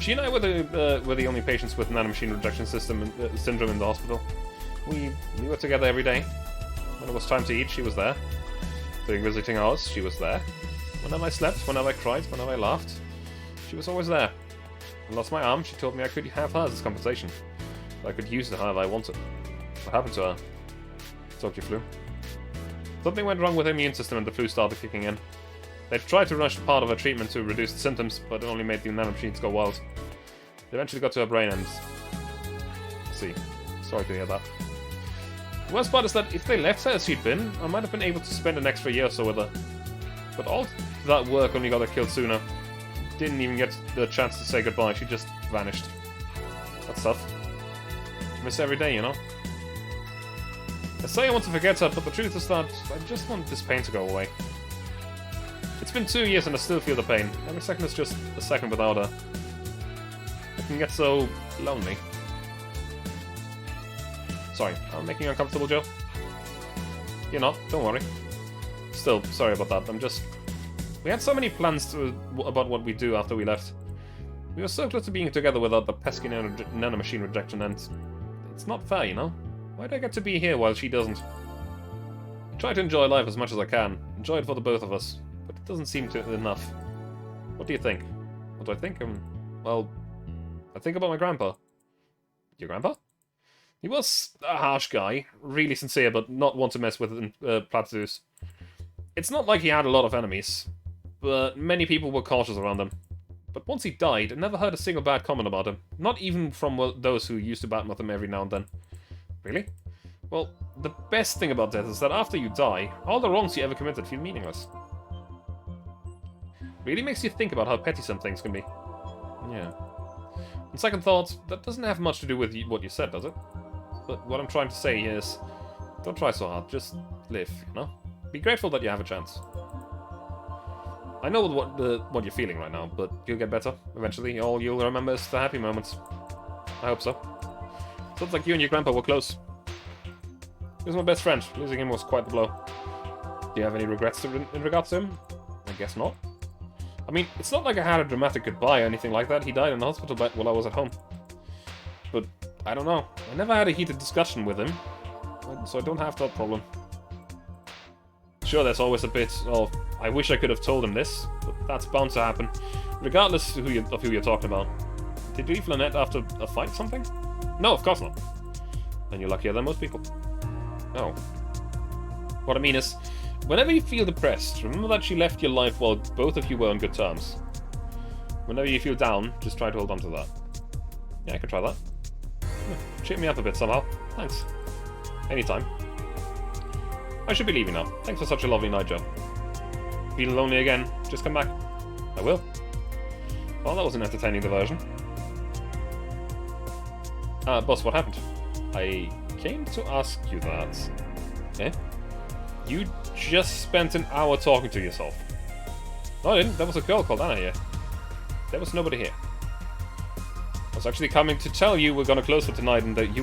She and I were the only patients with nanomachine rejection syndrome in the hospital. We were together every day. When it was time to eat, she was there. During visiting hours, she was there. Whenever I slept, whenever I cried, whenever I laughed, she was always there. I lost my arm, she told me I could have hers as compensation. I could use it however I wanted. What happened to her? Tokyo flu. Something went wrong with her immune system and the flu started kicking in. They tried to rush part of her treatment to reduce the symptoms, but it only made the nanomachines go wild. They eventually got to her brain and... see. Sorry to hear that. The worst part is that if they left her as she'd been, I might have been able to spend an extra year or so with her. But all that work only got her killed sooner. Didn't even get the chance to say goodbye, she just vanished. That's tough. Miss every day, you know? I say I want to forget her, but the truth is that I just want this pain to go away. It's been 2 years and I still feel the pain. Every second is just a second without her. I can get so lonely. Sorry, I'm making you uncomfortable, Joe? You're not, don't worry. Still, sorry about that, I'm just... We had so many plans about what we'd do after we left. We were so close to being together without the pesky nanomachine rejection, and it's not fair, you know? Why do I get to be here while she doesn't? I try to enjoy life as much as I can. Enjoy it for the both of us. But it doesn't seem to enough. What do you think? What do I think? Well, I think about my grandpa. Your grandpa? He was a harsh guy, really sincere, but not one to mess with in Platus. It's not like he had a lot of enemies, but many people were cautious around him. But once he died, I never heard a single bad comment about him. Not even from those who used to badmouth him every now and then. Really? Well, the best thing about death is that after you die, all the wrongs you ever committed feel meaningless. Really makes you think about how petty some things can be. Yeah. On second thought, that doesn't have much to do with what you said, does it? But what I'm trying to say is, don't try so hard, just live, you know? Be grateful that you have a chance. I know what you're feeling right now, but you'll get better. Eventually, all you'll remember is the happy moments. I hope so. Sounds like you and your grandpa were close. He was my best friend. Losing him was quite the blow. Do you have any regrets in regards to him? I guess not. I mean, it's not like I had a dramatic goodbye or anything like that. He died in the hospital bed while I was at home. But, I don't know. I never had a heated discussion with him, so I don't have that problem. Sure, there's always a bit of, I wish I could have told him this, but that's bound to happen, regardless of who you're talking about. Did you leave Lynette after a fight or something? No, of course not. Then you're luckier than most people. Oh. What I mean is, whenever you feel depressed, remember that she left your life while both of you were on good terms. Whenever you feel down, just try to hold on to that. Yeah, I could try that. Cheer me up a bit somehow. Thanks. Anytime. I should be leaving now. Thanks for such a lovely night, Joe. Feeling lonely again? Just come back. I will. Well, that was an entertaining diversion. Boss, what happened? I came to ask you that. Eh? You just spent an hour talking to yourself. No, I didn't. There was a girl called Anna here. There was nobody here. I was actually coming to tell you we're gonna close for tonight and that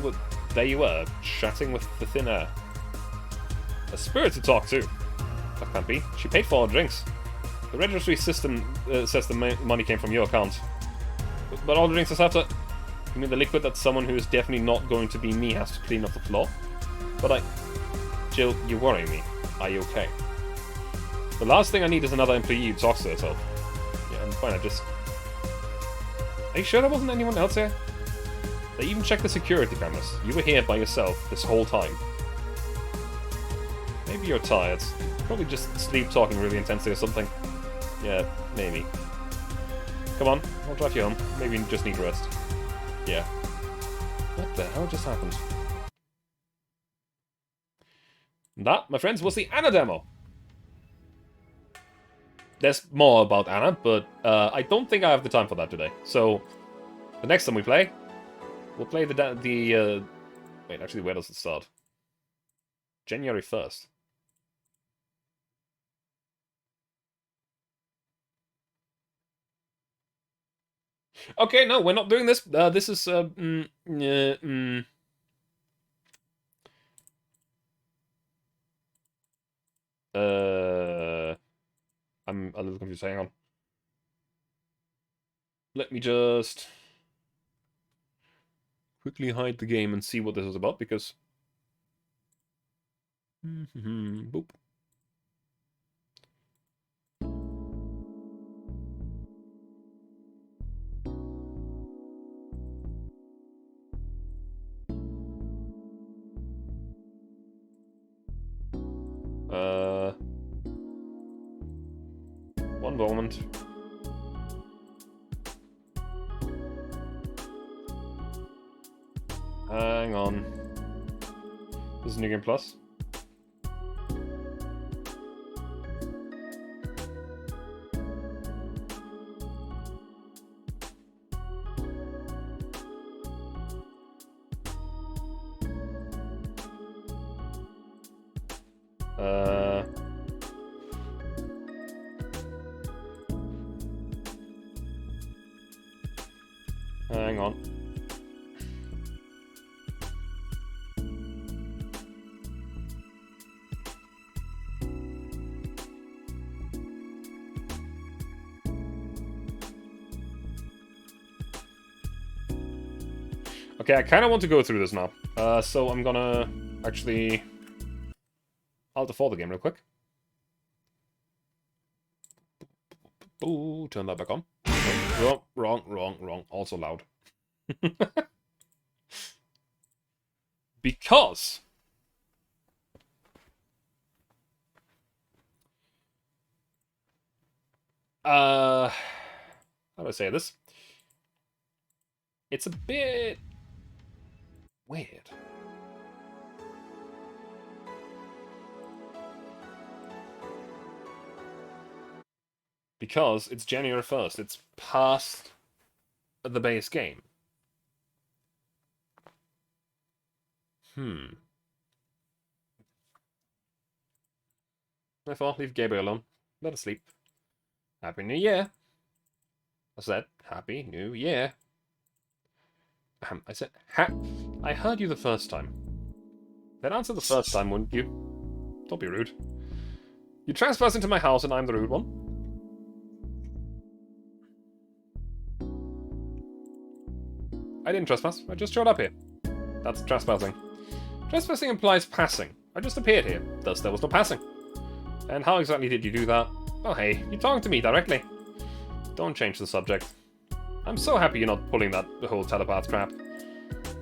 there you were, chatting with the thin air. A spirit to talk to. That can't be. She paid for our drinks. The registry system says the money came from your account. But all the drinks is after... You mean the liquid that someone who is definitely not going to be me has to clean off the floor? But Jill, you're worrying me. Are you okay? The last thing I need is another employee who talks to herself. Yeah, I'm fine, Are you sure there wasn't anyone else here? They even checked the security cameras. You were here by yourself this whole time. Maybe you're tired. Probably just sleep talking really intensely or something. Yeah, maybe. Come on, I'll drive you home. Maybe you just need rest. Yeah. What the hell just happened? That, my friends, was the Anna demo. There's more about Anna, but I don't think I have the time for that today. So, the next time we play, we'll play the wait, actually, where does it start? January 1st. Okay, no, we're not doing this. This is, I'm a little confused. Hang on. Let me just quickly hide the game and see what this is about, because... Boop. One moment. Hang on. This is New Game Plus. Hang on. Okay, I kind of want to go through this now. So I'm gonna actually... I'll default the game real quick. Ooh, turn that back on. Wrong. Also loud. Because... how do I say this? It's a bit... weird. Because it's January 1st. It's past the base game. Therefore, leave Gabriel alone. Let her sleep. Happy New Year. I said, Happy New Year. I said, I heard you the first time. Then answer the first time, wouldn't you? Don't be rude. You trespass into my house and I'm the rude one. I didn't trespass. I just showed up here. That's trespassing. Trespassing implies passing. I just appeared here. Thus, there was no passing. And how exactly did you do that? Oh, hey, you're talking to me directly. Don't change the subject. I'm so happy you're not pulling the whole telepath crap.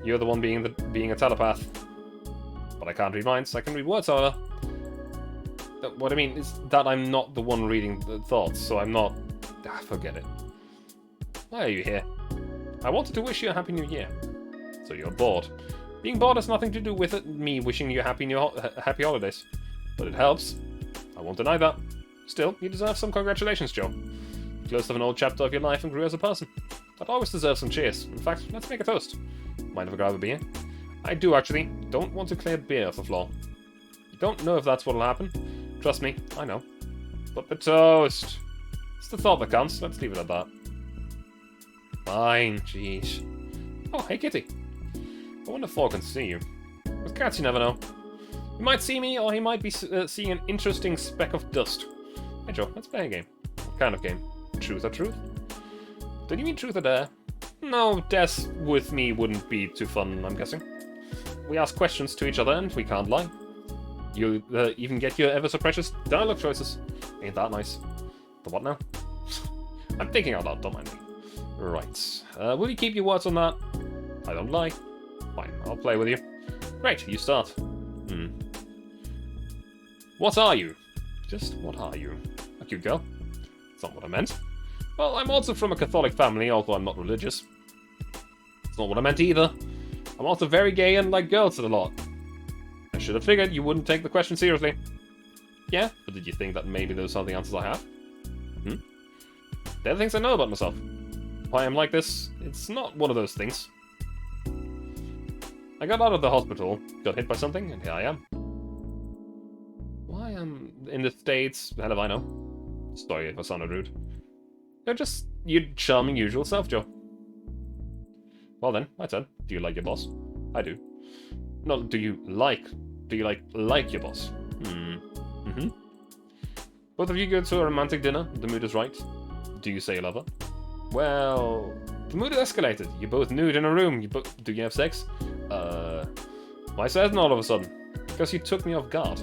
You're the one being a telepath. But I can't read minds. I can read words, however. What I mean is that I'm not the one reading the thoughts, so I'm not... forget it. Why are you here? I wanted to wish you a Happy New Year. So you're bored. Being bored has nothing to do with it, me wishing you happy holidays. But it helps. I won't deny that. Still, you deserve some congratulations, Joe. You closed off an old chapter of your life and grew as a person. That always deserves some cheers. In fact, let's make a toast. Mind if I grab a beer? I do, actually. Don't want to clear beer off the floor. You don't know if that's what'll happen. Trust me, I know. But the toast. It's the thought that counts. Let's leave it at that. Fine, jeez. Oh, hey, Kitty. I wonder if Thor can see you. With cats, you never know. He might see me, or he might be seeing an interesting speck of dust. Hey, Joe, let's play a game. What kind of game? Truth or truth? Did you mean truth or dare? No, death with me wouldn't be too fun, I'm guessing. We ask questions to each other, and we can't lie. You even get your ever-so-precious dialogue choices. Ain't that nice? The what now? I'm thinking out loud, don't mind me. Right. Will you keep your words on that? I don't lie. Fine, I'll play with you. Great, you start. What are you? Just what are you? A cute girl? That's not what I meant. Well, I'm also from a Catholic family, although I'm not religious. It's not what I meant either. I'm also very gay and like girls a lot. I should have figured you wouldn't take the question seriously. Yeah, but did you think that maybe those are the answers I have? They're the things I know about myself. Why I'm like this, it's not one of those things. I got out of the hospital, got hit by something, and here I am. Why I'm in the States, hell if I know. Sorry if I sounded rude. You're just your charming usual self, Joe. Well then, my turn. Do you like your boss? I do. No, do you like your boss? Both of you go to a romantic dinner, the mood is right. Do you say you love her? Well, the mood escalated. You're both nude in a room. Do you have sex? Why certain all of a sudden? Because you took me off guard.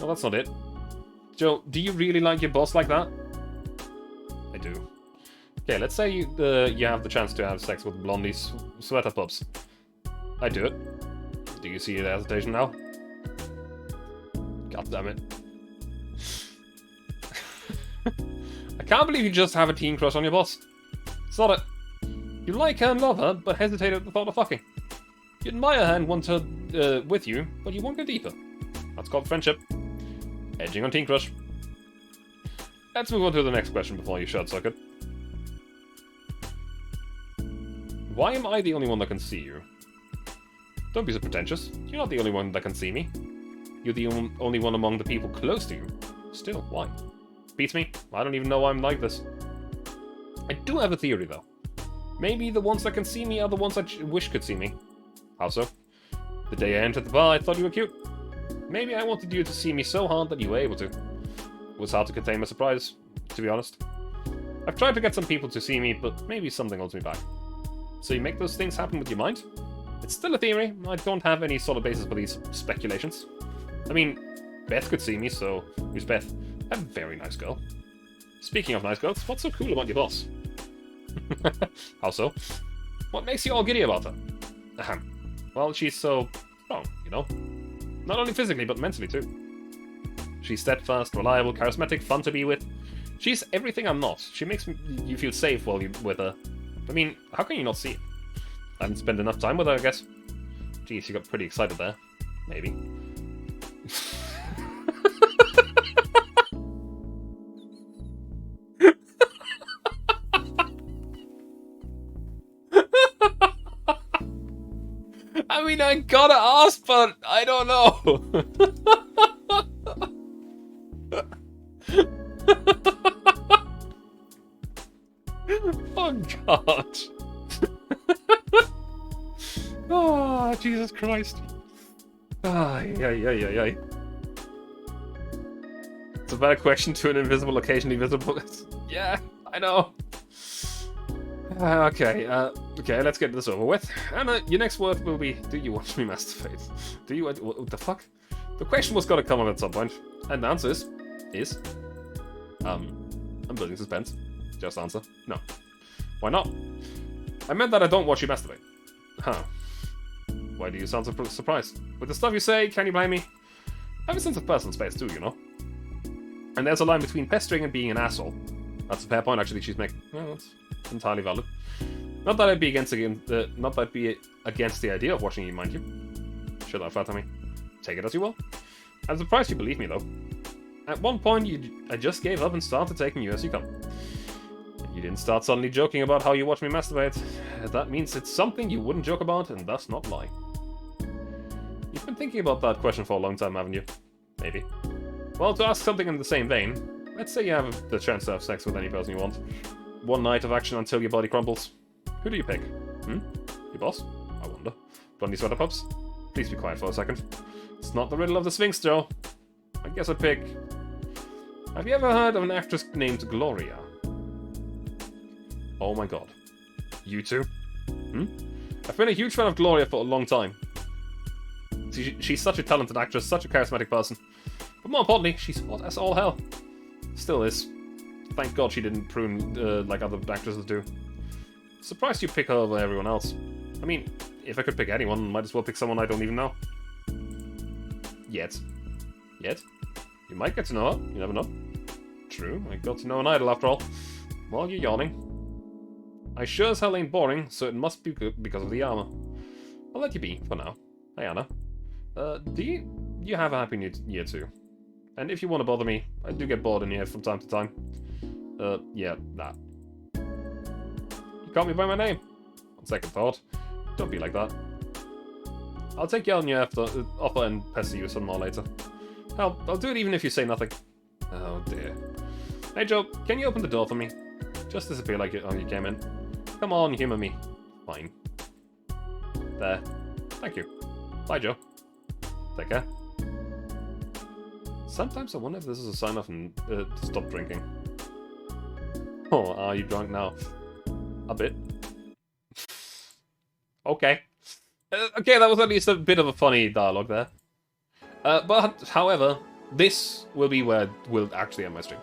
No, that's not it. Joe, do you really like your boss like that? I do. Okay, let's say you have the chance to have sex with blondie sweater pups. I do it. Do you see the hesitation now? God damn it. I can't believe you just have a teen crush on your boss. It's not it. You like her and love her, but hesitate at the thought of fucking. You admire her and want her with you, but you won't go deeper. That's called friendship. Edging on teen crush. Let's move on to the next question before you short circuit. Why am I the only one that can see you? Don't be so pretentious. You're not the only one that can see me. You're the only one among the people close to you. Still, why? Beats me. I don't even know why I'm like this. I do have a theory, though. Maybe the ones that can see me are the ones I wish could see me. How so? The day I entered the bar, I thought you were cute. Maybe I wanted you to see me so hard that you were able to. It was hard to contain my surprise, to be honest. I've tried to get some people to see me, but maybe something holds me back. So you make those things happen with your mind? It's still a theory. I don't have any solid basis for these speculations. I mean, Beth could see me, so who's Beth? A very nice girl. Speaking of nice girls, what's so cool about your boss? How so? What makes you all giddy about her? Ahem. Well, she's so strong, you know? Not only physically, but mentally too. She's steadfast, reliable, charismatic, fun to be with. She's everything I'm not. She makes you feel safe while you're with her. I mean, how can you not see it? I haven't spent enough time with her, I guess. Jeez, you got pretty excited there. Maybe. I mean, I gotta ask, but I don't know. Oh, God. Oh, Jesus Christ. Ay. It's a better question to an invisible, occasionally visible. Yeah, I know. Okay, let's get this over with. And your next word will be, do you watch me masturbate? Do you, what the fuck? The question was gonna come up at some point. And the answer is, I'm building suspense. Just answer, no. Why not? I meant that I don't watch you masturbate. Huh. Why do you sound so surprised? With the stuff you say, can you blame me? I have a sense of personal space too, you know? And there's a line between pestering and being an asshole. That's a fair point, actually, she's making. Well, that's entirely valid. Not that I'd be against the idea of watching you, mind you. Should I flatter me? Take it as you will. I'm surprised you believe me, though. At one point, I just gave up and started taking you as you come. You didn't start suddenly joking about how you watch me masturbate. That means it's something you wouldn't joke about and thus not lie. You've been thinking about that question for a long time, haven't you? Maybe. Well, to ask something in the same vein, let's say you have the chance to have sex with any person you want. One night of action until your body crumbles. Who do you pick? Your boss? I wonder. Blondie sweater pups? Please be quiet for a second. It's not the riddle of the Sphinx, Joe. I guess I'd pick... Have you ever heard of an actress named Gloria? Oh my god. You too? I've been a huge fan of Gloria for a long time. She's such a talented actress, such a charismatic person. But more importantly, she's hot as all hell. Still is. Thank God she didn't prune like other actresses do. Surprised you pick her over everyone else. I mean, if I could pick anyone, might as well pick someone I don't even know. Yet. Yet? You might get to know her, you never know. True, I got to know an idol after all. Well, you're yawning. I sure as hell ain't boring, so it must be good because of the armor. I'll let you be, for now. Hey, Anna. Do you have a happy new year too? And if you want to bother me, I do get bored in here from time to time. Yeah, nah. You called me by my name. On second thought, don't be like that. I'll take you on your offer and pester you some more later. Hell, I'll do it even if you say nothing. Oh dear. Hey Joe, can you open the door for me? Just disappear like you came in. Come on, humor me. Fine. There. Thank you. Bye, Joe. Take care. Sometimes I wonder if this is a sign off to stop drinking. Oh, are you drunk now? A bit. Okay. Okay, that was at least a bit of a funny dialogue there. But, however, this will be where we'll actually end my stream.